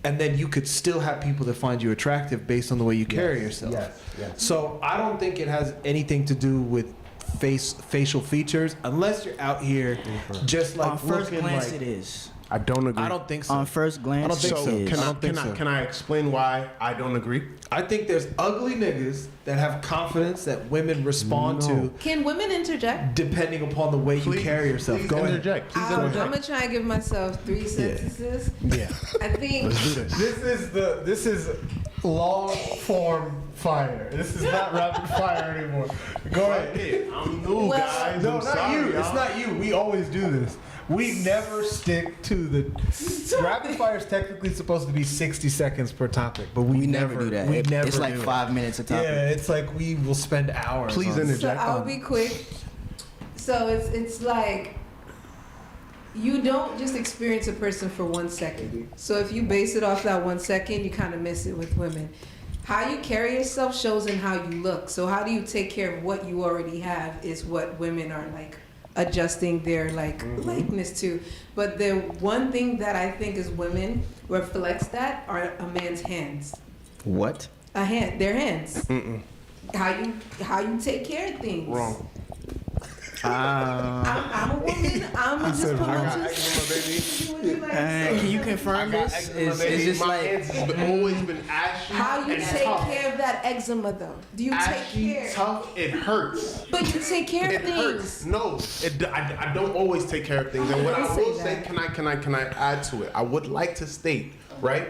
And then you could still have people that find you attractive based on the way you carry yourself. Yes. So I don't think it has anything to do with facial features, unless you're out here just like On first looking glance, like. it is. I don't agree. I don't think so. On first glance, I don't think it so. is. I don't think so. Can I explain why I don't agree? I think there's ugly niggas that have confidence that women respond to Can women interject? depending upon the way you carry yourself. Please Go ahead. interject. Please I'm interject. gonna try and give myself 3 sentences. Yeah. I think This is long form fire. This is not rapid fire anymore. Go ahead. I'm new, Well- guys. No, I'm not sorry, you. y'all. It's not you. We always do this. We never stick to the rapid fire is technically supposed to be 60 seconds per topic, but We never do that. We never It's like do it. 5 minutes a topic. Yeah, it's like we will spend hours. Please on it. so. interject. I'll be quick. So it's like you don't just experience a person for 1 second. So if you base it off that 1 second, you kind of miss it with women. How you carry yourself shows in how you look. So how do you take care of what you already have is what women are like adjusting their likeness to. But the one thing that I think is women reflects that are a man's hands. What? Their hands. How you take care of things. Wrong. I'm a woman. I'm just I got promoting. eczema, baby. Would you like to say? Can you confirm I got this? eczema, Is baby. this My like hands has always been ashy How you and take tough. care of that eczema though? Do you Ashy, take care? tough, it hurts. But you take care It of hurts. things. No, I don't always take care of things. And what Don't I say will say, that. can I add to it? I would like to state, right?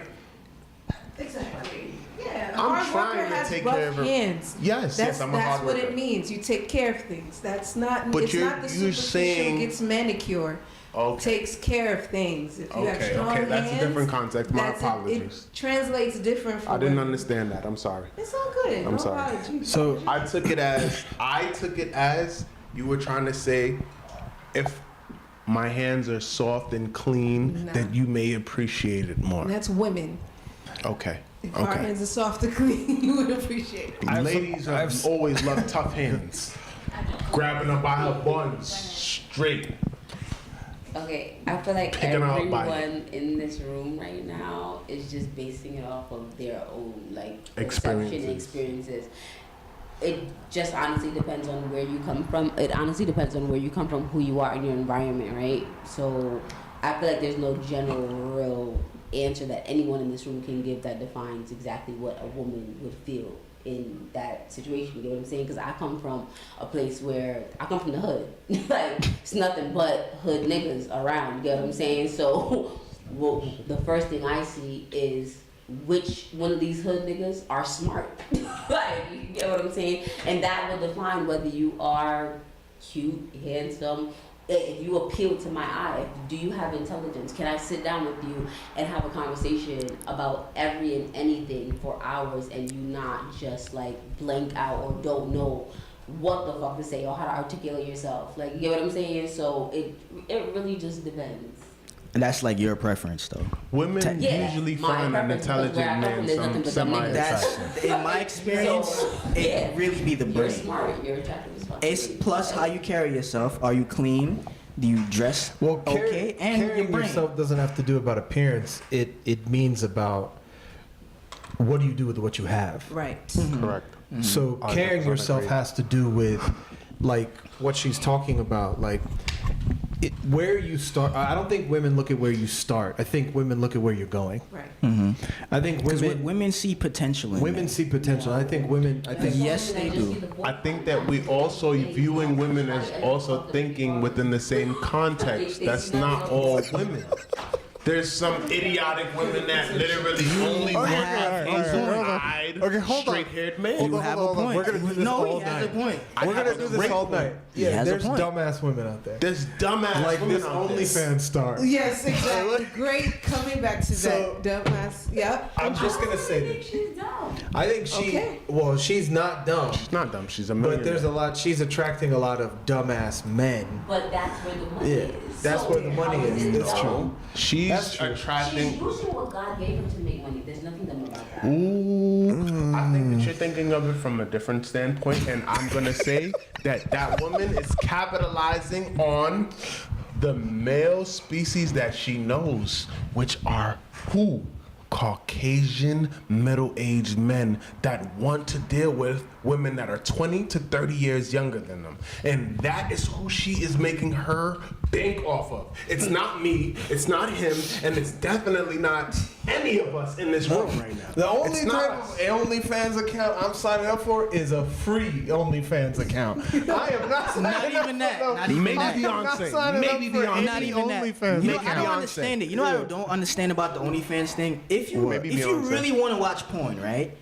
Exactly. Yeah. A I'm hard trying worker to has take rough care of her. hands. Yes, That's I'm a hard what worker. it means. You take care of things. That's not. But it's you're- not the you're superficial saying- gets manicure. Okay. Takes care of things. If you have Okay, strong okay, that's a hands, different context. My that's apologies. It translates different for I didn't women. understand that. I'm sorry. It's all good. I'm No sorry. apologies. So I took it as you were trying to say, if my hands are soft and clean, Nah. then you may appreciate it more. That's women. Okay. If our Okay. hands are soft and clean, you would appreciate it. Ladies have always loved tough hands. Grabbing her by her buns straight. Okay, I feel like Picking out by everyone in this room right now is just basing it off of their own like Experiences. experiences. It just honestly depends on where you come from. It honestly depends on where you come from, who you are in your environment, right? So I feel like there's no general real answer that anyone in this room can give that defines exactly what a woman would feel in that situation. You know what I'm saying? Because I come from a place where I come from the hood. Like it's nothing but hood niggas around. You get what I'm saying? So well, the first thing I see is which one of these hood niggas are smart. Like you get what I'm saying? And that will define whether you are cute, handsome. If you appeal to my eye, do you have intelligence? Can I sit down with you and have a conversation about every and anything for hours and you not just like blank out or don't know what the fuck to say or how to articulate yourself? Like, you get what I'm saying? So it really just depends. And that's like your preference, though. Women Yeah, usually my find an preference, because where I intelligent come from, there's nothing man but some them niggas. semi-attractive. That's in my experience. So, It yeah. really be the You're brain. smart, you're attractive as fuck. It's plus how you carry yourself. Are you clean? Do you dress well, okay? And your carrying brain. yourself doesn't have to do about appearance. It means about what do you do with what you have. Right. Correct. So carrying 100% yourself agree. has to do with like what she's talking about, like where you start. I don't think women look at where you start. I think women look at where you're going. Right. I think Because women women see potential in women men. see potential. I think women. I think Yes, they do. I think that we also viewing women as also thinking within the same context. That's not all women. There's some idiotic women that literally only want have a hazel-eyed, Okay, hold on. straight-haired men. You have a hold on. point. We're gonna do this no, all he has a night. point. I we're have gonna a do this great all point. night. He Yeah, has a there's point. dumbass women out there. There's dumbass Like women this out there. OnlyFans star. Yes, exactly. Great coming back to So- that dumbass. Yep. I'm just gonna say this. She's dumb. I think she. Okay. Well, she's not dumb, She's not dumb. She's a but millionaire. there's a lot. She's attracting a lot of dumbass men. But that's where the money Yeah, is. that's So where the money how is. it That's dumb? true. She's That's true. She's attracting. using what God gave her to make money. There's nothing dumb about that. Ooh, I think that you're thinking of it from a different standpoint, and I'm gonna say that that woman is capitalizing on the male species that she knows, which are who? Caucasian middle-aged men that want to deal with women that are 20 to 30 years younger than them. And that is who she is making her bank off of. It's not me, it's not him, and it's definitely not any of us in this room right now. The only It's not type us. of OnlyFans account I'm signing up for is a free OnlyFans account. I am not signing Not up even that. for no- Not even Maybe that. I'm not Beyonce. signing Maybe up for Beyonce. any Not even that. OnlyFans You know, account. I don't understand it. You know what I don't understand about the OnlyFans thing? If you Maybe if you Beyonce. really want to watch porn, right?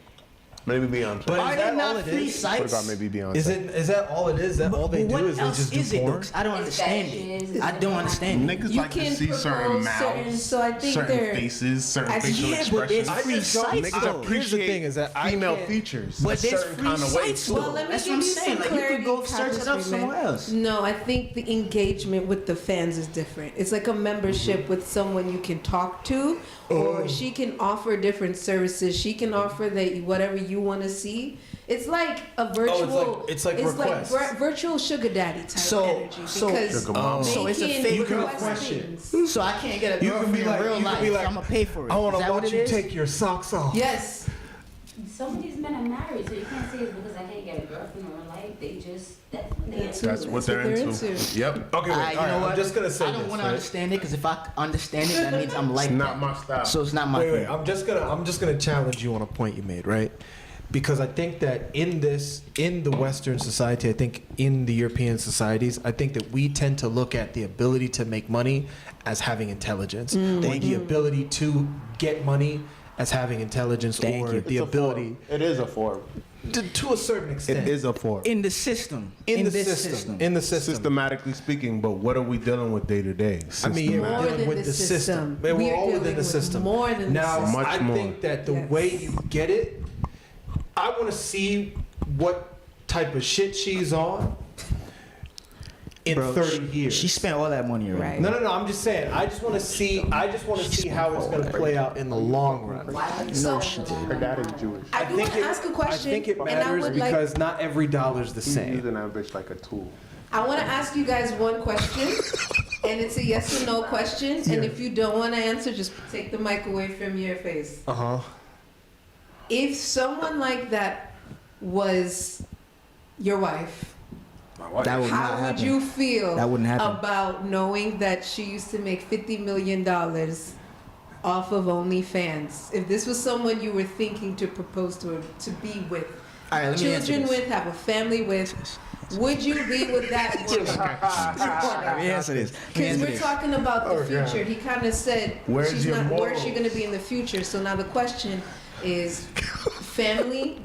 Maybe Beyonce. But Are is there that all not it free is? What sites? about maybe Beyonce? Is that all it is? That all they But do what is they else just is do it, porn? though? 'Cause I don't It's understand fetishes, it. I it's don't understand it. Niggas You like to can see certain propose mouths, certain- so I think certain they're- faces, certain I- facial yeah, but expressions. there's free just don't- sites, Niggas though. Here's the appreciate thing is that I female can't- features. But a there's certain free kind of way. sites, though. Well, let me That's give what I'm you saying. some Like, you could clarity, go search it up KagzrImen. somewhere else. No, I think the engagement with the fans is different. It's like a membership with someone you can talk to, or she can offer different services. She can offer that whatever you want to see. It's like a virtual. it's like requests. virtual sugar daddy type So- energy so- because Sugar mama. So it's a they can favor You can request request it. things. So I can't get a You can girlfriend be like- in real you can life. be like, I'm gonna pay for it. I want Is to that what watch it you is? take your socks off. Yes. Some of these men are married, so you can't say it's because I can't get a girlfriend or a life. They just, that's what they That's do. That's what they're into. Yep. Okay, wait, You all right, know what? I'm just gonna say I don't this. want to right? understand it because if I understand it, that means I'm like It's not that. my style. So it's not my Wait, thing. I'm just gonna challenge you on a point you made, right? Because I think that in the Western society, I think in the European societies, I think that we tend to look at the ability to make money as having intelligence, or the ability to get money as having intelligence, Thank or you. the ability It is a form. to a certain extent. It is a form. In the system. in the this system. In the system. Systematically speaking, but what are we dealing with day to day? I mean, yeah, More we're dealing than with the the system. system. Man, We we're are all within dealing the with system. more than the now, system. Much I more. think that the Yes. way you get it, I want to see what type of shit she's on in Bro, 30 years. She spent all that money already. Right. No. I'm just saying. I just want to see. How it's going to play out in the long run. Why are you So- so Her dad is Jewish. I do want to ask a question, I think it and I matters would because not every dollar's the He's same. using that bitch like a tool. I want to ask you guys one question, and it's a yes or no question. And if you don't want to answer, just take the mic away from your face. Uh huh. If someone like that was your wife, That would not how would happen. you feel That wouldn't happen. about knowing that she used to make $50 million off of OnlyFans? If this was someone you were thinking to propose to be with, All right, let me answer children this. with, have a family with, would you be with that woman? Let me answer this. Let me Because answer we're this. talking about the future. He kind of said, Where's she's your not, where's she morals? going to be in the future? So now the question is, family,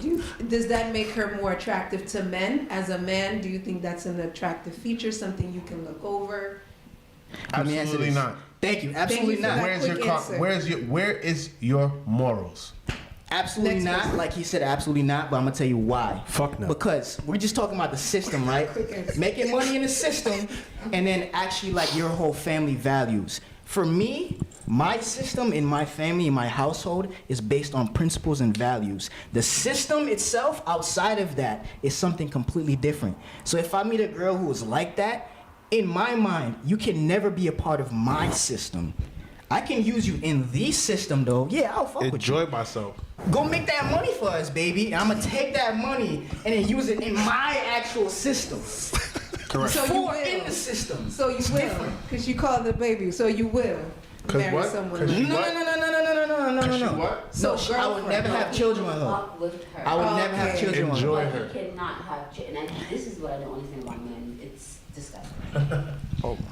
does that make her more attractive to men? As a man, do you think that's an attractive feature, something you can look over? Let me answer Absolutely this. not. Thank you. Absolutely for that. not. Where's your quick answer. where is your morals? Absolutely Next not. question. Like he said, absolutely not. But I'm gonna tell you why. Fuck no. Because we're just talking about the system, right? Quick answer. Making money in the system, and then actually like your whole family values. For me, my system in my family, in my household, is based on principles and values. The system itself, outside of that, is something completely different. So if I meet a girl who is like that, in my mind, you can never be a part of my system. I can use you in the system, though. Yeah, I'll fuck with you. Enjoy myself. Go make that money for us, baby. And I'm gonna take that money and then use it in my actual system. Correct. So you For will. in the system. So you It's will, different. because you call the baby. So you will 'Cause marry what? someone 'Cause like you No, that. no, no, no, no, no, no, no, no, no, She no. what? No, So I would never have children with her. Uplift her. I would never have Okay. children with her. Enjoy But her. you cannot have children. And this is what I don't understand about men. It's disgusting.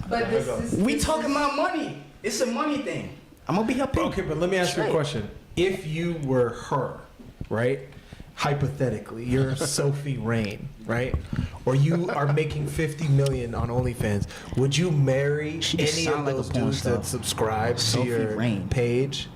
But this is We this talking is- about money. It's a money thing. I'm gonna be her pimp. Okay, but let me ask you a Straight. question. If you were her, right? Hypothetically, you're Sophie Rain, right? Or you are making 50 million on OnlyFans. Would you marry She just any of sound like a those porn dudes star. that subscribe to Sophie your Rain. page?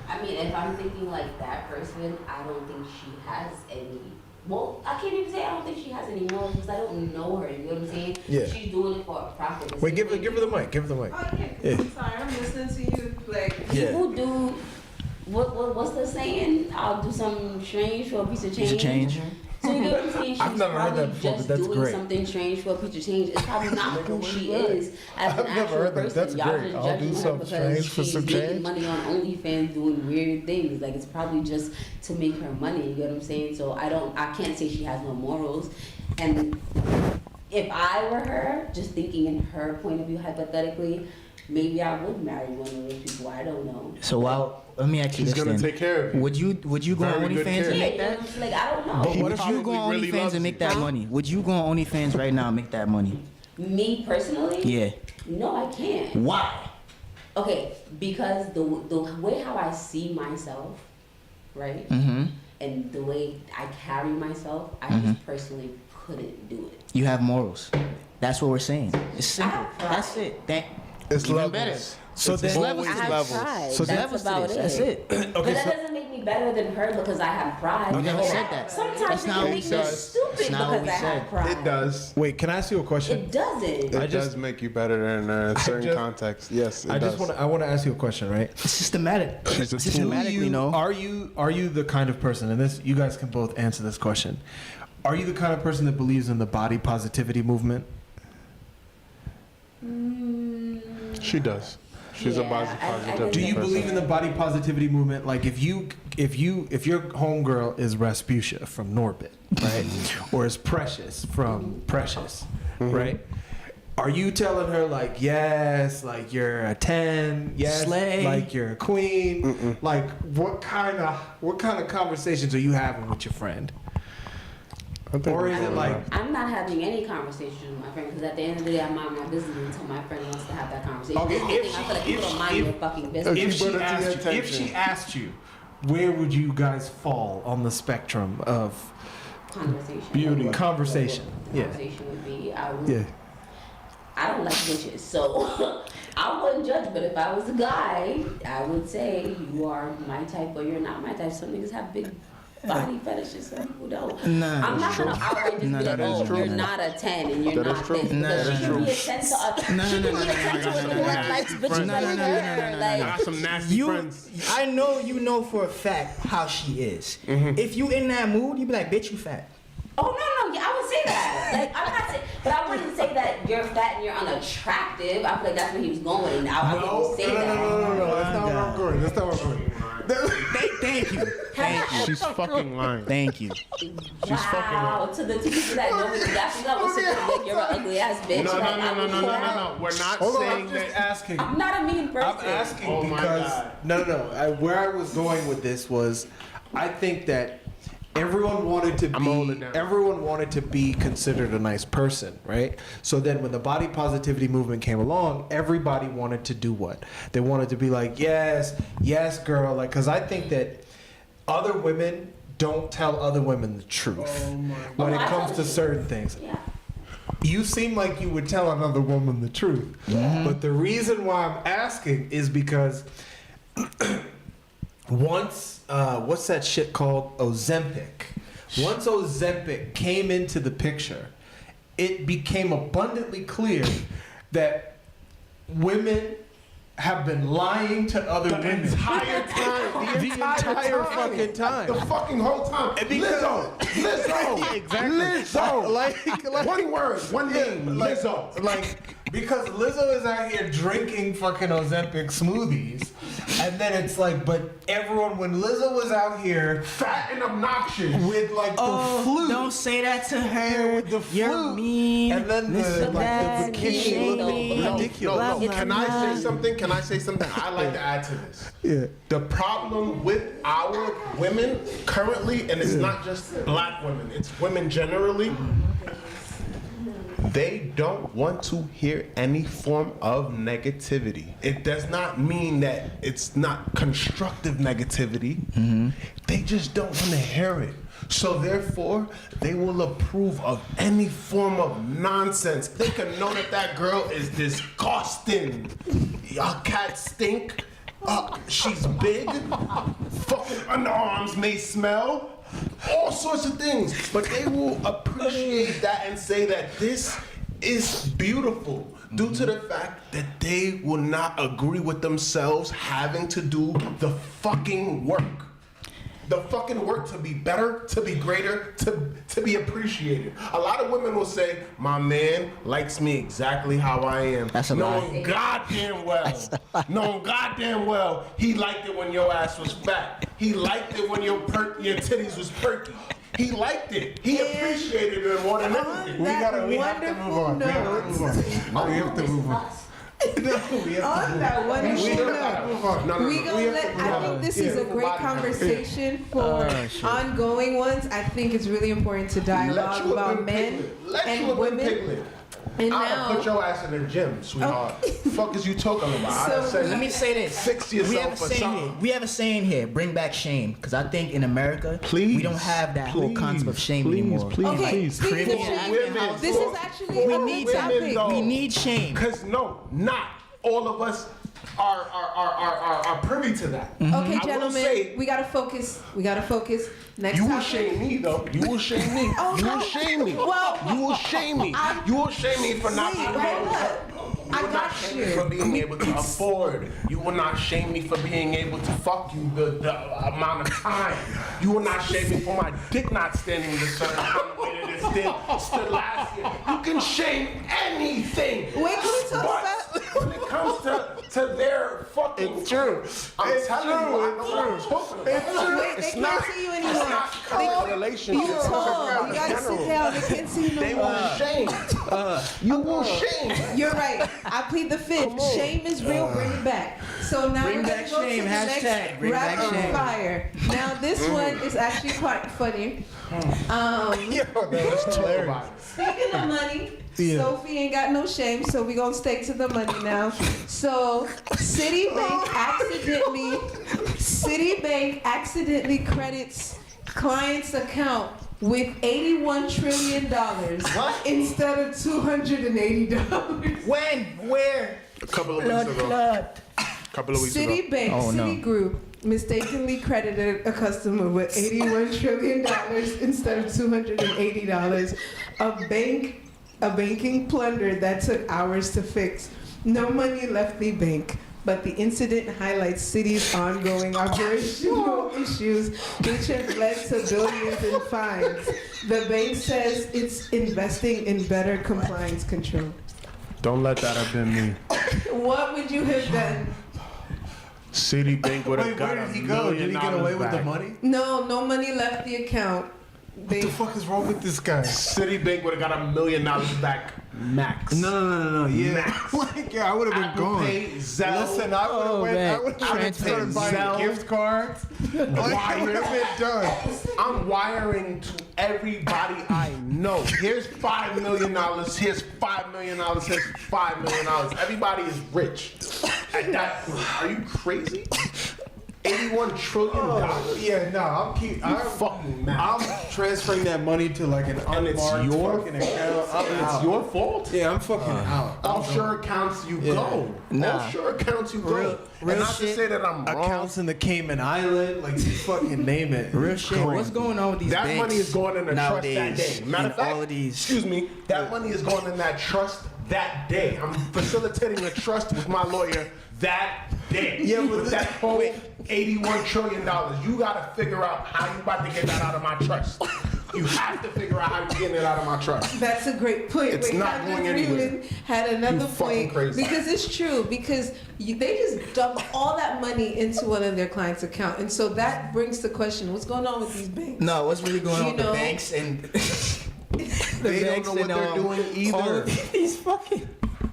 I mean, if I'm thinking like that person, I don't think she has any. Well, I can't even say I don't think she has any morals because I don't know her. You know what I'm saying? Yeah. She's doing it for a profit. The Wait, same give her the way mic. Give her the mic. Oh, yeah. Yeah. I'm sorry, I'm listening to you. Like, Yeah. People do. What's the saying? I'll do something strange for a piece of change. Piece of change. So you get what I'm saying? She's I've never heard probably that before, just but that's doing great. something strange for a picture change. It's probably not who she is as an I've never actual heard that. person. That's Y'all great. just I'll do judging her something because strange for she's some making change. money on OnlyFans doing weird things. Like it's probably just to make her money. You get what I'm saying? So I can't say she has no morals. And if I were her, just thinking in her point of view hypothetically, maybe I would marry one of those people. I don't know. So let me ask you She's this gonna then. take care of you. Would you go on Very good OnlyFans care. and Yeah, make you know that? what I'm saying? Like I don't know. But He what if you go on probably really OnlyFans loves and make you. that money? Would you go on OnlyFans right now and make that money? Me personally? Yeah. No, I can't. Why? Okay, because the way how I see myself, right, Mm-hmm. and the way I carry myself, I Mhm. just personally couldn't do it. You have morals. That's what we're saying. It's simple. I have pride. That's it. It's Even levels. better. So It's then- always I have levels. pride. So That's levels to about this. it. That's it. But that doesn't make me better than her because I have pride. We never And said that. Sometimes That's it not can what make we me said. stupid That's not what because we I said. have pride. It does. Wait, can I ask you a question? It doesn't. It just- does make you better in a certain just- context. Yes, it I does. just want to ask you a question, right? Systematic. It's a tool. Systematically, no. Are you the kind of person, and this you guys can both answer this question. Are you the kind of person that believes in the body positivity movement? She does. She's a Yeah, positive Do you person. believe in the body positivity movement? Like if your homegirl is Rasputia from Norbit, right? Or is Precious from Precious, right? Are you telling her like yes, like you're a 10, yes, Slay. like you're a queen? Like what kind of conversations are you having with your friend? I think Or it's is it all like right. I'm not having any conversation with my friend because at the end of the day, I mind my business until my friend wants to have that conversation. Okay, I if feel like she- people if don't she- mind if- your fucking business. if Brought it to your if attention. she asked you, where would you guys fall on the spectrum of Conversation. Beauty. conversation? Yeah. Conversation would be, I would. Yeah. I don't like bitches, so I wouldn't judge. But if I was a guy, I would say you are my type or you're not my type. Some niggas have big body fetishes, some people don't. Nah, I'm not gonna outright just Nah, be like, that is oh, true. you're not a 10 and you're That is not true. this. Nah, Because that's she can true. be a 10 to a, No, she no, can no, be a 10 to a nigga that likes bitches No, like no, no, no, her. no, no, no, Like, I got some nasty You, friends. I know you know for a fact how she is. If you in that mood, you be like, bitch, you fat. oh no, yeah, I would say that. Like I'm not saying, but I wouldn't say that you're fat and you're unattractive. I feel like that's where he was going with it. Now I wouldn't say that. No. That's not where I'm going. That's not where I'm going. Thank you. Thank you. She's fucking lying. Thank you. Wow, to the two people that know me, that's not what saying like you're an ugly ass bitch. No, Like, I would say that. no. We're not Hold on, saying I'm just that. asking. I'm not a mean person. I'm asking Oh my because God. no. Where I was going with this was, I think that everyone wanted to I'm holding down. everyone wanted to be considered a nice person, right? So then when the body positivity movement came along, everybody wanted to do what? They wanted to be like, yes, girl, like, because I think that other women don't tell other women the truth when Oh, it I comes tell to you. certain things. Yeah. You seem like you would tell another woman the truth. But the reason why I'm asking is because once, what's that shit called? Ozempic. Once Ozempic came into the picture, it became abundantly clear that women have been lying to other women. Entire time. The entire fucking time. The fucking whole time. Lizzo. Exactly. Lizzo. Like One word. One name. like, Lizzo. like, because Lizzo is out here drinking fucking Ozempic smoothies, and then it's like, but everyone, when Lizzo was out here Fat and obnoxious. with like the flute, Don't say that to her. yeah, with the You're flute, mean. and then This the, and like, that, the bikini shady. looking No, ridiculous. no. Can I say something? Can I say something? I'd like to add to this. Yeah. The problem with our women currently, and it's not just black women, it's women generally, they don't want to hear any form of negativity. It does not mean that it's not constructive negativity. They just don't want to hear it. So therefore, they will approve of any form of nonsense. They can know that that girl is disgusting. Your cat stink. She's big. Fucking underarms may smell. All sorts of things. But they will appreciate that and say that this is beautiful due to the fact that they will not agree with themselves having to do the fucking work. the fucking work to be better, to be greater, to be appreciated. A lot of women will say, my man likes me exactly how I am. That's a knowing goddamn well, he liked it when your ass was fat. He liked it when your titties was perky. He liked it. He appreciated it more than anything. We have to move on. We have to move on. On that wonderful note, we gonna let. I think this is a great conversation for ongoing ones. I think it's really important to dialogue about men and women. And I'll now, put your ass in the gym, sweetheart. Fuck is you talking about? So I said, Let me say this. Fix We have a yourself or saying here. something. We have a saying here. Bring back shame, because I think in America we don't have that whole concept of shame anymore. okay, speaking of Caribbean, shame, African women, this is actually We a need good that. topic. though. We need shame. Cause no, not all of us are privy to that. Okay, I will gentlemen, say- we gotta focus. We gotta focus. Next You will topic. shame me though. You will shame me. Oh, You no. will shame me. Well, you will shame me. I'm- You will shame me for not Wait, being right, able look. to. I You will not got shame you. me for being able to afford. You will not shame me for being able to fuck you the amount of time. You will not shame me for my dick not standing the certain kind of way that it stood last year. You can shame anything. Wait, can we talk But when it comes to their fucking, It's true. I'm It's telling true. you, I know what I'm talking about. Wait, they can't see you anymore. It's not a relationship. You tall. You gotta sit down. They can't see you no They more. will shame. You will shame. You're right. I plead the fifth. Shame is real. Bring it back. So now Bring we're gonna back go shame. to the Hashtag next bring back rapid shame. fire. Now this one is actually quite funny. Let's talk about it. Speaking of money, Sophie ain't got no shame, so we gonna stick to the money now. So Citibank accidentally credits client's account with $81 trillion instead of $280. When? Where? A couple of weeks ago. Couple of weeks ago. Citibank, Oh, no. Citigroup mistakenly credited a customer with $81 trillion instead of $280. A banking plunder that took hours to fix. No money left the bank, but the incident highlights Citi's ongoing operational issues, which have led to billions in fines. The bank says it's investing in better compliance control. Don't let that have been me. What would you have done? Citibank would have Wait, got where $1 did he go? Did he million get away with the back. money? No money left the account. What the fuck is wrong with this guy? Citibank would have got $1 million back max. No. Yeah. Max. Like, yeah, I would have been Apple gone. Pay, Zelle. Listen, I would have went. man. I would have Transfer started buying Zelle. gift cards. Like, I would have been done. I'm wiring to everybody I know. Here's $5 million. Here's $5 million. Here's $5 million. Everybody is rich. At that point, are you crazy? $81 trillion. Yeah, no, I'm fucking mad. I'm transferring that money to like an And it's unmarked your fucking account. I'm And it's out. your fault. Yeah, I'm fucking out. Offshore accounts, you Yeah. go. Nah. Offshore accounts, you go. Real and not shit. to say that I'm wrong. Accounts in the Cayman Island, like you fucking name it. Real shit. What's going on with these That banks money is going in a trust that nowadays? day. Matter in of fact, all of these. excuse me, that money is going in that trust that day. I'm facilitating a trust with my lawyer that day. Yeah, but with that whole $81 trillion. You gotta figure out how you about to get that out of my trust. You have to figure out how you're getting it out of my trust. That's a great point. It's Wait, not going anywhere. KagzrImen had another You fucking point crazy. because it's true because they just dump all that money into one of their clients' account, and so that brings the question: what's going on with these banks? No, what's really going You on with the know- banks and They don't know what they're doing either. all of these fucking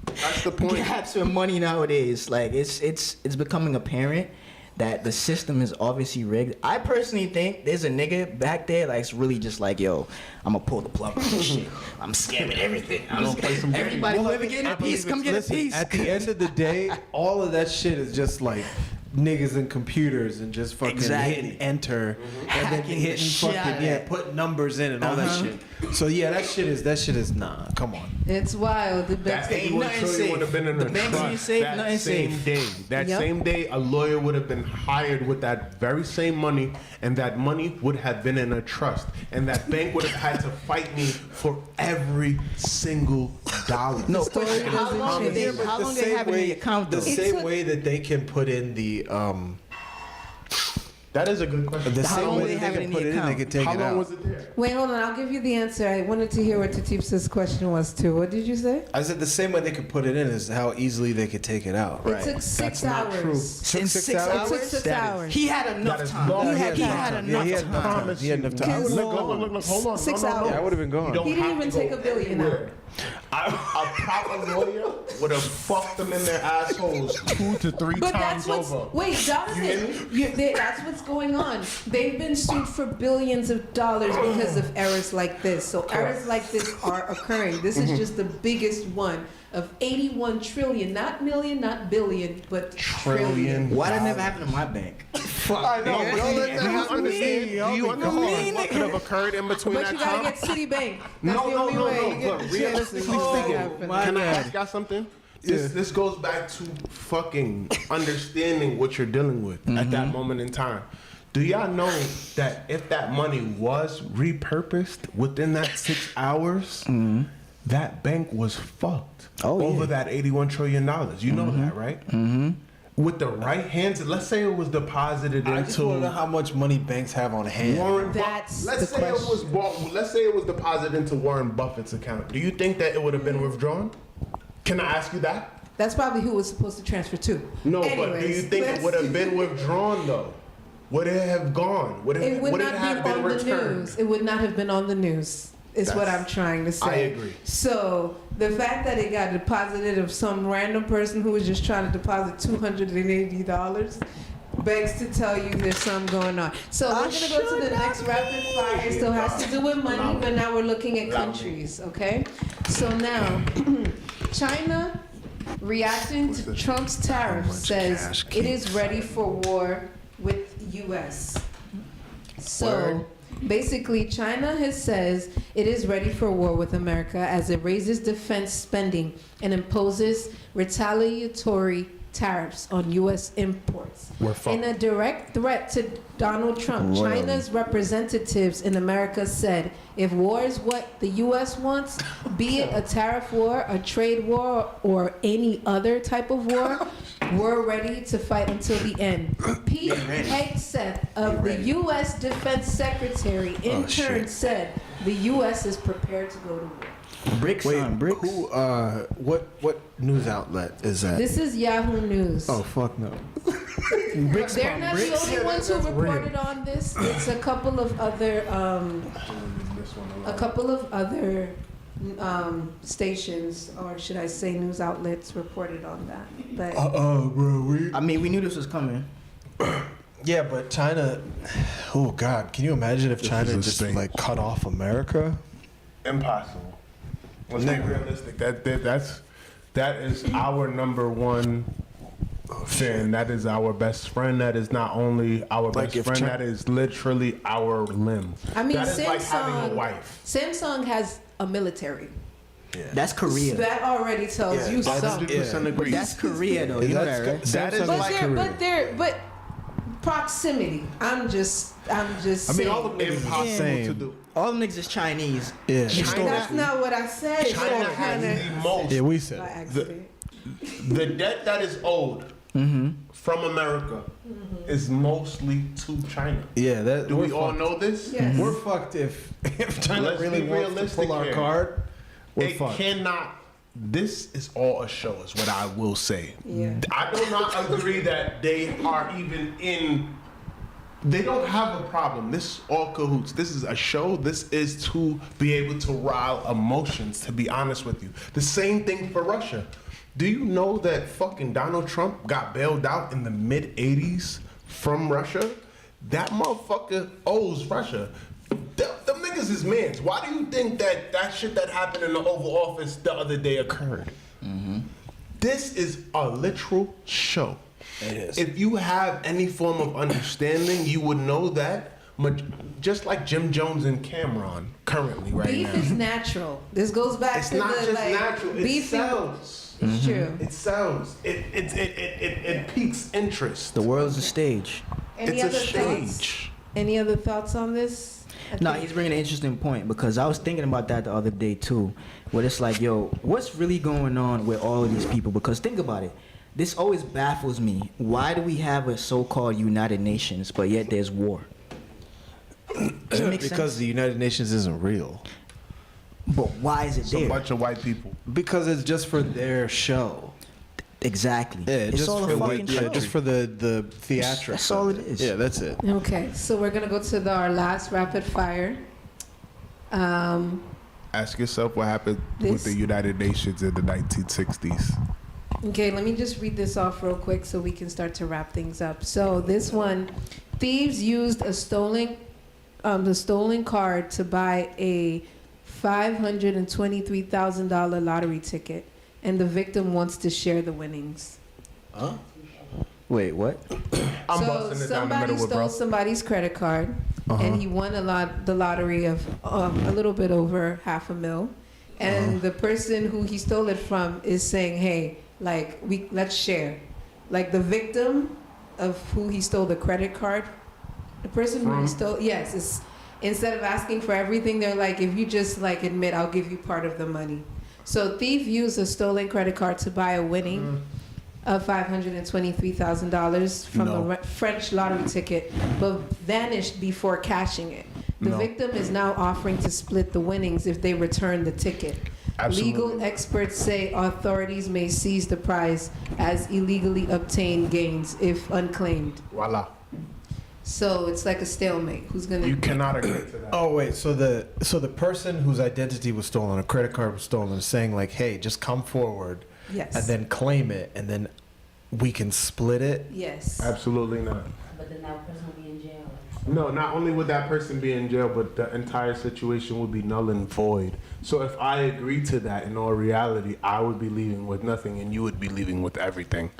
That's the point. gaps with money nowadays. Like it's becoming apparent that the system is obviously rigged. I personally think there's a nigga back there that's really just like, yo, I'm gonna pull the plug on this shit. I'm scamming everything. I'm gonna play some everybody Well, live getting a piece. Come get a listen, piece. At the end of the day, all of that shit is just like niggas and computers and just fucking Exactly. hitting enter and then Hacking the hitting shit out fucking of that. putting numbers in and all that shit. So yeah, that shit is nah. Come on. It's wild. The That banks. Ain't 81 nothing trillion safe. would have been in The a banks trust ain't safe, that nothing same safe. day. That Yep. same day, a lawyer would have been hired with that very same money, and that money would have been in a trust, and that bank would have had to fight me for every single dollar. No, story question. How doesn't long change. they Yeah, but how the long they same have it in way- the account though? The It same took- way that they can put in the That is a good question. The How same long way they they have it can in put the it in, they account? could take How it long out. was it there? Wait, hold on. I'll give you the answer. I wanted to hear what TutibSaa's question was too. What did you say? I said the same way they could put it in is how easily they could take it out. It took 6 That's not hours. true. In 6 hours? It took 6 hours. He had enough That is time. long. He He had Yeah, enough he had enough time. time. He had enough time. Because- Look, hold on. 6 No. hours. Yeah, I would have been You gone. don't He didn't have even to take go a billion anywhere. out. A proper lawyer would have fucked them in their assholes 2 to 3 But times that's what's over. wait, Jonathan. That's what's going on. They've been sued for billions of dollars because of errors like this. So errors like this are occurring. This is just the biggest one of 81 trillion, not million, not billion, but trillion. Why that never happened in my bank? I know. No, Don't let that do you happen to understand? me. Do you understand what could have occurred in between But that you gotta time? get Citibank. That's No, the only way you get But the chance realistically to make speaking, that happen. can I ask y'all something? This goes back to fucking understanding what you're dealing with at that moment in time. Do y'all know that if that money was repurposed within that 6 hours, that bank was fucked over that $81 trillion? You know that, right? With the right hands, let's say it was deposited I just want to know into how much money banks have on hand. Warren. That's Let's the say it was question. let's say it was deposited into Warren Buffett's account. Do you think that it would have been withdrawn? Can I ask you that? That's probably who it was supposed to transfer to. No, but do Anyways, you think it would have been withdrawn though? Would it have gone? Would It would it not have be been on the returned? news. It would not have been on the news. Is what I'm trying to say. I agree. So the fact that it got deposited of some random person who was just trying to deposit $280 begs to tell you there's something going on. So we're gonna go to the next rapid fire. It still has to do with money, but now we're looking at countries. Okay. So now, China, reacting to Trump's tariff, says it is ready for war with U.S. So basically, China says it is ready for war with America as it raises defense spending and imposes retaliatory tariffs on U.S. imports. We're fucked. In a direct threat to Donald Trump, China's representatives in America said, if war is what the U.S. wants, be it a tariff war, a trade war, or any other type of war, we're ready to fight until the end. Pete Hegseth of the U.S. Defense Secretary in turn said the U.S. is prepared to go to war. Bricks Wait, on bricks. who? What news outlet is that? This is Yahoo News. Oh fuck no. They're not the only ones who reported on this. It's a couple of other stations, or should I say news outlets, reported on that. But Bro, I mean, we knew this was coming. yeah, but China. Oh God, can you imagine if China is a just stage. like cut off America? Impossible. Let's be realistic. That is our number one fan. That is our best friend. That is not only our Like best if friend. Chi- That is literally our limb. I mean, that is like having a wife. Samsung has a military. That's Korea. That already tells Yeah, you that's- something. 100% agree. That's Korea, though. You know that, right? That is like But proximity. I'm just I mean, saying. all the niggas is the Impossible same. to do. All them niggas is Chinese. Yeah. That's not what I said. China But has kinda the most. Yeah, we by said. accident. The debt that is owed from America is mostly to China. Yeah, that. Do we're we all fucked. know this? Yes. We're fucked if China Let's really be wants to realistic pull our here. card. We're It fucked. cannot. This is all a show, is what I will say. Yeah. I do not agree that they are even in. They don't have a problem. This is all cahoots. This is a show. This is to be able to rile emotions, to be honest with you. The same thing for Russia. Do you know that fucking Donald Trump got bailed out in the mid 80s from Russia? That motherfucker owes Russia. Them niggas is mans. Why do you think that shit that happened in the Oval Office the other day occurred? This is a literal show. It is. If you have any form of understanding, you would know that. Just like Jim Jones and Cameron currently right Beef now. is natural. This goes back It's to not the just like natural. It beef. sells. It's true. It sells. It piques interest. The world's a stage. Any It's a other thoughts? stage. Any other thoughts on this? I No, think- he's bringing an interesting point because I was thinking about that the other day too, where it's like, yo, what's really going on with all of these people? Because think about it, This always baffles me. Why do we have a so-called United Nations, but yet there's war? Does it make Because sense? the United Nations isn't real. But why is it It's a there? bunch of white people. Because it's just for their show. Exactly. Yeah, it's just all for a fucking show. just for the theatrics. That's all of it is. Yeah, that's it. Okay, so we're gonna go to our last rapid fire. Ask yourself what happened with the United Nations in the 1960s. Okay, let me just read this off real quick so we can start to wrap things up. So this one, thieves used the stolen card to buy a $523,000 lottery ticket, and the victim wants to share the winnings. Huh? Wait, what? I'm So busting it down the somebody middle with stole bro. somebody's credit card, Uh-huh. and he won the lottery of a little bit over $500,000. And the person who he stole it from is saying, "Hey, like let's share." Like the victim of who he stole the credit card, the person who he stole, yes, is instead of asking for everything, they're like, "If you just like admit, I'll give you part of the money." So thief used a stolen credit card to buy a winning of $523,000 from a French lottery ticket, but vanished before cashing it. The victim is now offering to split the winnings if they return the ticket. Absolutely. Legal experts say authorities may seize the prize as illegally obtained gains if unclaimed. Voila. So it's like a stalemate. Who's gonna? You cannot agree to that. Oh wait, so the person whose identity was stolen, a credit card was stolen, is saying like, "Hey, just come forward Yes. and then claim it, and then we can split it." Yes. Absolutely not. But then that person will be in jail. No, not only would that person be in jail, but the entire situation would be null and void. So if I agree to that, in all reality, I would be leaving with nothing and you would be leaving with everything.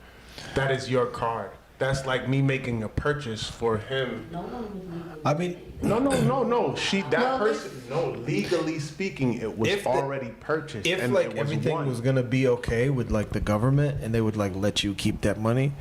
That is your card. That's like me making a purchase for him. No one would leave. I mean, No. Well, Legally speaking, it was If the- already purchased. if and like it was everything won. was gonna be okay with like the government and they would like let you keep that money,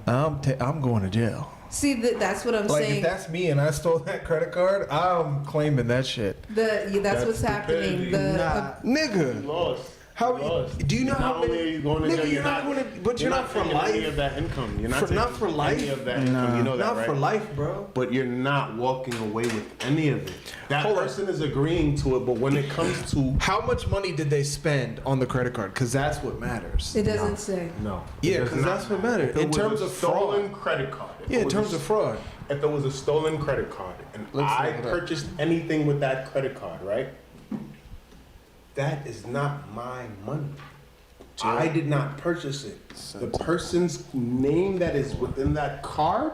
I'm going to jail. See, that's what I'm Like saying. if that's me and I stole that credit card, I'm claiming that shit, That's what's happening. nigga. Lost. How Lost. do you know Not how only many? are you going to Nigga, jail, you're not going to, but you're not for taking any life. of that income. You're not For- taking not for life? any of that income. You know that, Not right? for life, bro. But you're not walking away with any of it. That Hold on. person is agreeing to it, but when it comes to How much money did they spend on the credit card? Because that's what matters. It doesn't say. no, Yeah, it does 'cause not that's what matter. matters. If it In was terms a of stolen fraud. credit card. if Yeah, it in was terms a- of fraud. If there was a stolen credit card and Let's I look it up. purchased anything with that credit card, right? That is not my money. I did not purchase it. The person's name that is within that card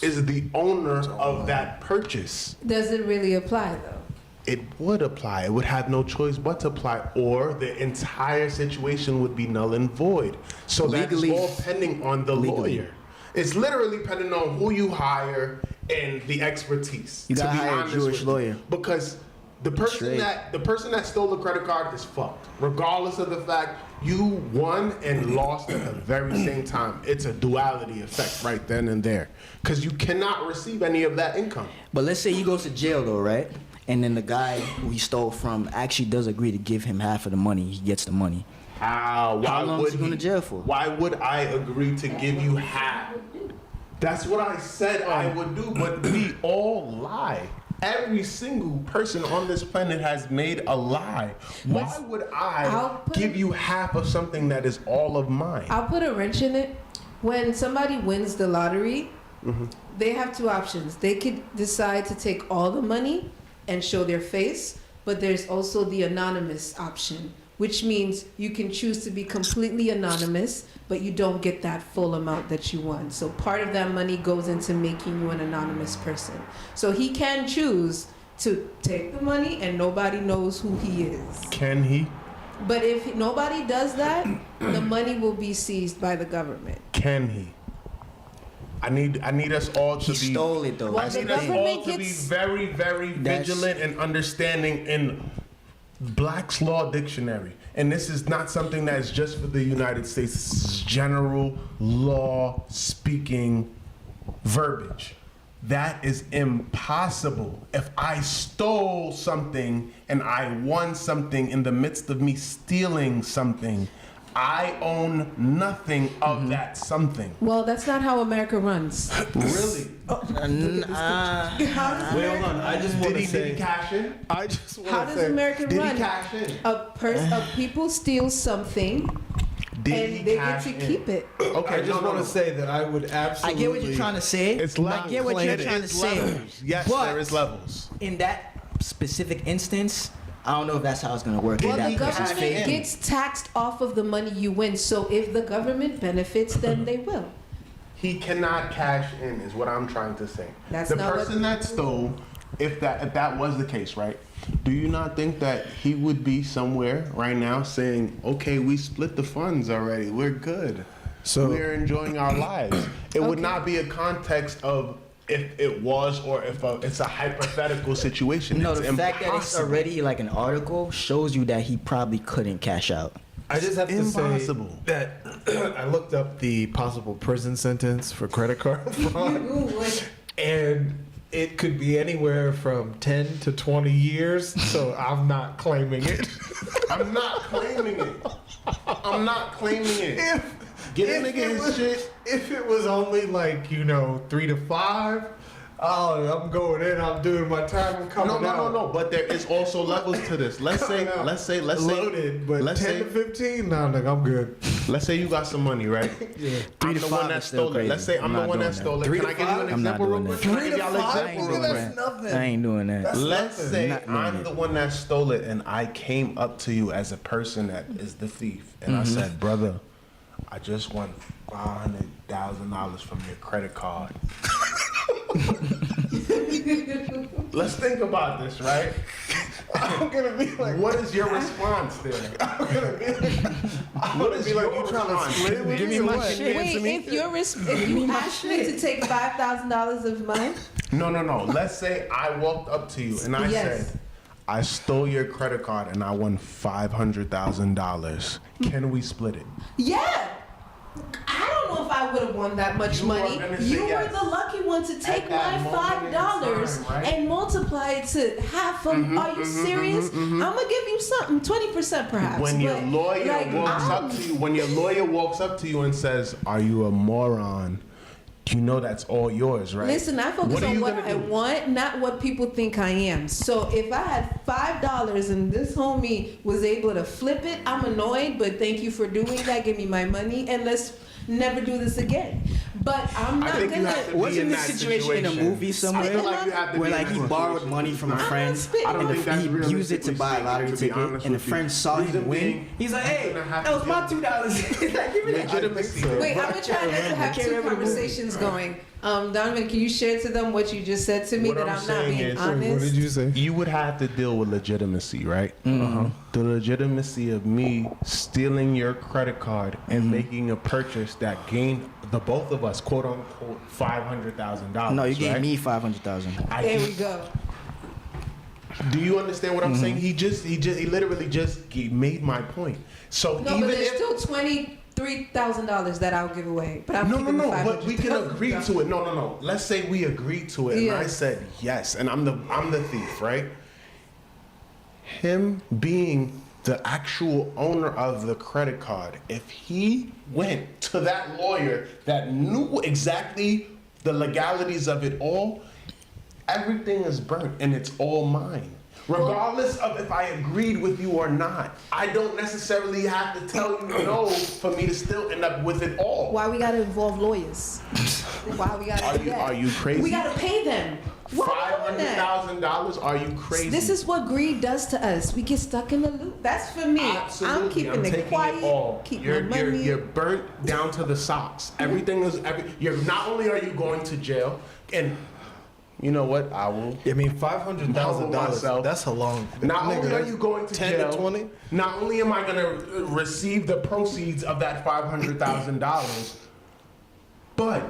is the owner of that purchase. Does it really apply though? It would apply. It would have no choice but to apply, or the entire situation would be null and void. So Legally- that's all pending on the legally. lawyer. It's literally pending on who you hire and the expertise. You to gotta be hire a honest Jewish with you. lawyer. Because the person that stole the credit card is fucked, regardless of the fact you won and lost at the very same time. It's a duality effect right then and there, because you cannot receive any of that income. But let's say he goes to jail though, right? And then the guy who he stole from actually does agree to give him half of the money. He gets the money. How? Why How long would is he going to jail for? Why would I agree to give you half? That's what I said I would do, but we all lie. Every single person on this planet has made a lie. Why would I I'll put- give you half of something that is all of mine? I'll put a wrench in it. When somebody wins the lottery, they have two options. They could decide to take all the money and show their face, but there's also the anonymous option, which means you can choose to be completely anonymous, but you don't get that full amount that you won. So part of that money goes into making you an anonymous person. So he can choose to take the money and nobody knows who he is. Can he? But if nobody does that, the money will be seized by the government. Can he? I need us all to He be. stole it though. Well, I That's the need the us thing. government all to be gets- very, very That's- vigilant and understanding in Black's Law Dictionary. And this is not something that is just for the United States. This is general law speaking verbiage. That is impossible. If I stole something and I won something in the midst of me stealing something, I own nothing of that something. Well, that's not how America runs. Really? How does Wait, hold on. I just want to Did he say. cash in? I just want to say. How does America Did run? he cash in? People steal something Did and he they get cash to in? keep it. Okay, I just want to say that I would I absolutely. get what you're trying to say. It's I get what you're trying to say. Levels. Yes, But there is levels. in that specific instance, I don't know if that's how it's gonna work. Well, in that the person's government favor. gets taxed off of the money you win. So if the government benefits, then they will. He cannot cash in, is what I'm trying to say. That's the not what- person that stole, if that was the case, right? Do you not think that he would be somewhere right now saying, "Okay, we split the funds already. We're good. So- we're enjoying our lives." It would not be a context of if it was or if it's a hypothetical situation. No, It's the fact that it's impossible. already like an article shows you that he probably couldn't cash out. I just have to Impossible. say that I looked up the possible prison sentence for credit card fraud, and it could be anywhere from 10 to 20 years. So I'm not claiming it. I'm not claiming it. I'm not claiming it. Get a nigga his shit. If it was only like 3 to 5, oh, I'm going in. I'm doing my time. I'm coming out. No. But there is also levels to this. Let's say Loaded, but let's 10 say, to 15, nah, nigga, I'm good. let's say you got some money, right? Yeah. 3 I'm to the 5 one that is still stole it. crazy. Let's say I'm the not one doing that stole it. 3 Can to I give you an 5? I'm not example real doing quick? that. Can I give y'all an 3 to 5? example real Nigga, quick? that's nothing. I ain't doing that. That's Let's nothing. say Not doing I'm it. the one that stole it and I came up to you as a person that is the thief and I said, "Brother, I just won $500,000 from your credit card." Let's think about this, right? I'm gonna be like, What is your response there? What is be like, your you trying to response? split it with Give me me or my what? shit. Wait, if you asked me to take $5,000 of mine, No. Let's say I walked up to you and I Yes. said, "I stole your credit card and I won $500,000. Can we split it?" yeah. I don't know if I would have won that much You are money. gonna say You yes. were the lucky one to take that my moment in $5 time, right? and multiply it to half of. Are you serious? I'm gonna give you something, 20% perhaps. When your but, lawyer like, walks I'm- up to you, when your lawyer walks up to you and says, "Are you a moron?" You know that's all yours, right? Listen, I focus are on you what gonna I do? want, not what people think I am. So if I had $5 and this homie was able to flip it, I'm annoyed, but thank you for doing that. Give me my money and let's never do this again. But I'm I not think you gonna. have to be Wasn't in this that situation in a movie I somewhere? feel like you have to Where be like in he that borrowed situation. money from a I'm friend, not spitting. I don't and think that's he used it to realistically buy a lottery speaking, to be ticket, honest and the with you. friend saw Reason him win. being, He's like, I'm "Hey, gonna have that was to my give- $2." He's like, "Give me that." Legitimacy. Wait, I'm gonna try to have Can't two remember the movie. conversations going. Donovan, can you share to them what you just said to me What that I'm I'm not saying being is- honest? What did you say? You would have to deal with legitimacy, right? Mm-hmm. The legitimacy of me stealing your credit card and making a purchase that gained the both of us, quote unquote, $500,000. No, you gave right? me 500,000. There we go. Do you understand what I'm saying? He literally just made my point. So No, even but there's if still $23,000 that I'll give away. But I'm no, keeping the but we can agree $500,000. to it. No. Let's say we agreed to it, and Yeah. I said yes, and I'm the thief, right? Him being the actual owner of the credit card, if he went to that lawyer that knew exactly the legalities of it all, everything is burnt and it's all mine. Regardless of if I agreed with you or not, I don't necessarily have to tell you no for me to still end up with it all. Why we gotta involve lawyers? Why we gotta do that? Are you crazy? We gotta pay them. Why are we doing that? $500,000? Are you crazy? This is what greed does to us. We get stuck in the loop. That's for me. Absolutely. I'm keeping taking it quiet. all. Keep You're my money. you're burnt down to the socks. Everything is you're not only are you going to jail, and you know what? I will. I mean, $500,000. myself. That's a long. Not only nigga, are you going to 10 jail, to 20. not only am I going to receive the proceeds of that $500,000, but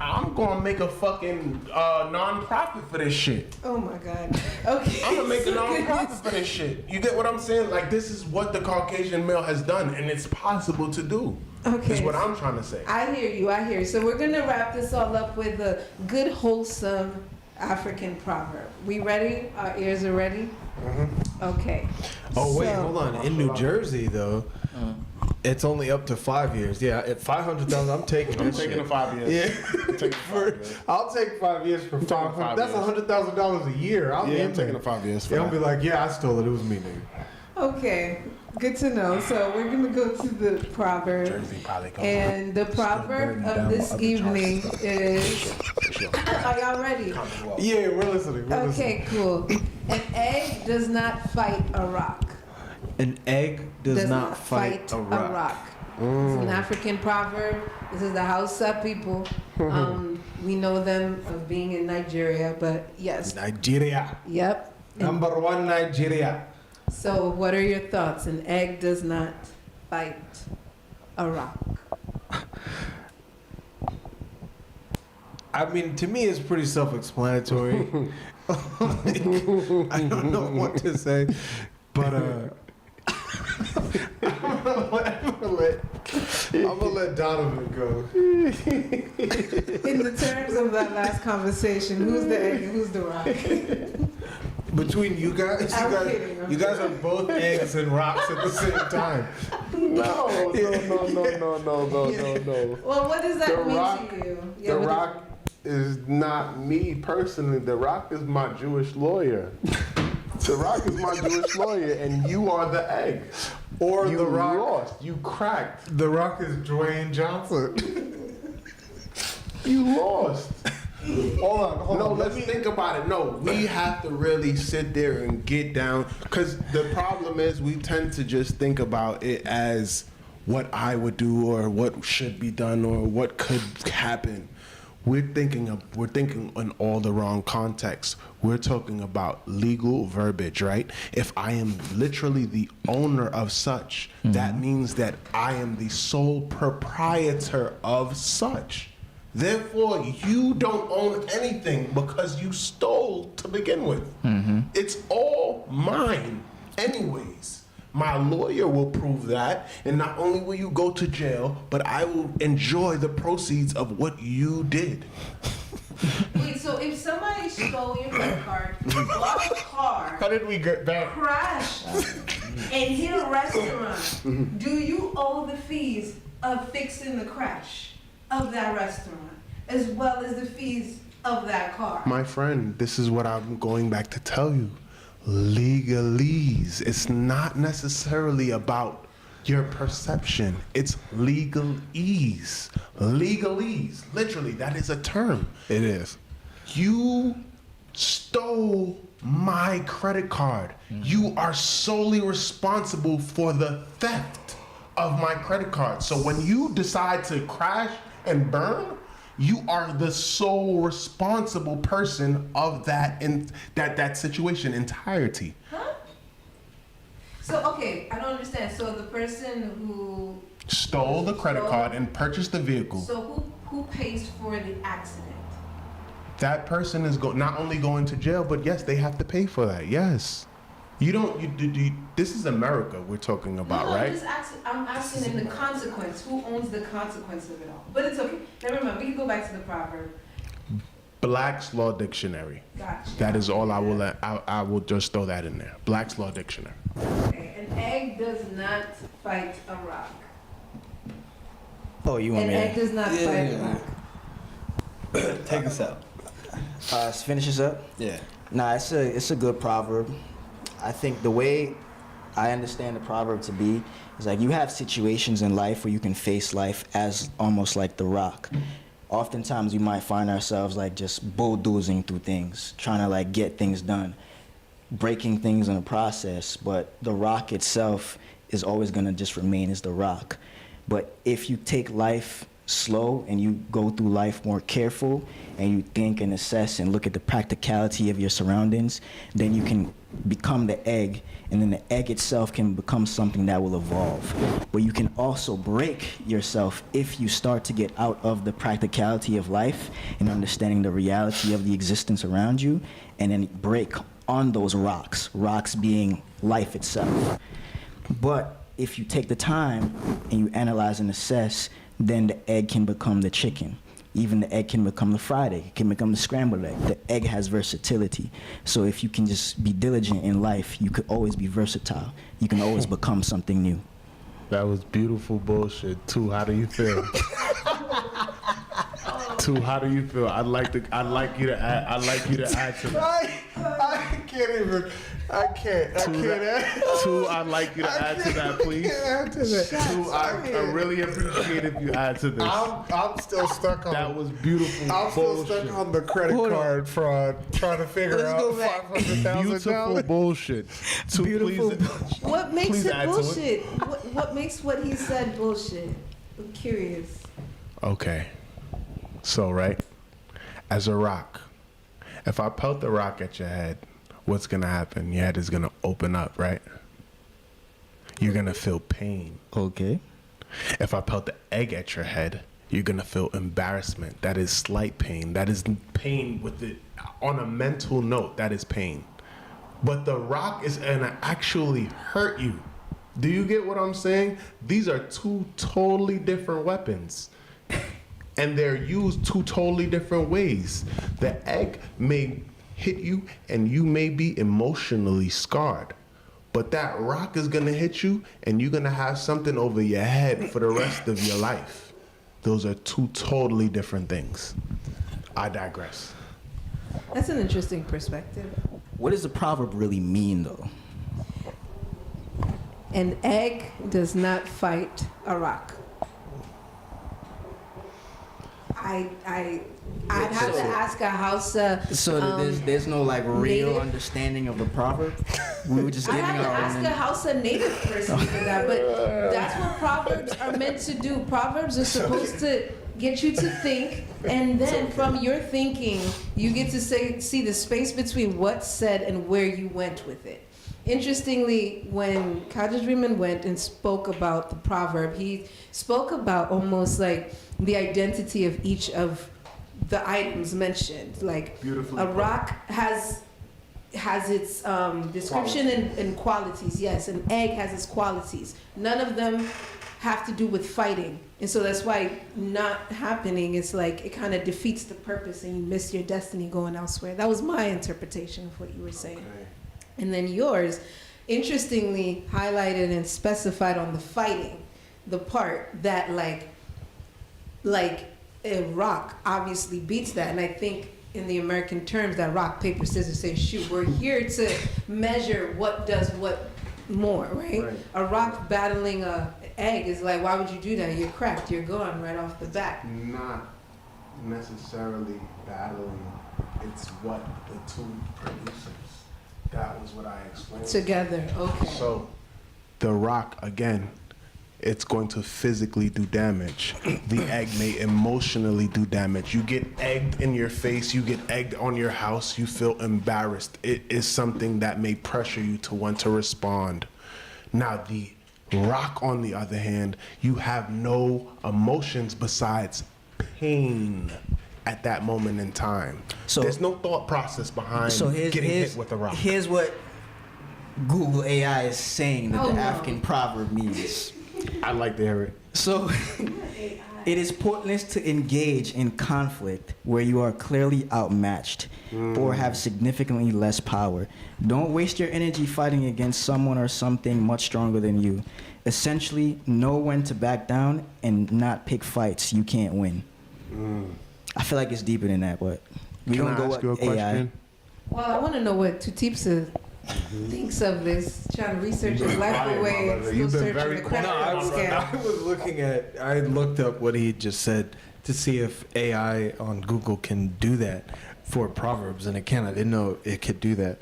I'm going to make a fucking non-profit for this shit. Oh my God. Okay. I'm gonna make a non-profit for this shit. You get what I'm saying? Like, this is what the Caucasian male has done, and it's possible to do. Okay. Is what I'm trying to say. I hear you. So we're gonna wrap this all up with a good, wholesome African proverb. We ready? Our ears are ready? Okay. Oh wait, So- hold on. In New Jersey though, It's only up to 5 years. Yeah, at 500,000, I'm taking I'm that taking shit. the 5 years. Yeah, I'm taking the 5 years. I'll take 5 years for I'm taking 500. That's years. $100,000 a year. I'm Yeah, in I'm taking there. the 5 years for They'll that. be like, yeah, I stole it. It was me, nigga. Okay, good to know. So we're gonna go to the proverb, Jersey probably comes. and the proverb of this evening is. Are y'all ready? Yeah, we're listening. We're listening. Okay, cool. An egg does not fight a rock. An egg does not fight a rock. It's an African proverb. This is the Hausa people. We know them of being in Nigeria, but yes. Nigeria. Yep. Number one, Nigeria. So, what are your thoughts? An egg does not fight a rock. I mean, to me, it's pretty self-explanatory. I don't know what to say, but I'm gonna let Donovan go. In the terms of that last conversation, who's the egg and who's the rock? Between you guys, I'm kidding, I'm you guys are both eggs and rocks at the same time. No. Well, what does that The mean Rock- to you? The Rock is not me personally. The Rock is my Jewish lawyer. The Rock is my Jewish lawyer, and you are the egg. Or You the rock. lost. You cracked. The Rock is Dwayne Johnson. You lost. Hold No, on. let's think about it. No, we have to really sit there and get down. Because the problem is we tend to just think about it as what I would do or what should be done or what could happen. We're thinking in all the wrong contexts. We're talking about legal verbiage, right? If I am literally the owner of such, that means that I am the sole proprietor of such. Therefore, you don't own anything because you stole to begin with. It's all mine anyways. My lawyer will prove that, and not only will you go to jail, but I will enjoy the proceeds of what you did. Wait, so if somebody stole your credit card, bought a car, How did we get back? crashed, and hit a restaurant, do you owe the fees of fixing the crash of that restaurant, as well as the fees of that car? My friend, this is what I'm going back to tell you. Legalese. It's not necessarily about your perception. It's legalese. Legalese. Literally, that is a term. It is. You stole my credit card. You are solely responsible for the theft of my credit card. So when you decide to crash and burn, you are the sole responsible person of that that situation entirety. Huh? So, okay, I don't understand. So the person who, Stole the credit card and purchased the vehicle. so who pays for the accident? That person is not only going to jail, but yes, they have to pay for that. Yes. You don't. This is America we're talking about, No, right? I'm asking in the consequence. Who owns the consequence of it all? But it's okay. Never mind. We can go back to the proverb. Black's Law Dictionary. Gotcha. That is all I will. I will just throw that in there. Black's Law Dictionary. Okay. An egg does not fight a rock. Oh, you want An me egg to does not fight a rock. Take us out. finish this up? Yeah. Nah, it's a good proverb. I think the way I understand the proverb to be is like you have situations in life where you can face life as almost like the rock. Oftentimes we might find ourselves like just bulldozing through things, trying to like get things done, breaking things in the process, but the rock itself is always gonna just remain as the rock. But if you take life slow and you go through life more careful and you think and assess and look at the practicality of your surroundings, then you can become the egg, and then the egg itself can become something that will evolve. But you can also break yourself if you start to get out of the practicality of life and understanding the reality of the existence around you, and then break on those rocks being life itself. But if you take the time and you analyze and assess, then the egg can become the chicken. Even the egg can become the fried egg. It can become the scrambled egg. The egg has versatility. So if you can just be diligent in life, you could always be versatile. You can always become something new. That was beautiful bullshit. Two, how do you feel? Two, how do you feel? I'd like you to add to that. I can't even. I can't. Two, I'd like you to add to that, please. Two, I really appreciate if you add to this. I'm still stuck on. That was beautiful. I'm still bullshit. stuck on the credit card fraud, trying to figure out $500,000. Beautiful bullshit. Two, Beautiful please. What makes Please it add to it. bullshit? What makes what he said bullshit? I'm curious. Okay. So, right, as a rock, if I pelt the rock at your head, what's gonna happen? Your head is gonna open up, right? You're gonna feel pain. Okay. If I pelt the egg at your head, you're gonna feel embarrassment. That is slight pain. That is pain with it on a mental note. That is pain. But the rock is gonna actually hurt you. Do you get what I'm saying? These are two totally different weapons. And they're used two totally different ways. The egg may hit you and you may be emotionally scarred. But that rock is gonna hit you and you're gonna have something over your head for the rest of your life. Those are two totally different things. I digress. That's an interesting perspective. What does the proverb really mean, though? An egg does not fight a rock. I'd have to ask a Hausa. So there's no like real native- understanding of the proverb. We were just I giving have to our ask own. a Hausa native person for that, but that's what proverbs are meant to do. Proverbs are supposed to get you to think, and then from your thinking, you get to see the space between what's said and where you went with it. Interestingly, when KagzrImen went and spoke about the proverb, he spoke about almost like the identity of each of the items mentioned. Like a rock has its description and qualities. Yes, an egg has its qualities. None of them have to do with fighting. And so that's why not happening is like it kind of defeats the purpose and you miss your destiny going elsewhere. That was my interpretation of what you were saying. Okay. And then yours, interestingly, highlighted and specified on the fighting, the part that like a rock obviously beats that. And I think in the American terms, that rock, paper, scissors, say shoot. We're here to measure what does what more, right? A rock battling a egg is like, why would you do that? You're cracked, you're gone right off the bat. Not necessarily battling. It's what the two produces. That was what I explained. Together, okay. So, the rock, again, it's going to physically do damage. The egg may emotionally do damage. You get egged in your face, you get egged on your house, you feel embarrassed. It is something that may pressure you to want to respond. Now, the rock, on the other hand, you have no emotions besides pain at that moment in time. So- there's no thought process behind getting hit with a rock. Here's what Google AI is saying that Oh, the no. African proverb means. I'd like to hear it. So, it is pointless to engage in conflict where you are clearly outmatched or have significantly less power. Don't waste your energy fighting against someone or something much stronger than you. Essentially, know when to back down and not pick fights you can't win. I feel like it's deeper than that, but we Can don't I go ask you a with AI. question? Well, I want to know what TutibSaa thinks of this, trying to research his life quiet, away my and brother. still You've been searching very the quiet. credit I card scam. was looking at, I looked up what he just said to see if AI on Google can do that for Proverbs, and it can. I didn't know it could do that.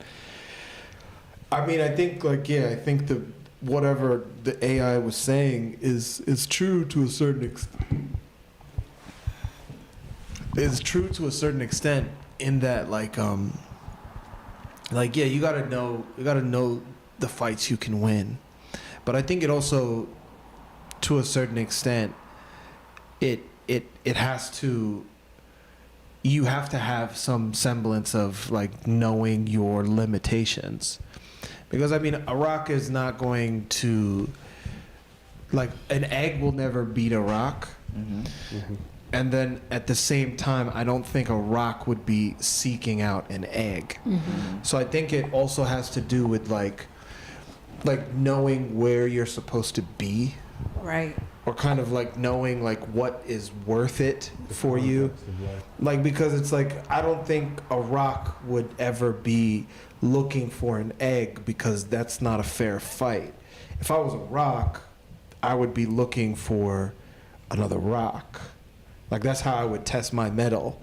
I mean, I think I think whatever the AI was saying is true to a certain extent. Is true to a certain extent in that you gotta know the fights you can win, but I think it also, to a certain extent, it has to. You have to have some semblance of like knowing your limitations, because I mean a rock is not going to, like an egg will never beat a rock. And then at the same time, I don't think a rock would be seeking out an egg. So I think it also has to do with like knowing where you're supposed to be Right. or kind of like knowing like what is worth it for you. Like, because it's like, I don't think a rock would ever be looking for an egg, because that's not a fair fight. If I was a rock, I would be looking for another rock. Like, that's how I would test my metal,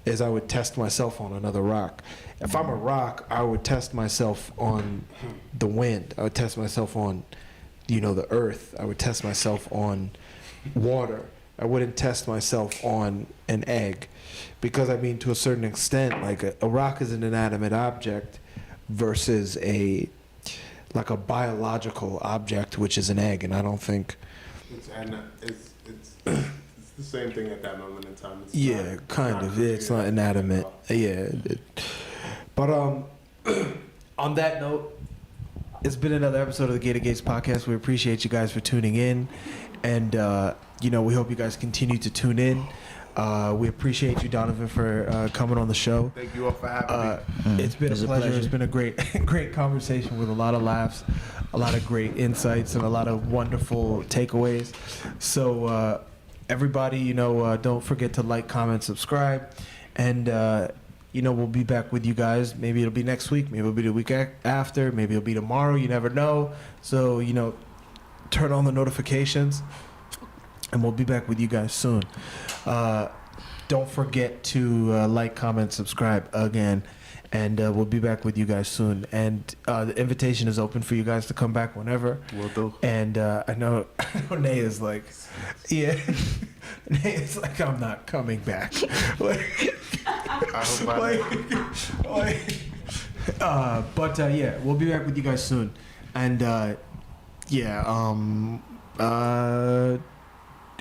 is I would test myself on another rock. If I'm a rock, I would test myself on the wind. I would test myself on, you know, the earth. I would test myself on water. I wouldn't test myself on an egg, because I mean, to a certain extent, like a rock is an inanimate object versus a biological object, which is an egg. And I don't think, It's the same thing at that moment in time. It's yeah, not, kind not of. It's not inanimate. Yeah. But on that note, it's been another episode of the Gator Gates podcast. We appreciate you guys for tuning in, and you know, we hope you guys continue to tune in. We appreciate you, Donovan, for coming on the show. Thank you all for having me. It's been a pleasure. It's been a great conversation with a lot of laughs, a lot of great insights, and a lot of wonderful takeaways. So everybody, you know, don't forget to like, comment, subscribe, and you know, we'll be back with you guys. Maybe it'll be next week. Maybe it'll be the week after. Maybe it'll be tomorrow. You never know. So, you know, turn on the notifications, and we'll be back with you guys soon. Don't forget to like, comment, subscribe again, and we'll be back with you guys soon. And the invitation is open for you guys to come back whenever. Will do. And I know Nay is like, yeah, Nay is like, I'm not coming back. I hope But yeah, we'll be back with you guys soon. And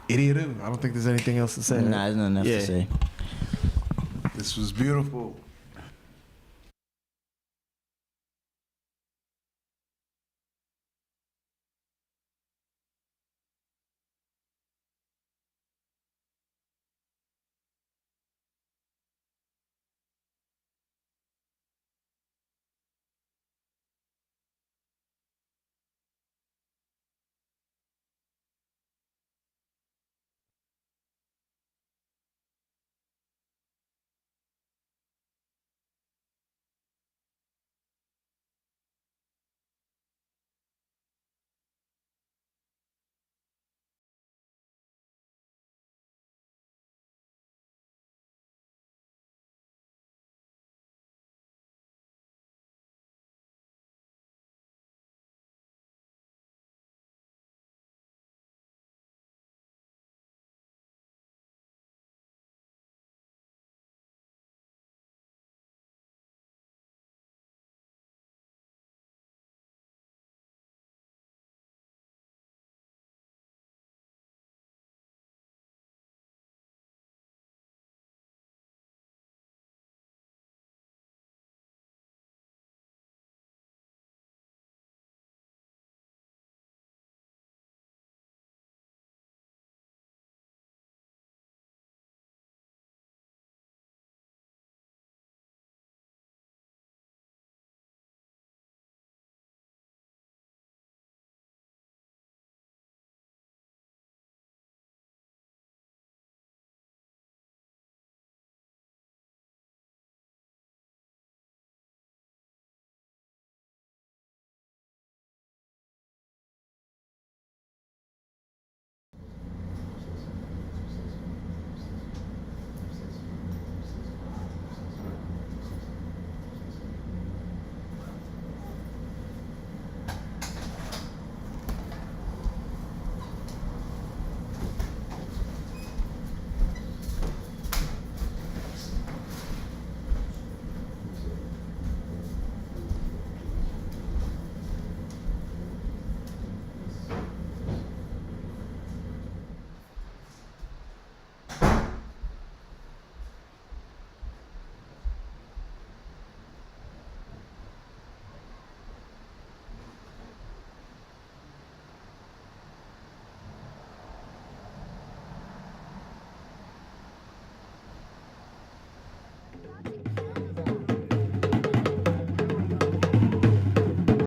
idiot. I don't think there's anything else to say. Nah, there's nothing else to say. This was beautiful.